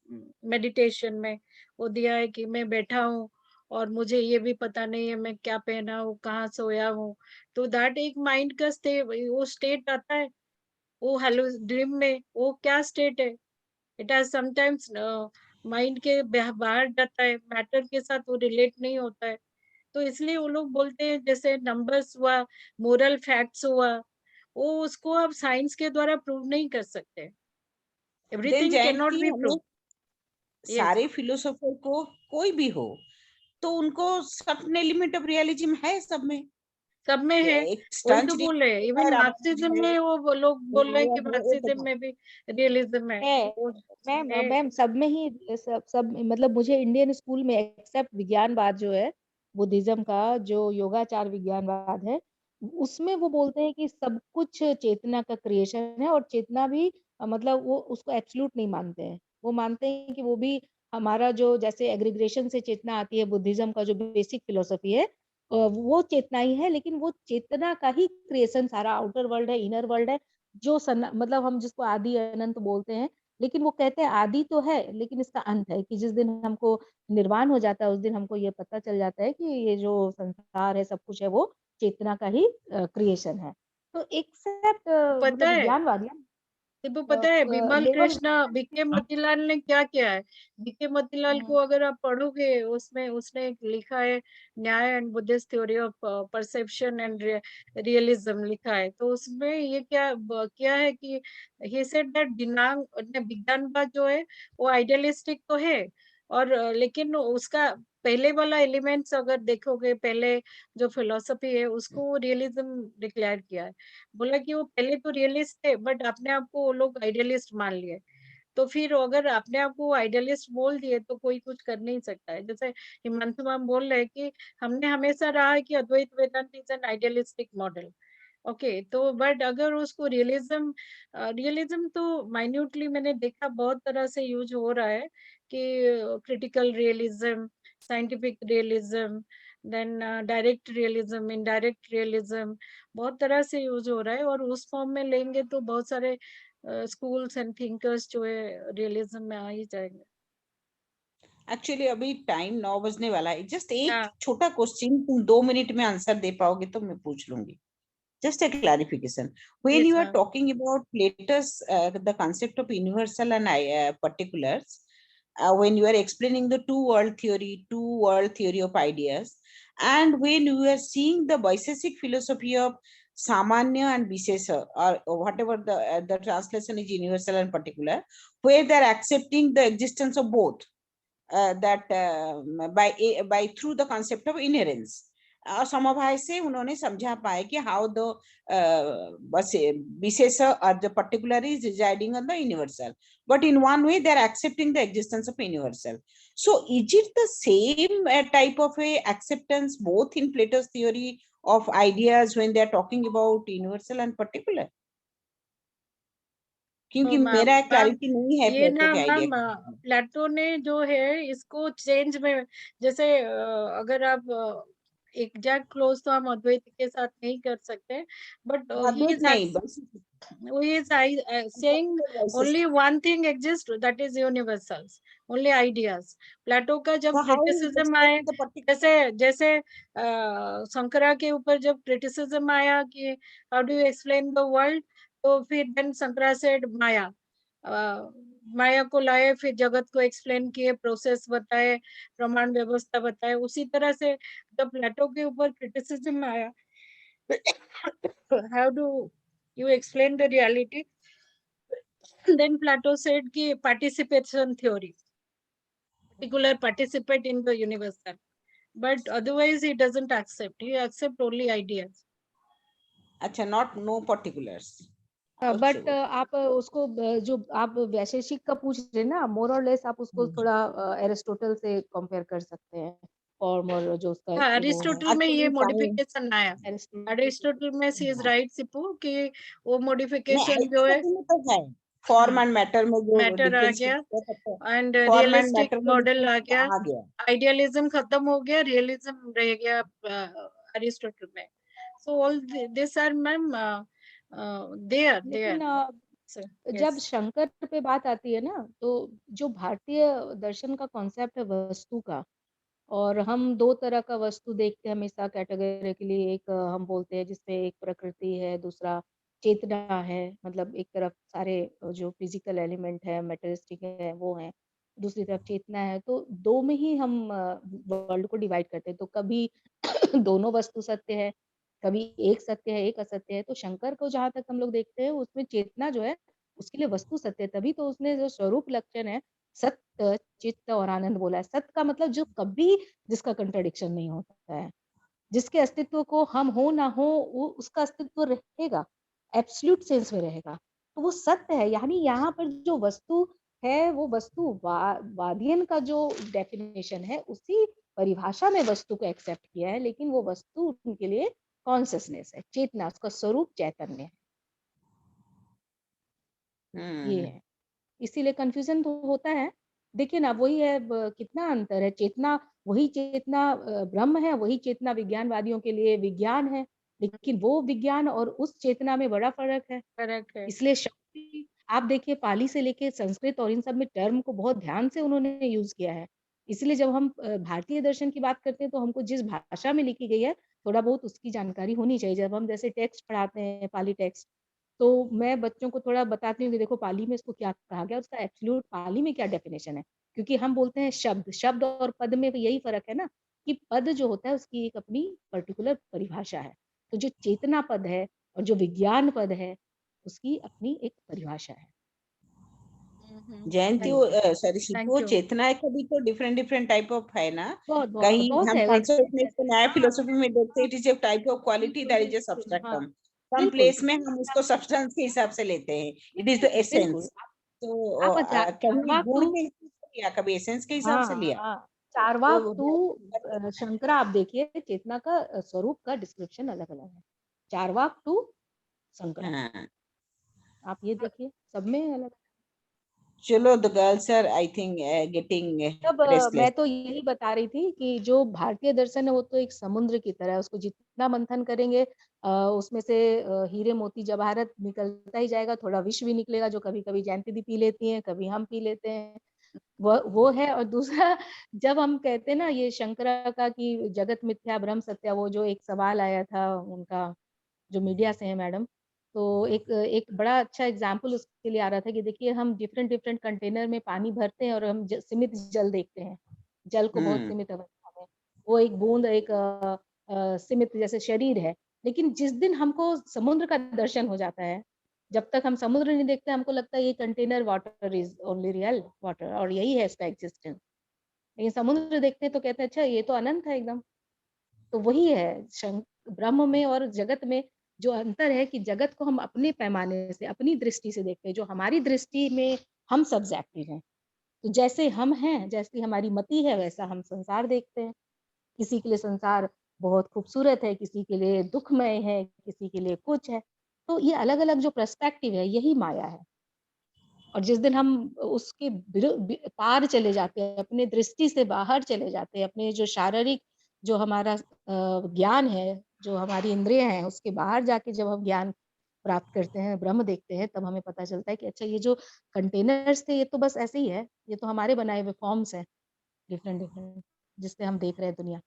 मेडिटेशन में वो दिया है कि मैं बैठा हूँ और मुझे ये भी पता नहीं है मैं क्या पहना हूँ, कहाँ सोया हूँ। तो दैट एक माइंड का वो स्टेट आता है, वो हेलो ड्रीम में वो क्या स्टेट है, इट हैज समटाइम्स माइंड के बाहर जाता है, मैटर के साथ वो रिलेट नहीं होता है। तो इसलिए वो लोग बोलते हैं जैसे नंबर्स हुआ, मोरल फैक्ट्स हुआ, वो उसको आप साइंस के द्वारा प्रूव नहीं कर सकते, देन एवरीथिंग कैन नॉट जयंती, बी हमें प्रूव। यस, सारे फिलोसोफर को कोई भी हो तो उनको सर्टेन एलिमेंट ऑफ रियलिज्म है सब में। सब में है, एक वही स्टंच तो बोल रहे हैं। इवन मार्क्सिज्म में वो लोग बोल रहे हैं कि मार्क्सिज्म में भी रियलिज्म है, है वो मैम है। मैम सब में ही सब मतलब मुझे इंडियन स्कूल में एक्सेप्ट विज्ञानवाद जो है, बुद्धिज्म का जो योगाचार विज्ञानवाद है, उसमें वो बोलते हैं कि सब कुछ चेतना का क्रिएशन है, और चेतना भी मतलब वो उसको एब्सोल्यूट नहीं मानते हैं। वो मानते हैं कि वो भी हमारा जो जैसे एग्रीग्रेशन से चेतना आती है, बुद्धिज्म का जो बेसिक फिलोसफी है, वो चेतना ही है, लेकिन वो चेतना का ही क्रिएशन सारा आउटर वर्ल्ड है, इनर वर्ल्ड है, जो मतलब हम जिसको आदि अनंत बोलते हैं। लेकिन वो कहते हैं आदि तो है लेकिन इसका अंत है, कि जिस दिन हमको निर्वाण हो जाता है उस दिन हमको ये पता चल जाता है कि ये जो संसार है सब कुछ है वो चेतना का ही क्रिएशन है। तो एक्सेप्ट पता मतलब है, विज्ञानवादी तो पता है विमल लेवल। कृष्ण बीके मोतीलाल ने क्या किया है? बीके मोतीलाल को अगर आप पढ़ोगे, उसमें उसने एक लिखा है न्याय and Buddhist theory of perception and realism लिखा है। तो उसमें ये क्या है कि ही सेड दैट दिनांक विज्ञानवाद जो है वो आइडियलिस्टिक तो है, और लेकिन उसका पहले वाला एलिमेंट्स अगर देखोगे, पहले जो फिलोसफी है उसको रियलिज्म डिक्लेयर किया है। बोला कि वो पहले तो रियलिस्ट थे बट अपने आप को वो लोग आइडियलिस्ट मान लिए। तो फिर अगर अपने आप को आइडियलिस्ट बोल दिए तो कोई कुछ कर नहीं सकता है। जैसे हिमांशु मैम बोल रहे हैं कि हमने हमेशा रहा है कि Advaita Vedanta is an idealistic model. Okay, तो बट अगर उसको रियलिज्म, रियलिज्म तो माइन्यूटली मैंने देखा बहुत तरह से यूज हो रहा है कि critical realism, scientific realism, then direct realism, indirect realism, बहुत तरह से यूज हो रहा है। और उस फॉर्म में लेंगे तो बहुत सारे स्कूल्स एंड थिंकर्स जो है रियलिज्म में आ ही जाएंगे। एक्चुअली अभी टाइम 9 बजने वाला है, जस्ट एक हाँ, छोटा क्वेश्चन तुम 2 मिनट में आंसर दे पाओगे तो मैं पूछ लूंगी। Just a clarification. When yes you are ma'am. talking about Plato's, the concept of universal and particulars, when you are explaining the two world theory of ideas, and when you are seeing the Vaisesik philosophy of Samanya and Vishesha, or whatever the translation is universal and particular, where they are accepting the existence of both, that by through the concept of inherence, समवाय से उन्होंने समझा पाए कि how the विशेष और the particular is residing on the universal, but in one way they are accepting the existence of universal. So is it the same type of a acceptance both in Plato's theory of ideas when they are talking about universal and particular? क्योंकि ma'am मेरा ma'am clarity नहीं है ये प्लेटो ना के idea ma'am, के। प्लेटो ने जो है इसको चेंज में, जैसे अगर आप एग्जैक्ट क्लोज तो हम अद्वैत के साथ नहीं कर सकते, बट ही अद्वैत इज नहीं, he is saying बस only one thing exists, that is universals, only ideas. प्लेटो का जब so how is क्रिटिसिज्म आए, explaining the particular? जैसे जैसे शंकरा के ऊपर जब क्रिटिसिज्म आया कि how do you explain the world, तो फिर देन शंकरा सेड माया, माया को लाए, फिर जगत को एक्सप्लेन किए, प्रोसेस बताए, प्रमाण व्यवस्था बताए। उसी तरह से जब प्लेटो के ऊपर क्रिटिसिज्म आया, how do you explain the reality, then Plato said ki participation theory, particular participate in the universal, but otherwise he doesn't accept, he accept only ideas. अच्छा, not no particulars. Absolutely. आप उसको जो आप वैशेषिक का पूछ रहे हैं ना, मोर और लेस आप उसको थोड़ा एरिस्टोटल से कंपेयर कर सकते हैं, फॉर्म और जो उसका हाँ, वो है। अरिस्टोटल में ये Actually, मॉडिफिकेशन आया। अरिस्टोटल में सी इज राइट सिपू कि वो नहीं, मॉडिफिकेशन जो है एरिस्टोटल में तो है फॉर्म एंड मैटर में जो मैटर आ डिफरेंस गया and form and realistic matter में मॉडल आ difference गया, आ गया। आइडियलिज्म खत्म हो गया, रियलिज्म रह गया अरिस्टोटल में। So all this are ma'am there लेकिन देयर जब शंकर पे बात आती है ना, तो जो भारतीय दर्शन का कॉन्सेप्ट है वस्तु का, और हम दो तरह का वस्तु देखते हैं हमेशा कैटेगरिकली। एक हम बोलते हैं जिसपे एक प्रकृति है, दूसरा चेतना है, मतलब एक तरफ सारे जो फिजिकल एलिमेंट है, मेटेरियलिस्टिक है वो है, दूसरी तरफ चेतना है। तो दो में ही हम वर्ल्ड को डिवाइड करते हैं। तो कभी दोनों वस्तु सत्य है, कभी एक सत्य है, एक असत्य है। तो शंकर को जहां तक हम लोग देखते हैं, उसमें चेतना जो है उसके लिए वस्तु सत्य है। तभी तो उसने जो स्वरूप लक्षण है सत्य, चित्त और आनंद बोला है। सत्य का मतलब जो कभी जिसका कंट्राडिक्शन नहीं होता है, जिसके अस्तित्व को हम हो ना हो वो उसका अस्तित्व रहेगा, एब्सोल्यूट सेंस में रहेगा, तो वो सत्य है। यानी यहाँ पर जो वस्तु है वो वस्तु वादियन का जो डेफिनेशन है उसी परिभाषा में वस्तु को एक्सेप्ट किया है, लेकिन वो वस्तु उनके लिए कॉन्सियसनेस है, चेतना, उसका स्वरूप चैतन्य है। ये है, इसीलिए कंफ्यूजन तो होता है। देखिए ना, वही है, कितना अंतर है। चेतना, वही चेतना ब्रह्म है, वही चेतना विज्ञानवादियों के लिए विज्ञान है, लेकिन वो विज्ञान और उस चेतना में बड़ा फर्क है। करेक्ट है। इसलिए शक्ति, आप देखिए पाली से लेके संस्कृत और इन सब में टर्म को बहुत ध्यान से उन्होंने यूज किया है। इसलिए जब हम भारतीय दर्शन की बात करते हैं तो हमको जिस भाषा में लिखी गई है थोड़ा बहुत उसकी जानकारी होनी चाहिए। जब हम जैसे टेक्स्ट पढ़ाते हैं, पाली टेक्स्ट, तो मैं बच्चों को थोड़ा बताती हूँ कि देखो पाली में इसको क्या कहा गया, उसका एब्सोल्यूट पाली में क्या डेफिनेशन है। क्योंकि हम बोलते हैं शब्द, शब्द और पद में तो यही फर्क है ना, कि पद जो होता है उसकी एक अपनी पर्टिकुलर परिभाषा है। तो जो चेतना पद है और जो विज्ञान पद है उसकी अपनी एक परिभाषा है। जयंती, सॉरी थैंक वो यू। चेतना का भी तो डिफरेंट डिफरेंट टाइप ऑफ है ना। बहुत बहुत कहीं बहुत हम है। कंसेप्ट में इसको नया फिलोसफी में देखते हैं, it is a type of quality, बिल्कुल दैट इज ए बिल्कुल, हाँ सब्सट्रैक्टम। सम बिल्कुल प्लेस में हम उसको सब्सटेंस के हिसाब से लेते हैं, इट इज द बिल्कुल बिल्कुल। एसेंस। तो आप कभी चारवाक गुण टू, के हिसाब से लिया, कभी एसेंस के हिसाब से हाँ लिया। हाँ, चारवाक तो टू शंकरा, आप देखिए चेतना का स्वरूप का डिस्क्रिप्शन अलग अलग है। चारवाक टू शंकरा, हाँ, आप ये देखिए सब में अलग। चलो, the girls are I think getting तब रेस्टलेस। मैं तो यही बता रही थी कि जो भारतीय दर्शन है वो तो एक समुद्र की तरह है। उसको जितना मंथन करेंगे उसमें से हीरे मोती जवाहरत निकलता ही जाएगा। थोड़ा विष भी निकलेगा, जो कभी कभी जयंती दी पी लेती हैं, कभी हम पी लेते हैं, वो है। और दूसरा, जब हम कहते हैं ना ये शंकरा का कि जगत मिथ्या ब्रह्म सत्या, वो जो एक सवाल आया था उनका जो मीडिया से है मैडम, तो एक एक बड़ा अच्छा एग्जाम्पल उसके लिए आ रहा था कि देखिए हम डिफरेंट डिफरेंट कंटेनर में पानी भरते हैं और हम सीमित जल देखते हैं, जल को बहुत सीमित अवस्था में, वो एक बूंद, एक सीमित जैसे शरीर है। लेकिन जिस दिन हमको समुद्र का दर्शन हो जाता है, जब तक हम समुद्र नहीं देखते हमको लगता है ये container water is only real water और यही है इसका एग्जिस्टेंस। लेकिन समुद्र देखते हैं तो कहते हैं अच्छा ये तो अनंत है एकदम। तो वही है ब्रह्म में और जगत में जो अंतर है कि जगत को हम अपने पैमाने से, अपनी दृष्टि से देखते हैं। जो हमारी दृष्टि में हम सब्जेक्टिव हैं, तो जैसे हम हैं, जैसी हमारी मति है, वैसा हम संसार देखते हैं। किसी के लिए संसार बहुत खूबसूरत है, किसी के लिए दुखमय है, किसी के लिए कुछ है। तो ये अलग अलग जो पर्सपेक्टिव है यही माया है। और जिस दिन हम उसके पार चले जाते हैं, अपने दृष्टि से बाहर चले जाते हैं, अपने जो शारीरिक जो हमारा ज्ञान है, जो हमारी इंद्रिय हैं, उसके बाहर जाके जब हम ज्ञान प्राप्त करते हैं, ब्रह्म देखते हैं, तब हमें पता चलता है कि अच्छा ये जो कंटेनर्स थे ये तो बस ऐसे ही है, ये तो हमारे बनाए हुए फॉर्म्स हैं डिफरेंट डिफरेंट, जिससे हम देख रहे हैं दुनिया।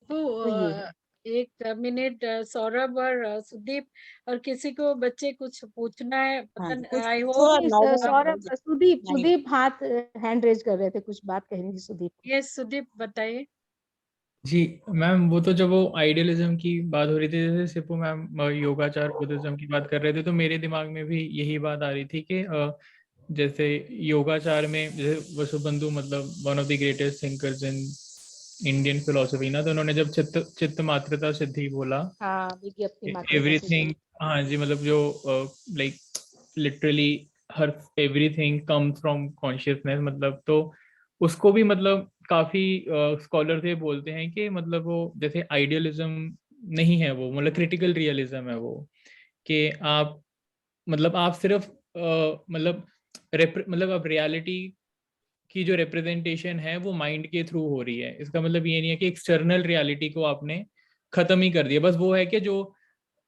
तो ये है। एक मिनट, सौरभ और सुदीप और किसी को बच्चे कुछ पूछना है, हाँ, पता आई थोड़ा होप। सौरभ, सुदीप हाथ हैंड रेज कर रहे थे, कुछ बात कहनी थी सुदीप को। यस सुदीप बताइए। जी मैम, वो तो जब वो आइडियलिज्म की बात हो रही थी, जैसे सिपो मैम योगाचार बुद्धिज्म की बात कर रहे थे, तो मेरे दिमाग में भी यही बात आ रही थी कि जैसे योगाचार में, जैसे वसुबंधु मतलब one of the greatest thinkers in Indian philosophy ना, तो उन्होंने जब चित्त मात्रता सिद्धि बोला, हाँ, विज्ञप्ति मात्रता एवरीथिंग, सिद्धि। हाँ जी, मतलब जो like literally her everything comes from consciousness, मतलब तो उसको भी मतलब काफी स्कॉलर थे बोलते हैं कि मतलब वो जैसे आइडियलिज्म नहीं है, वो मतलब क्रिटिकल रियलिज्म है वो, कि आप मतलब आप सिर्फ मतलब अब रियलिटी की जो रिप्रेजेंटेशन है वो माइंड के थ्रू हो रही है। इसका मतलब ये नहीं है कि एक्सटर्नल रियलिटी को आपने खत्म ही कर दिया, बस वो है कि जो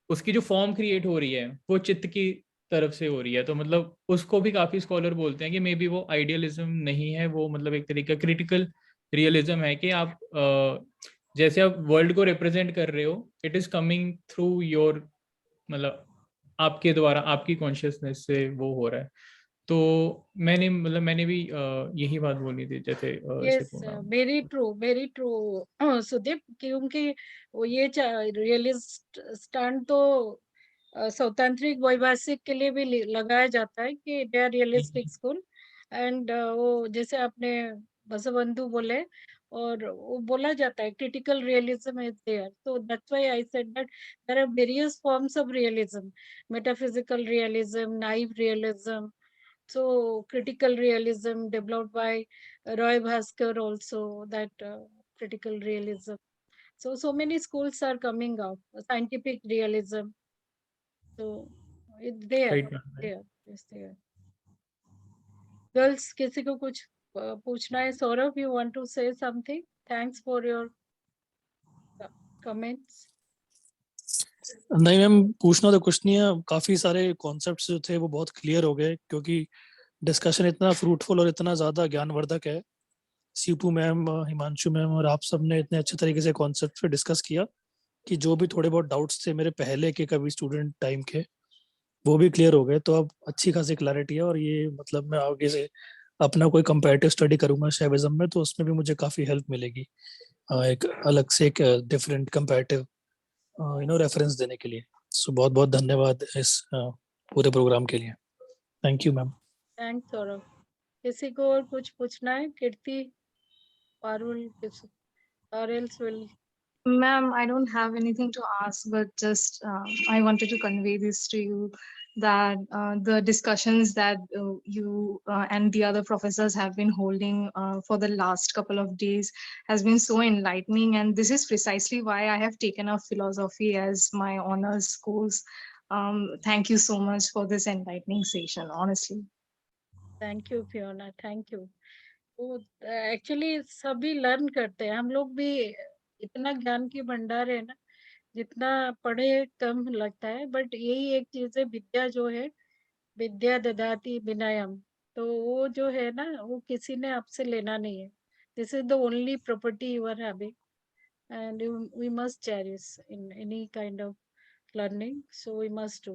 उसकी जो फॉर्म क्रिएट हो रही है वो चित्त की तरफ से हो रही है। तो मतलब उसको भी काफी स्कॉलर बोलते हैं कि मे बी वो आइडियलिज्म नहीं है, वो मतलब एक तरीका क्रिटिकल रियलिज्म है कि आप जैसे आप वर्ल्ड को रिप्रेजेंट कर रहे हो, it is coming through your, मतलब आपके द्वारा आपकी कॉन्शियसनेस से वो हो रहा है। तो मैंने भी यही बात बोली थी जैसे यस, सिपो मैम। वेरी ट्रू सुदीप, क्योंकि वो ये रियलिस्ट स्टैंड तो स्वतंत्रिक वैभाषिक के लिए भी लगाया जाता है कि they are realistic school. And वो जैसे आपने बसवंधु बोले, और वो बोला जाता है critical realism is there, so that's why I said that there are various forms of realism: metaphysical realism, naive realism. So critical realism developed by Roy Bhaskar also, that critical realism. So many schools are coming out. Scientific realism. So it's there, right ma'am. there, it's there. Girls, किसी को कुछ पूछना है? Saurabh, you want to say something? Thanks for your comments. नहीं ma'am, पूछना तो कुछ नहीं है, काफी सारे कॉन्सेप्ट्स जो थे वो बहुत क्लियर हो गए, क्योंकि डिस्कशन इतना फ्रूटफुल और इतना ज्यादा ज्ञानवर्धक है। सीपू मैम, हिमांशु मैम और आप सब ने इतने अच्छे तरीके से कॉन्सेप्ट पे डिस्कस किया कि जो भी थोड़े बहुत डाउट्स थे मेरे पहले के कभी स्टूडेंट टाइम के, वो भी क्लियर हो गए। तो अब अच्छी खासी क्लैरिटी है, और ये मतलब मैं आगे से अपना कोई कंपैरेटिव स्टडी करूंगा शैविज्म में, तो उसमें भी मुझे काफी हेल्प मिलेगी एक अलग से एक डिफरेंट कंपैरेटिव रेफरेंस देने के लिए। सो बहुत बहुत धन्यवाद इस पूरे प्रोग्राम के लिए। Thank you ma'am. Thanks, Saurabh. किसी को और कुछ पूछना है? कीर्ति, Parul, or else will. Ma'am, I don't have anything to ask, but just I wanted to convey this to you, that the discussions that you and the other professors have been holding for the last couple of days has been so enlightening, and this is precisely why I have taken up philosophy as my honors course. Thank you so much for this enlightening session, honestly. Thank you Fiona, thank you. वो actually सभी learn करते हैं, हम लोग भी इतना ज्ञान की भंडार है ना, जितना पढ़े कम लगता है, बट यही एक चीज है, विद्या जो है, विद्या ददाति विनयम। तो वो जो है ना, वो किसी ने आपसे लेना नहीं है। This is the only property you are having, and we must cherish in any kind of learning, so we must do.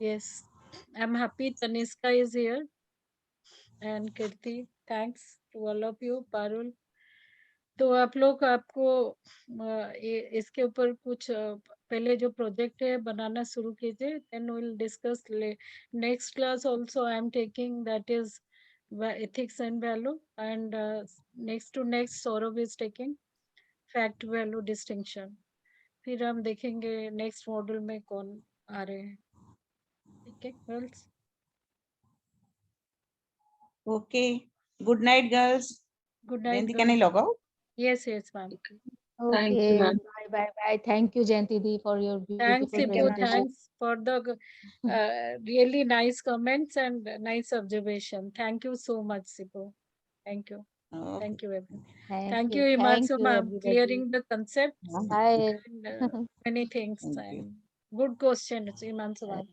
Yes, I'm happy Taniska is here, and Kirti, thanks to all of you. Parul, तो आप लोग, आपको इसके ऊपर कुछ पहले जो project है बनाना शुरू कीजिए, then will discuss next class also I am taking, that is ethics and value, and next to next Saurabh is taking fact value distinction. फिर हम देखेंगे नेक्स्ट मॉड्यूल में कौन आ रहे हैं। ठीक है girls, Okay. Good night, girls. Good night Jayant, can I log out? Yes yes ma'am. Okay, bye bye bye. Thank you, Jayanti Di, for your Thanks beautiful Sipu, presentation. thanks for the really nice comments and nice observation. Thank you so much Sipu, thank you. Okay. Thank you everyone. Thank Thank you. you Thank Himanshu you, ma'am, everybody. clearing the concepts Bye. and many things, Thank you. and good questions Himanshu ma'am.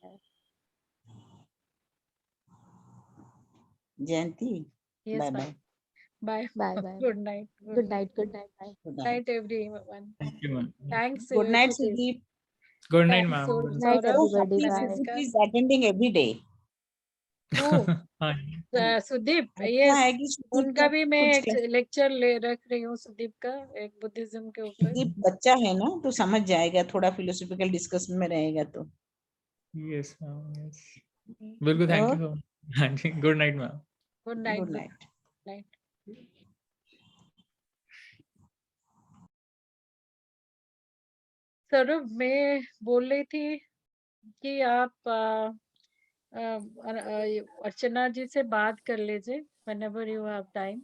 Jayanti, Yes bye ma'am. bye. Bye. Bye bye. Good night. Good night. Good night. Bye. Good night. Night everyone. Thank you ma'am. Thanks Good night, Sudeep. Sudeep. Good night Thanks ma'am. Good night, Saurabh, So everybody. happy Bye. Sudeep Taniska. is attending every day. Who? हाँ सुदीप, अच्छा yes, है कि सुदीप उनका का भी मैं कुछ एक लेक्चर ले रख रही हूँ, सुदीप का, एक बुद्धिज्म के ऊपर। सुदीप बच्चा है ना, तो समझ जाएगा, थोड़ा फिलोसॉफिकल डिस्कशन में रहेगा तो। यस मैम, यस बिल्कुल, थैंक यू सो मच। हाँ जी, good night ma'am. Good night, good good night. Night. Saurabh, मैं बोल रही थी कि आप अर्चना जी से बात कर लीजिए whenever you have time.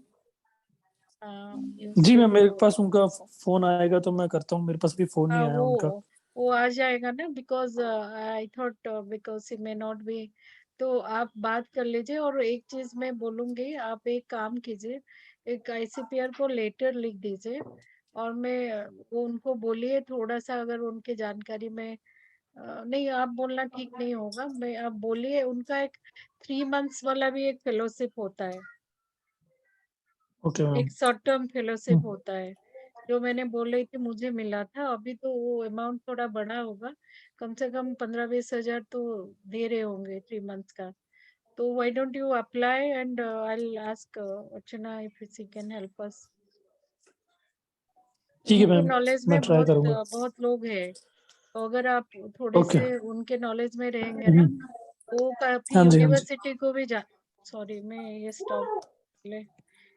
जी मैम, मेरे पास उनका फोन आएगा तो मैं करता हूँ, मेरे पास भी फोन नहीं हाँ, आया उनका। वो आ जाएगा ना, because I thought because he may not be, तो आप बात कर लीजिए। और एक चीज मैं बोलूंगी, आप एक काम कीजिए, एक आईसीपीआर को लेटर लिख दीजिए, और मैं वो उनको बोलिए थोड़ा सा, अगर उनके जानकारी में नहीं, आप बोलना ठीक नहीं होगा, मैं आप बोलिए उनका एक 3 months वाला भी एक फेलोशिप होता है, ओके मैम। एक शॉर्ट टर्म फेलोशिप होता है, जो मैंने बोल रही थी मुझे मिला था। अभी तो वो अमाउंट थोड़ा बड़ा होगा, कम से कम 15-20 हजार तो दे रहे होंगे 3 months का। तो why don't you apply, and I will ask Archana if she can help us. ठीक है उनके मैम, नॉलेज मैं में ट्राई करूंगा। बहुत लोग हैं, तो अगर आप थोड़े ओके। से उनके नॉलेज में रहेंगे ना, वो काफी हाँ जी, हाँ जी। यूनिवर्सिटी को भी जा, सॉरी मैं ये स्टॉप ले